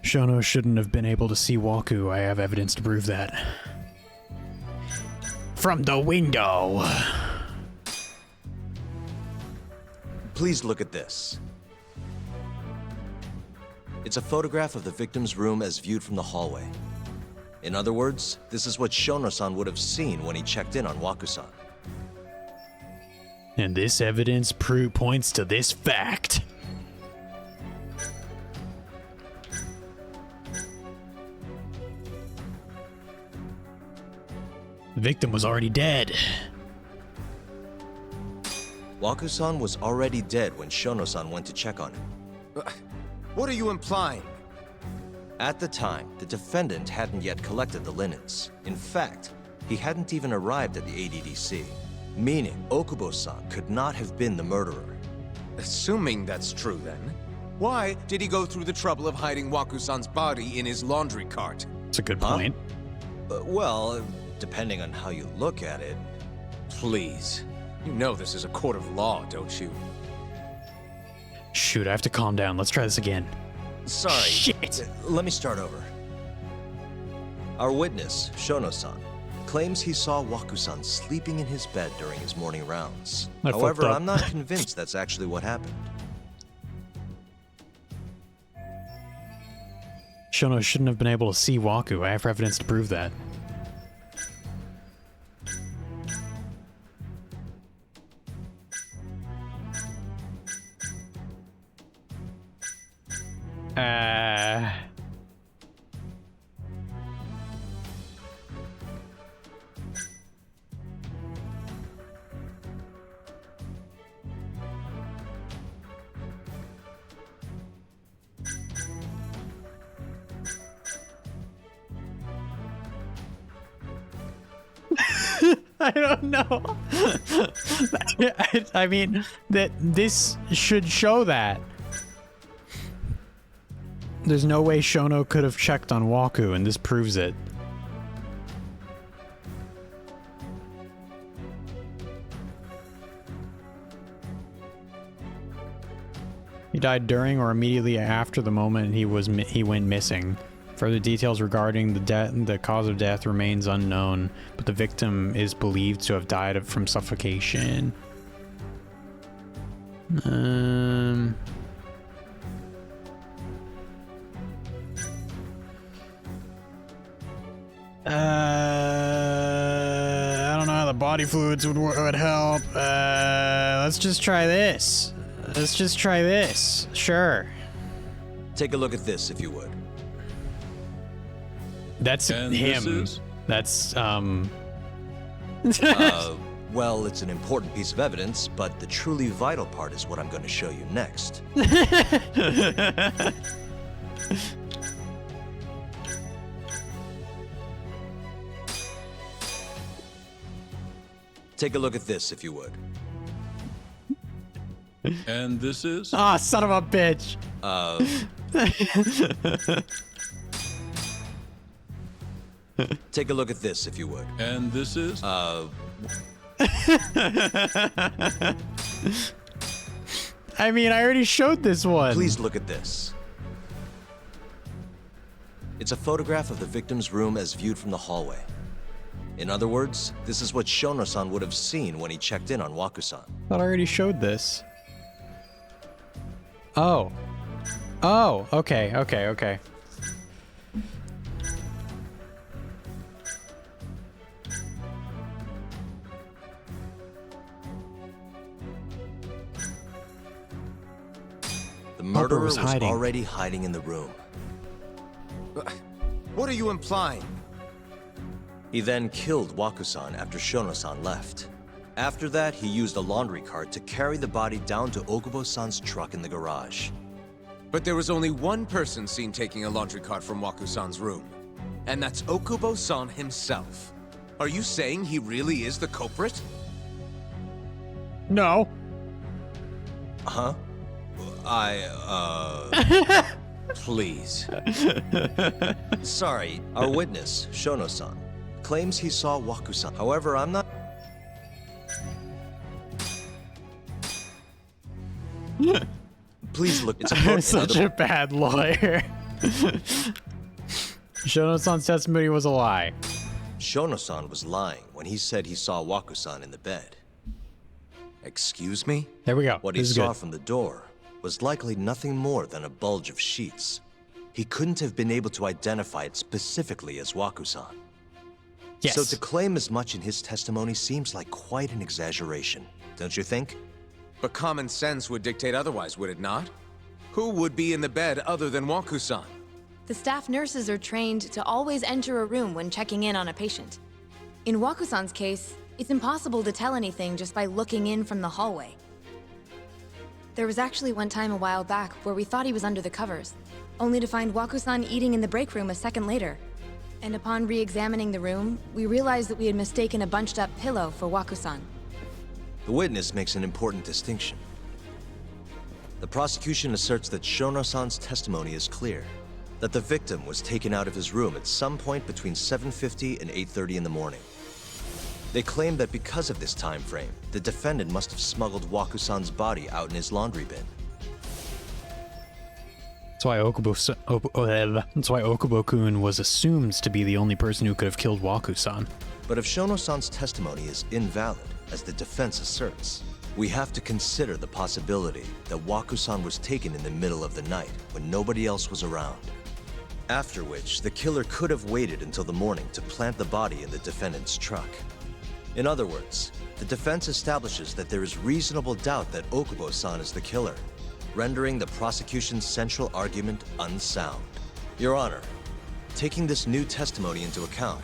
Shono shouldn't have been able to see Waku. I have evidence to prove that. From the window. Please look at this. It's a photograph of the victim's room as viewed from the hallway. In other words, this is what Shono-san would have seen when he checked in on Waku-san. And this evidence points to this fact. The victim was already dead. Waku-san was already dead when Shono-san went to check on him. What are you implying? At the time, the defendant hadn't yet collected the linens. In fact, he hadn't even arrived at the ADDC, meaning Okubo-san could not have been the murderer. Assuming that's true, then, why did he go through the trouble of hiding Waku-san's body in his laundry cart? That's a good point. Well, depending on how you look at it. Please. You know this is a court of law, don't you? Shoot, I have to calm down. Let's try this again. Sorry. Shit. Let me start over. Our witness, Shono-san, claims he saw Waku-san sleeping in his bed during his morning rounds. However, I'm not convinced that's actually what happened. Shono shouldn't have been able to see Waku. I have evidence to prove that. I don't know. I mean, that this should show that. There's no way Shono could have checked on Waku, and this proves it. He died during or immediately after the moment he went missing. Further details regarding the cause of death remains unknown, but the victim is believed to have died from suffocation. I don't know how the body fluids would help. Let's just try this. Let's just try this. Sure. Take a look at this, if you would. That's And him. this is? That's Well, it's an important piece of evidence, but the truly vital part is what I'm going to show you next. Take a look at this, if you would. And this is? Ah, son of a bitch. Take a look at this, if you would. And this is? I mean, I already showed this one. Please look at this. It's a photograph of the victim's room as viewed from the hallway. In other words, this is what Shono-san would have seen when he checked in on Waku-san. Thought I already showed this. Oh. Oh, okay. The murderer was hiding. already hiding in the room. What are you implying? He then killed Waku-san after Shono-san left. After that, he used a laundry cart to carry the body down to Okubo-san's truck in the garage. But there was only one person seen taking a laundry cart from Waku-san's room. And that's Okubo-san himself. Are you saying he really is the culprit? No. Huh? Please. Sorry, our witness, Shono-san, claims he saw Waku-san. However, I'm not... Please look, it's I'm such a bad lawyer. Shono-san's testimony was a lie. Shono-san was lying when he said he saw Waku-san in the bed. Excuse me? There we go. What This he is saw good. from the door was likely nothing more than a bulge of sheets. He couldn't have been able to identify it specifically as Waku-san. Yes. So to claim as much in his testimony seems like quite an exaggeration, don't you think? But common sense would dictate otherwise, would it not? Who would be in the bed other than Waku-san? The staff nurses are trained to always enter a room when checking in on a patient. In Waku-san's case, it's impossible to tell anything just by looking in from the hallway. There was actually one time a while back where we thought he was under the covers, only to find Waku-san eating in the break room a second later. And upon re-examining the room, we realized that we had mistaken a bunched-up pillow for Waku-san. The witness makes an important distinction. The prosecution asserts that Shono-san's testimony is clear, that the victim was taken out of his room at some point between 7:50 and 8:30 in the morning. They claim that because of this time frame, the defendant must have smuggled Waku-san's body out in his laundry bin. That's why Okubo-kun was assumed to be the only person who could have killed Waku-san. But if Shono-san's testimony is invalid, as the defense asserts, we have to consider the possibility that Waku-san was taken in the middle of the night when nobody else was around. After which, the killer could have waited until the morning to plant the body in the defendant's truck. In other words, the defense establishes that there is reasonable doubt that Okubo-san is the killer, rendering the prosecution's central argument unsound. Your Honor, taking this new testimony into account,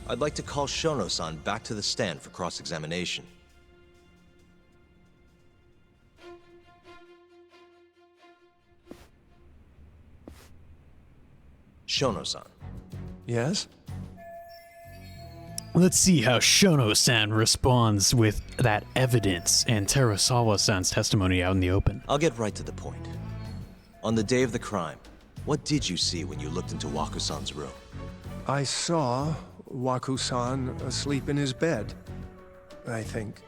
I'd like to call Shono-san back to the stand for cross-examination. Shono-san. Yes? Let's see how Shono-san responds with that evidence and Terasawa-san's testimony out in the open. I'll get right to the point. On the day of the crime, what did you see when you looked into Waku-san's room? I saw Waku-san asleep in his bed, I think.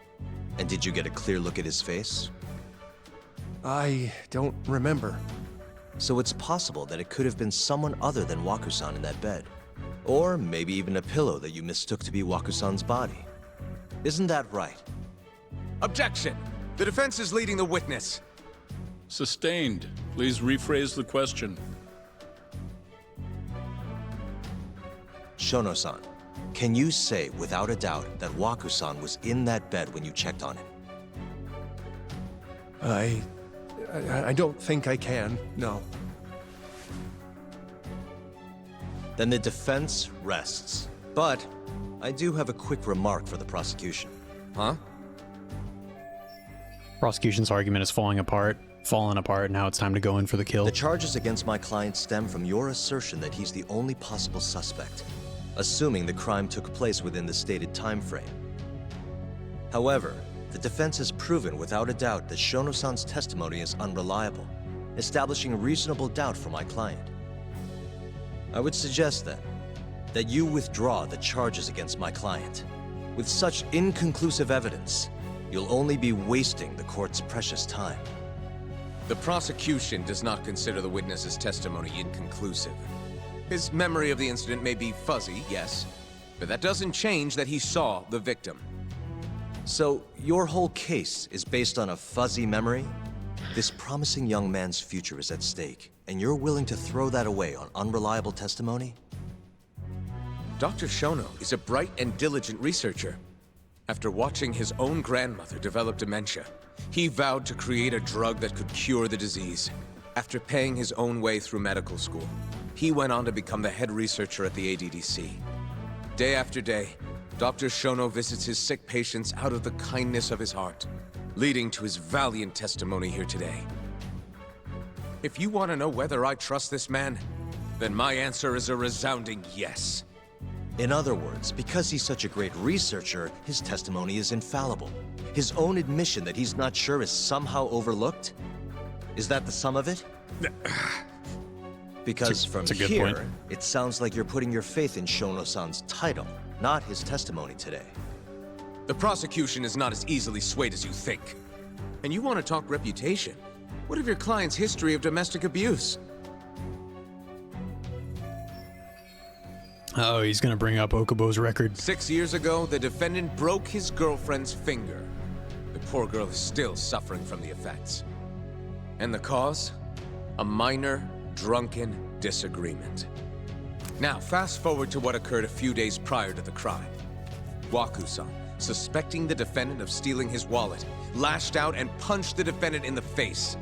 And did you get a clear look at his face? I don't remember. So it's possible that it could have been someone other than Waku-san in that bed. Or maybe even a pillow that you mistook to be Waku-san's body. Isn't that right? Objection! The defense is leading the witness. Sustained. Please rephrase the question. Shono-san, can you say without a doubt that Waku-san was in that bed when you checked on him? I don't think I can, no. Then the defense rests. But I do have a quick remark for the prosecution. Huh? Prosecution's argument is falling apart. Now it's time to go in for the kill. The charges against my client stem from your assertion that he's the only possible suspect, assuming the crime took place within the stated time frame. However, the defense has proven without a doubt that Shono-san's testimony is unreliable, establishing reasonable doubt for my client. I would suggest then that you withdraw the charges against my client. With such inconclusive evidence, you'll only be wasting the court's precious time. The prosecution does not consider the witness's testimony inconclusive. His memory of the incident may be fuzzy, yes, but that doesn't change that he saw the victim. So, your whole case is based on a fuzzy memory? This promising young man's future is at stake, and you're willing to throw that away on unreliable testimony? Dr. Shono is a bright and diligent researcher. After watching his own grandmother develop dementia, he vowed to create a drug that could cure the disease. After paying his own way through medical school, he went on to become the head researcher at the ADDC. Day after day, Dr. Shono visits his sick patients out of the kindness of his heart, leading to his valiant testimony here today. If you want to know whether I trust this man, then my answer is a resounding yes. In other words, because he's such a great researcher, his testimony is infallible. His own admission that he's not sure is somehow overlooked? Is that the sum of it? Because from here, it sounds like you're putting your faith in Shono-san's title, not his testimony today. The prosecution is not as easily swayed as you think. And you want to talk reputation? What of your client's history of domestic abuse? Oh, he's gonna bring up Okubo's record. 6 years ago, the defendant broke his girlfriend's finger. The poor girl is still suffering from the effects. And the cause? A minor, drunken disagreement. Now, fast forward to what occurred a few days prior to the crime. Waku-san, suspecting the defendant of stealing his wallet, lashed out and punched the defendant in the face.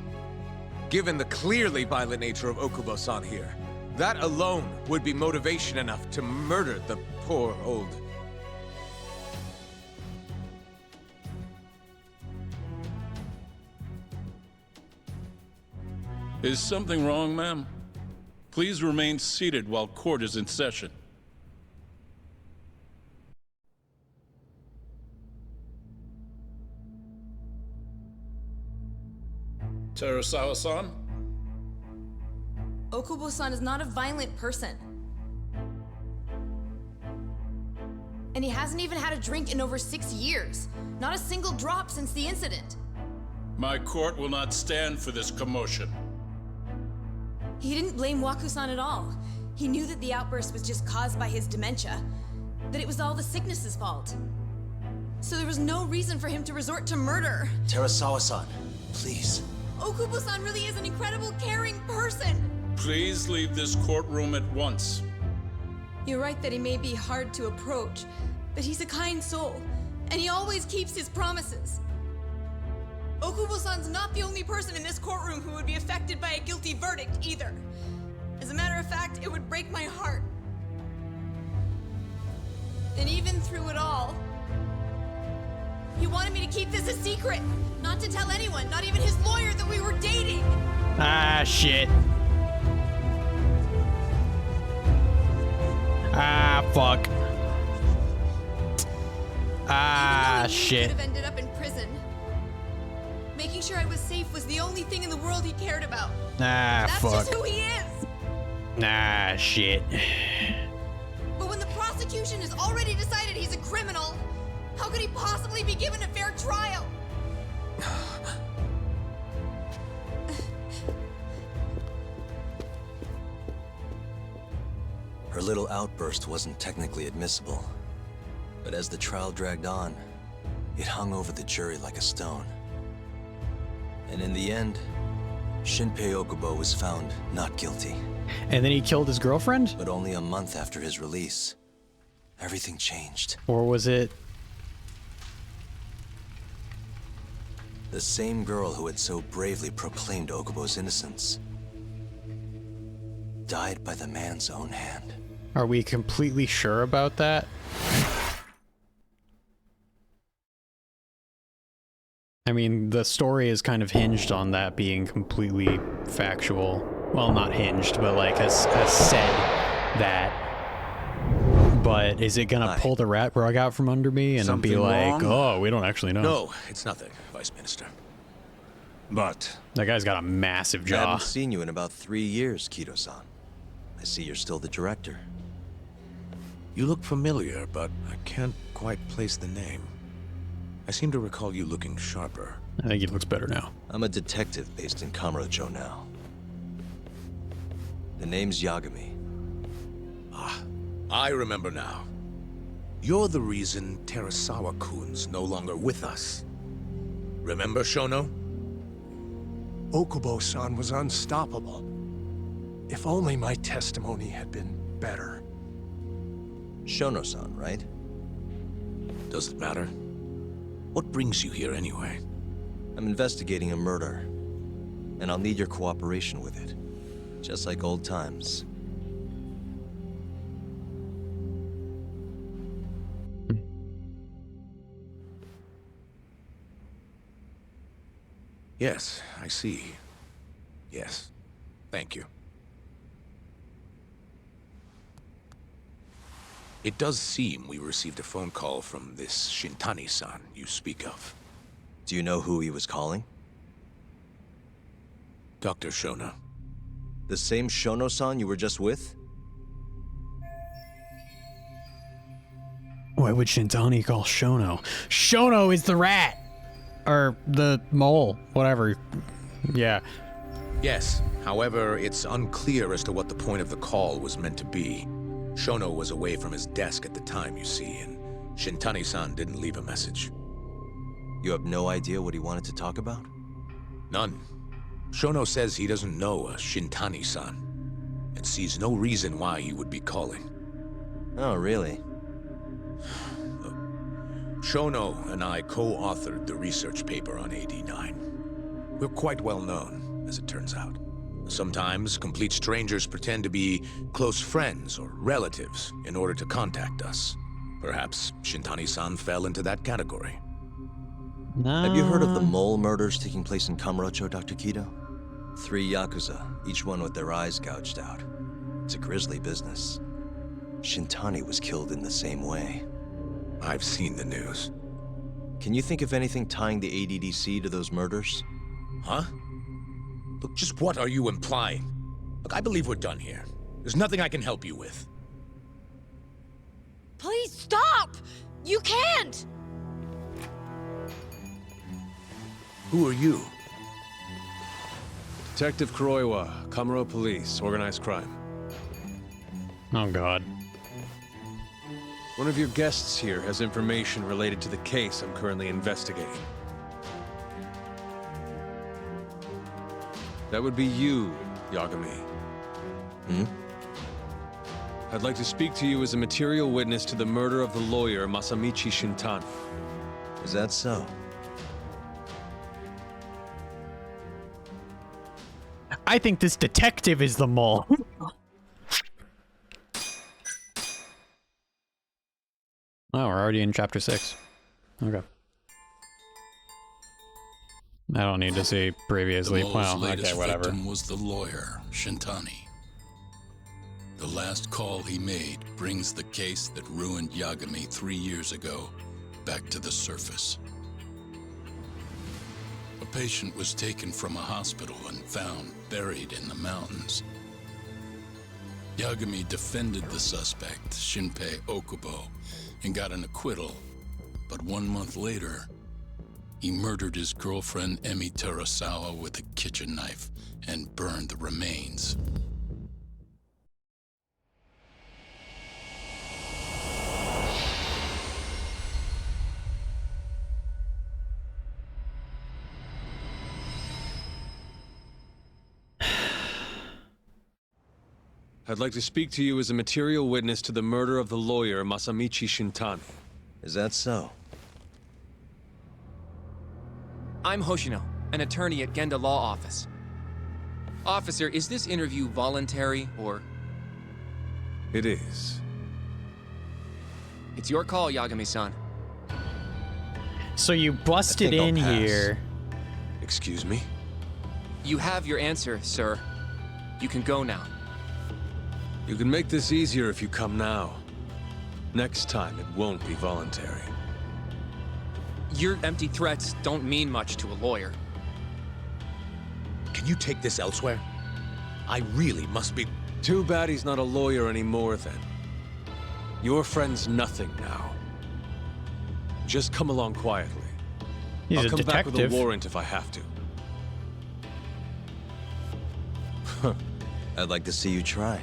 Given the clearly violent nature of Okubo-san here, that alone would be motivation enough to murder the poor old... Is something wrong, ma'am? Please remain seated while court is in session. Terasawa-san? Okubo-san is not a violent person. And he hasn't even had a drink in over 6 years. Not a single drop since the incident. My court will not stand for this commotion. He didn't blame Waku-san at all. He knew that the outburst was just caused by his dementia, that it was all the sickness's fault. So there was no reason for him to resort to murder. Terasawa-san, please. Okubo-san really is an incredible, caring person. Please leave this courtroom at once. You're right that he may be hard to approach, but he's a kind soul, and he always keeps his promises. Okubo-san's not the only person in this courtroom who would be affected by a guilty verdict, either. As a matter of fact, it would break my heart. And even through it all, he wanted me to keep this a secret, not to tell anyone, not even his lawyer, that we were dating. Ah, shit. Ah, fuck. Ah, shit. Could have ended up in prison. Making sure I was safe was the only thing in the world he cared about. Ah, That's fuck. just who he is. Ah, shit. But when the prosecution has already decided he's a criminal, how could he possibly be given a fair trial? Her little outburst wasn't technically admissible, but as the trial dragged on, it hung over the jury like a stone. And in the end, Shinpei Okubo was found not guilty. And then he killed his girlfriend? But only a month after his release, everything changed. Or was it... The same girl who had so bravely proclaimed Okubo's innocence died by the man's own hand. Are we completely sure about that? I mean, the story is kind of hinged on that being completely factual. Well, not hinged, but like has said that. But is it gonna pull the rug out from under me and be like, oh, we don't actually know? No, it's nothing, Vice Minister. But that guy's got a massive I jaw. haven't seen you in about 3 years, Kido-san. I see you're still the director. You look familiar, but I can't quite place the name. I seem to recall you looking sharper. I think he looks better now. I'm a detective based in Kamurocho now. The name's Yagami. Ah, I remember now. You're the reason Terasawa-kun's no longer with us. Remember, Shono? Okubo-san was unstoppable. If only my testimony had been better. Shono-san, right? Does it matter? What brings you here anyway? I'm investigating a murder, and I'll need your cooperation with it. Just like old times. Yes, I see. Yes. Thank you. It does seem we received a phone call from this Shintani-san you speak of. Do you know who he was calling? Dr. Shono. The same Shono-san you were just with? Why would Shintani call Shono? Shono is the rat! Or the mole, whatever. Yeah. Yes, however, it's unclear as to what the point of the call was meant to be. Shono was away from his desk at the time, you see, and Shintani-san didn't leave a message. You have no idea what he wanted to talk about? None. Shono says he doesn't know a Shintani-san, and sees no reason why he would be calling. Oh, really? Shono and I co-authored the research paper on AD9. We're quite well known, as it turns out. Sometimes, complete strangers pretend to be close friends or relatives in order to contact us. Perhaps Shintani-san fell into that category. Have you heard of the mole murders taking place in Kamurocho, Dr. Kido? 3 Yakuza, each one with their eyes gouged out. It's a grisly business. Shintani was killed in the same way. I've seen the news. Can you think of anything tying the ADDC to those murders? Huh? Look, just what are you implying? Look, I believe we're done here. There's nothing I can help you with. Please stop! You can't! Who are you? Detective Kuroiwa, Kamuro Police, Organized Crime. Oh, God. One of your guests here has information related to the case I'm currently investigating. That would be you, Yagami. Hmm? I'd like to speak to you as a material witness to the murder of the lawyer Masamichi Shintani. Is that so? I think this detective is the mole. Oh, we're already in chapter 6. Okay. I don't need to see previously. The mole's Wow, latest okay, whatever. victim was the lawyer, Shintani. The last call he made brings the case that ruined Yagami 3 years ago back to the surface. A patient was taken from a hospital and found buried in the mountains. Yagami defended the suspect, Shinpei Okubo, and got an acquittal. But 1 month later, he murdered his girlfriend Emi Terasawa with a kitchen knife and burned the remains. I'd like to speak to you as a material witness to the murder of the lawyer Masamichi Shintani. Is that so? I'm Hoshino, an attorney at Genda Law Office. Officer, is this interview voluntary, or...? It is. It's your call, Yagami-san. So you busted I think in I'll pass. here. Excuse me? You have your answer, sir. You can go now. You can make this easier if you come now. Next time, it won't be voluntary. Your empty threats don't mean much to a lawyer. Can you take this elsewhere? I really must be... Too bad he's not a lawyer anymore, then. Your friend's nothing now. Just come along quietly. He's I'll a come back with a detective. warrant if I have to. I'd like to see you try.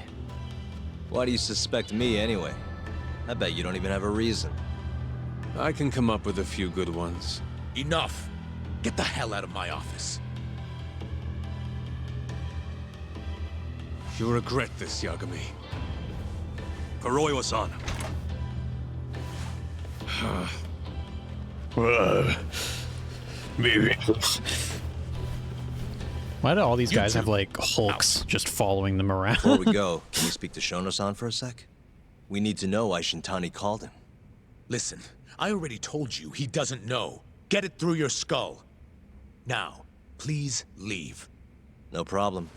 Why do you suspect me anyway? I bet you don't even have a reason. I can come up with a few good ones. Enough! Get the hell out of my office. You'll regret this, Yagami. Kuroiwa-san. Maybe. Why do all these guys have like hulks just following them around? Before we go, can we speak to Shono-san for a sec? We need to know why Shintani called him. Listen, I already told you he doesn't know. Get it through your skull. Now, please leave. No problem.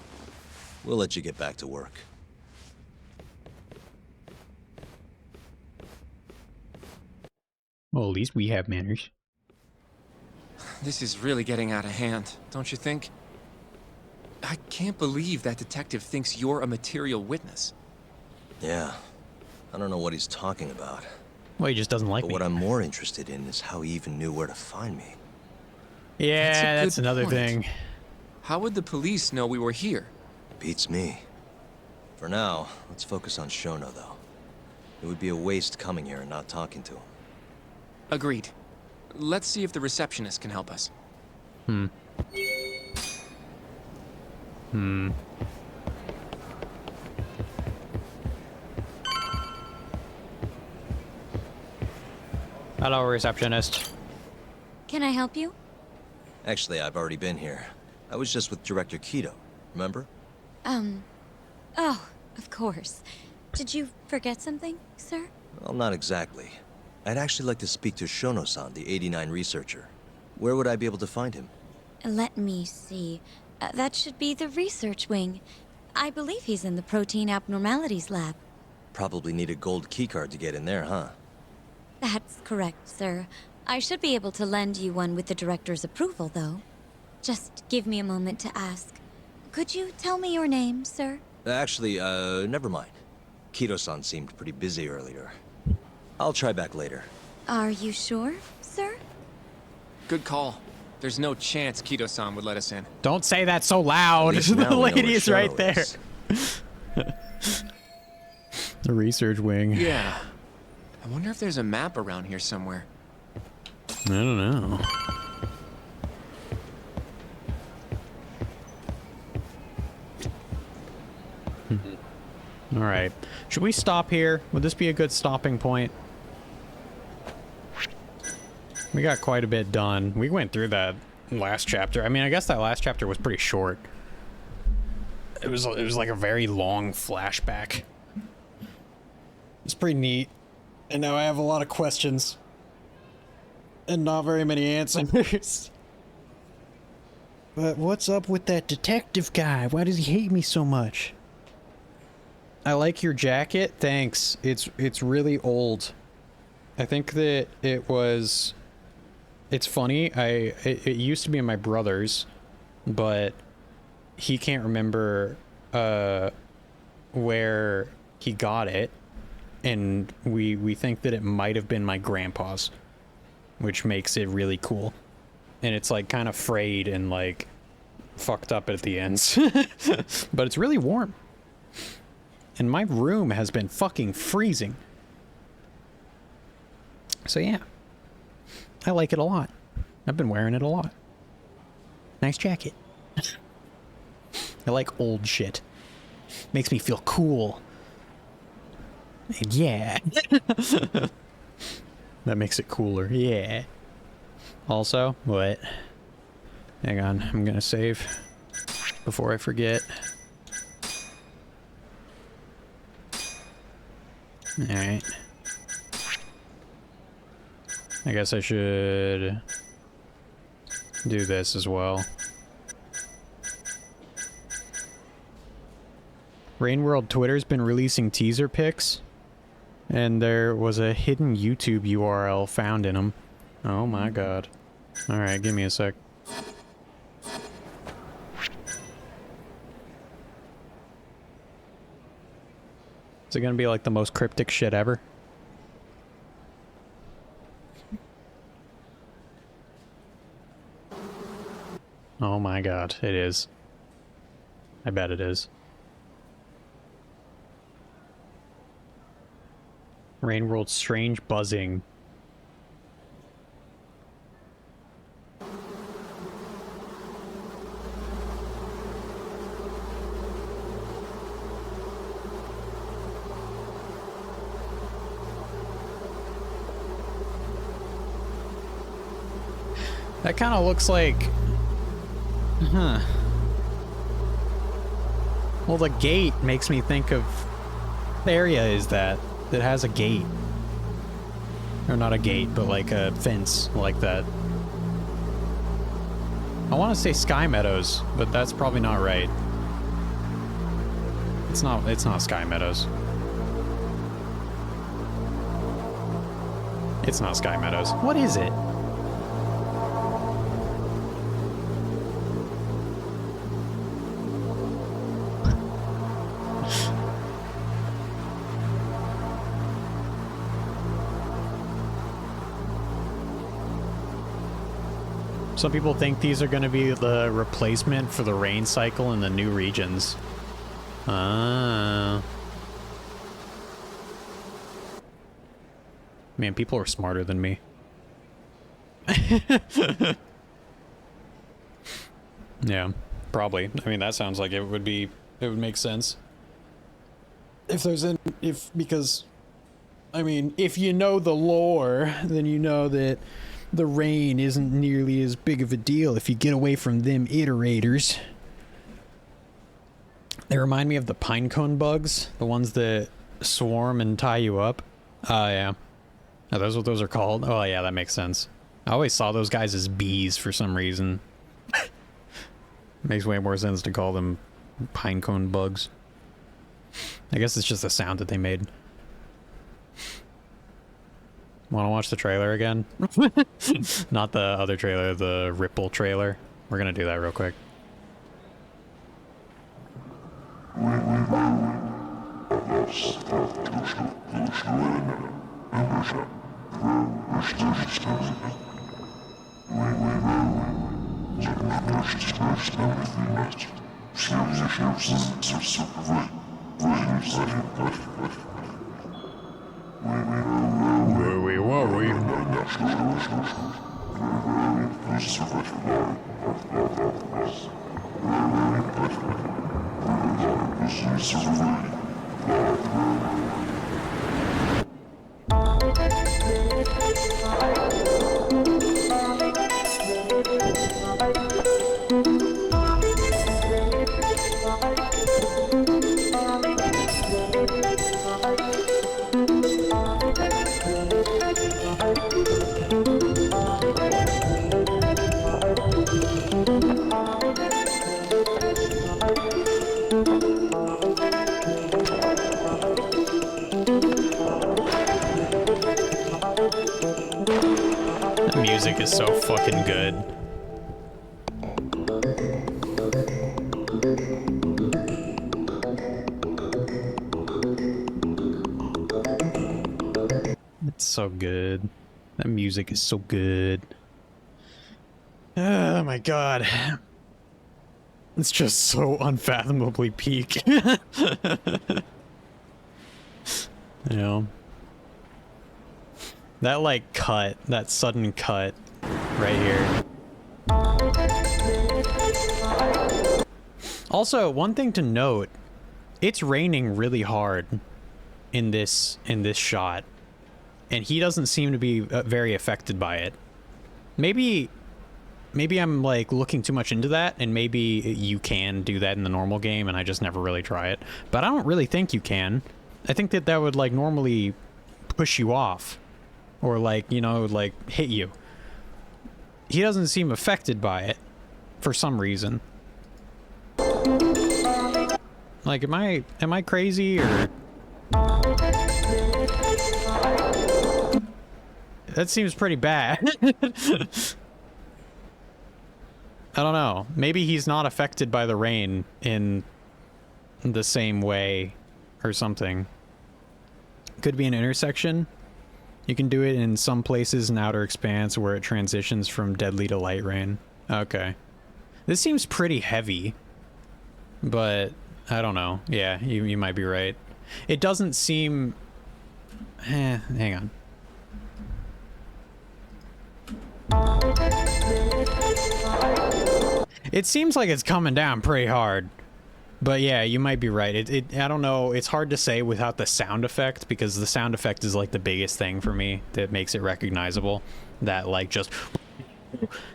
We'll let you get back to work. Well, at least we have manners. This is really getting out of hand, don't you think? I can't believe that detective thinks you're a material witness. Yeah. I don't know what he's talking about. Well, he just doesn't like but me. What I'm more interested in is how he even knew where to find me. Yeah, that's good another point. thing. How would the police know we were here? Beats me. For now, let's focus on Shono, though. It would be a waste coming here and not talking to him. Agreed. Let's see if the receptionist can help us. Hello, receptionist. Can I help you? Actually, I've already been here. I was just with Director Kido, remember? Oh, of course. Did you forget something, sir? Well, not exactly. I'd actually like to speak to Shono-san, the 89 researcher. Where would I be able to find him? Let me see. That should be the research wing. I believe he's in the protein abnormalities lab. Probably need a gold keycard to get in there, huh? That's correct, sir. I should be able to lend you one with the director's approval, though. Just give me a moment to ask. Could you tell me your name, sir? Actually, never mind. Kido-san seemed pretty busy earlier. I'll try back later. Are you sure, sir? Good call. There's no chance Kido-san would let us in. Don't say that so loud. At least now The we know where lady is right Shono there. is. The research wing. Yeah. I wonder if there's a map around here somewhere. I don't know. All right. Should we stop here? Would this be a good stopping point? We got quite a bit done. We went through that last chapter. I mean, I guess that last chapter was pretty short. It was like a very long flashback. It's pretty neat. And now I have a lot of questions. And not very many answers. But what's up with that detective guy? Why does he hate me so much? I like your jacket. Thanks. It's really old. I think that it was... It's funny. It used to be my brother's, but he can't remember where he got it, and we think that it might have been my grandpa's, which makes it really cool. And it's like kind of frayed and like fucked up at the ends, but it's really warm. And my room has been fucking freezing. So yeah. I like it a lot. I've been wearing it a lot. Nice jacket. I like old shit. Makes me feel cool. Yeah. That makes it cooler. Yeah. Also, what? Hang on. I'm gonna save before I forget. Alright. I guess I should do this as well. Rain World Twitter's been releasing teaser pics, and there was a hidden YouTube URL found in them. Oh my god. Alright, give me a sec. Is it gonna be like the most cryptic shit ever? Oh my god, it is. I bet it is. Rain World's strange buzzing. That kind of looks like... Huh. Well, the gate makes me think of... What area is that? That has a gate. Or not a gate, but like a fence like that. I want to say Sky Meadows, but that's probably not right. It's not Sky Meadows. It's not Sky Meadows. What is it? Some people think these are going to be the replacement for the rain cycle in the new regions. Ah. Man, people are smarter than me. Yeah, probably. I mean, that sounds like it would make sense. Because, I mean, if you know the lore, then you know that the rain isn't nearly as big of a deal if you get away from them iterators. They remind me of the pinecone bugs, the ones that swarm and tie you up. Oh, yeah. Are those what those are called? Oh, yeah, that makes sense. I always saw those guys as bees for some reason. Makes way more sense to call them pinecone bugs. I guess it's just the sound that they made. Want to watch the trailer again? Not the other trailer, the Ripple trailer. We're gonna do that real quick. That music is so fucking good. It's so good. That music is so good. Oh my god. It's just so unfathomably peak. You know? That like cut, that sudden cut right here. Also, one thing to note, it's raining really hard in this shot. And he doesn't seem to be very affected by it. Maybe I'm like looking too much into that, and maybe you can do that in the normal game and I just never really try it. But I don't really think you can. I think that would like normally push you off. or like, you know, like hit you. He doesn't seem affected by it for some reason. Like, am I crazy, or that seems pretty bad. I don't know. Maybe he's not affected by the rain in the same way or something. Could be an intersection. You can do it in some places in Outer Expanse where it transitions from deadly to light rain. Okay. This seems pretty heavy, but I don't know. Yeah, you might be right. It doesn't seem... hang on. It seems like it's coming down pretty hard. But yeah, you might be right. I don't know. It's hard to say without the sound effect, because the sound effect is like the biggest thing for me that makes it recognizable. That like just,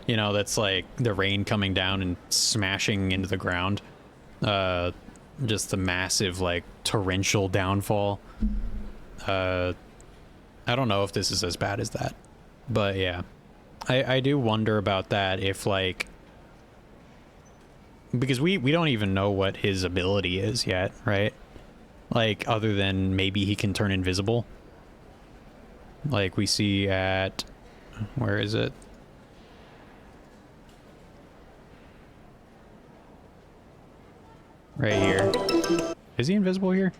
you know, that's like the rain coming down and smashing into the ground. Just the massive like torrential downfall. I don't know if this is as bad as that, but yeah, I do wonder about that, if like, because we don't even know what his ability is yet, right? Like, other than maybe he can turn invisible. Like we see at, where is it? Right here. Is he invisible here?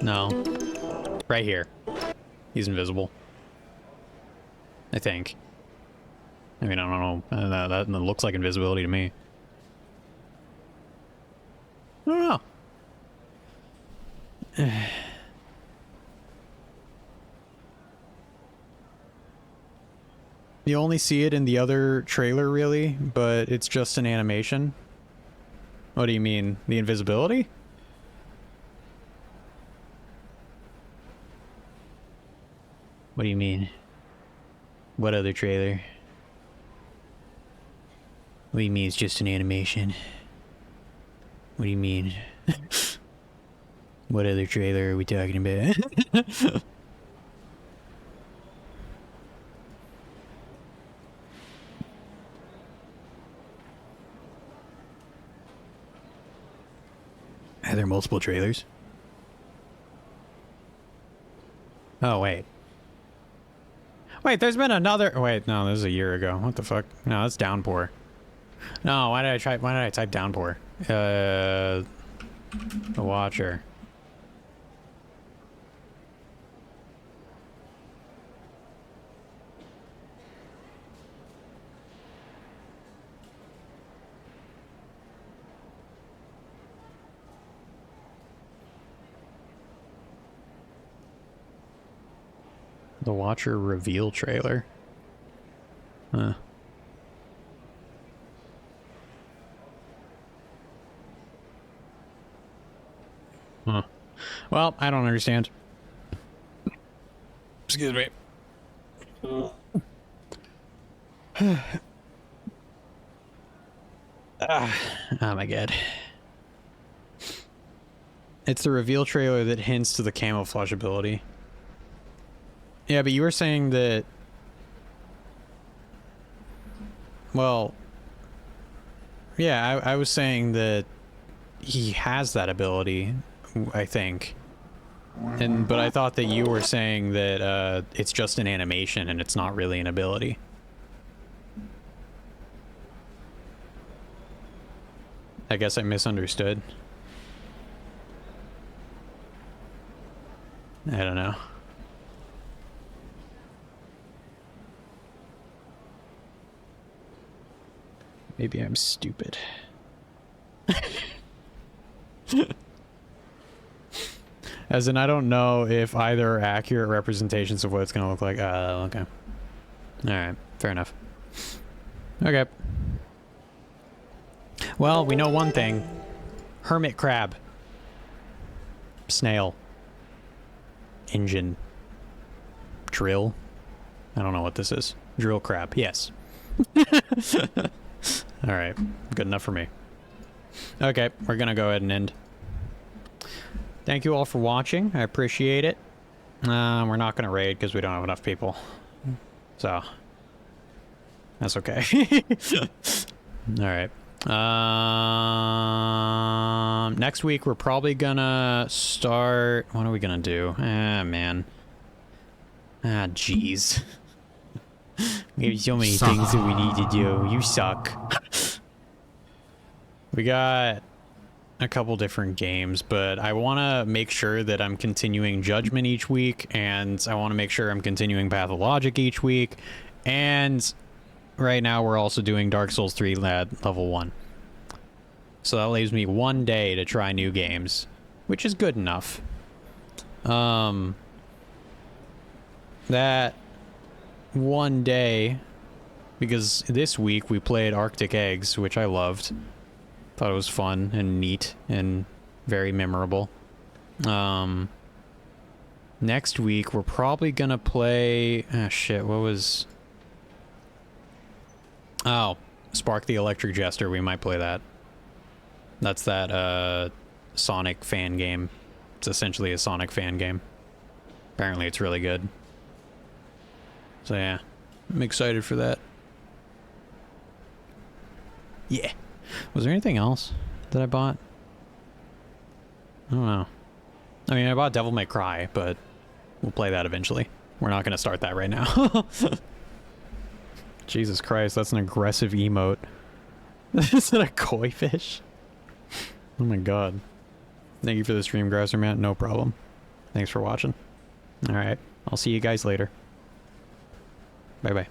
No. Right here. He's invisible. I think. I mean, I don't know. That looks like invisibility to me. I don't know. You only see it in the other trailer, really, but it's just an animation. What do you mean? The invisibility? What do you mean? What other trailer? What do you mean it's just an animation? What do you mean? What other trailer are we talking about? Are there multiple trailers? Oh, wait. Wait, there's been another... Wait, no, this is a year ago. What the fuck? No, that's Downpour. No, why did I type Downpour? The Watcher. The Watcher reveal trailer. Huh. Huh. Well, I don't understand. Excuse me. Oh my god. It's the reveal trailer that hints to the camouflage ability. Yeah, but you were saying that... Well... Yeah, I was saying that he has that ability, I think. But I thought that you were saying that it's just an animation and it's not really an ability. I guess I misunderstood. I don't know. Maybe I'm stupid. As in, I don't know if either are accurate representations of what it's gonna look like. Okay. Alright, fair enough. Okay. Well, we know one thing. Hermit crab. Snail. Engine. Drill. I don't know what this is. Drill crab, yes. Alright, good enough for me. Okay, we're gonna go ahead and end. Thank you all for watching. I appreciate it. We're not going to raid because we don't have enough people. So, that's okay. Alright. Next week we're probably gonna start... What are we gonna do? Man. Jeez. We have so many things that we need to do. You suck. We got a couple different games, but I want to make sure that I'm continuing Judgment each week, and I want to make sure I'm continuing Pathologic each week, and right now we're also doing Dark Souls 3 level 1. So that leaves me 1 day to try new games, which is good enough. That 1 day, because this week we played Arctic Eggs, which I loved. Thought it was fun and neat and very memorable. Next week we're probably gonna play... shit, what was... Oh, Spark the Electric Jester. We might play that. That's that Sonic fan game. It's essentially a Sonic fan game. Apparently it's really good. So yeah, I'm excited for that. Yeah. Was there anything else that I bought? I don't know. I mean, I bought Devil May Cry, but we'll play that eventually. We're not going to start that right now. Jesus Christ, that's an aggressive emote. Is that a koi fish? Oh my god. Thank you for the stream, Grasserman. No problem. Thanks for watching. Alright, I'll see you guys later. Bye-bye.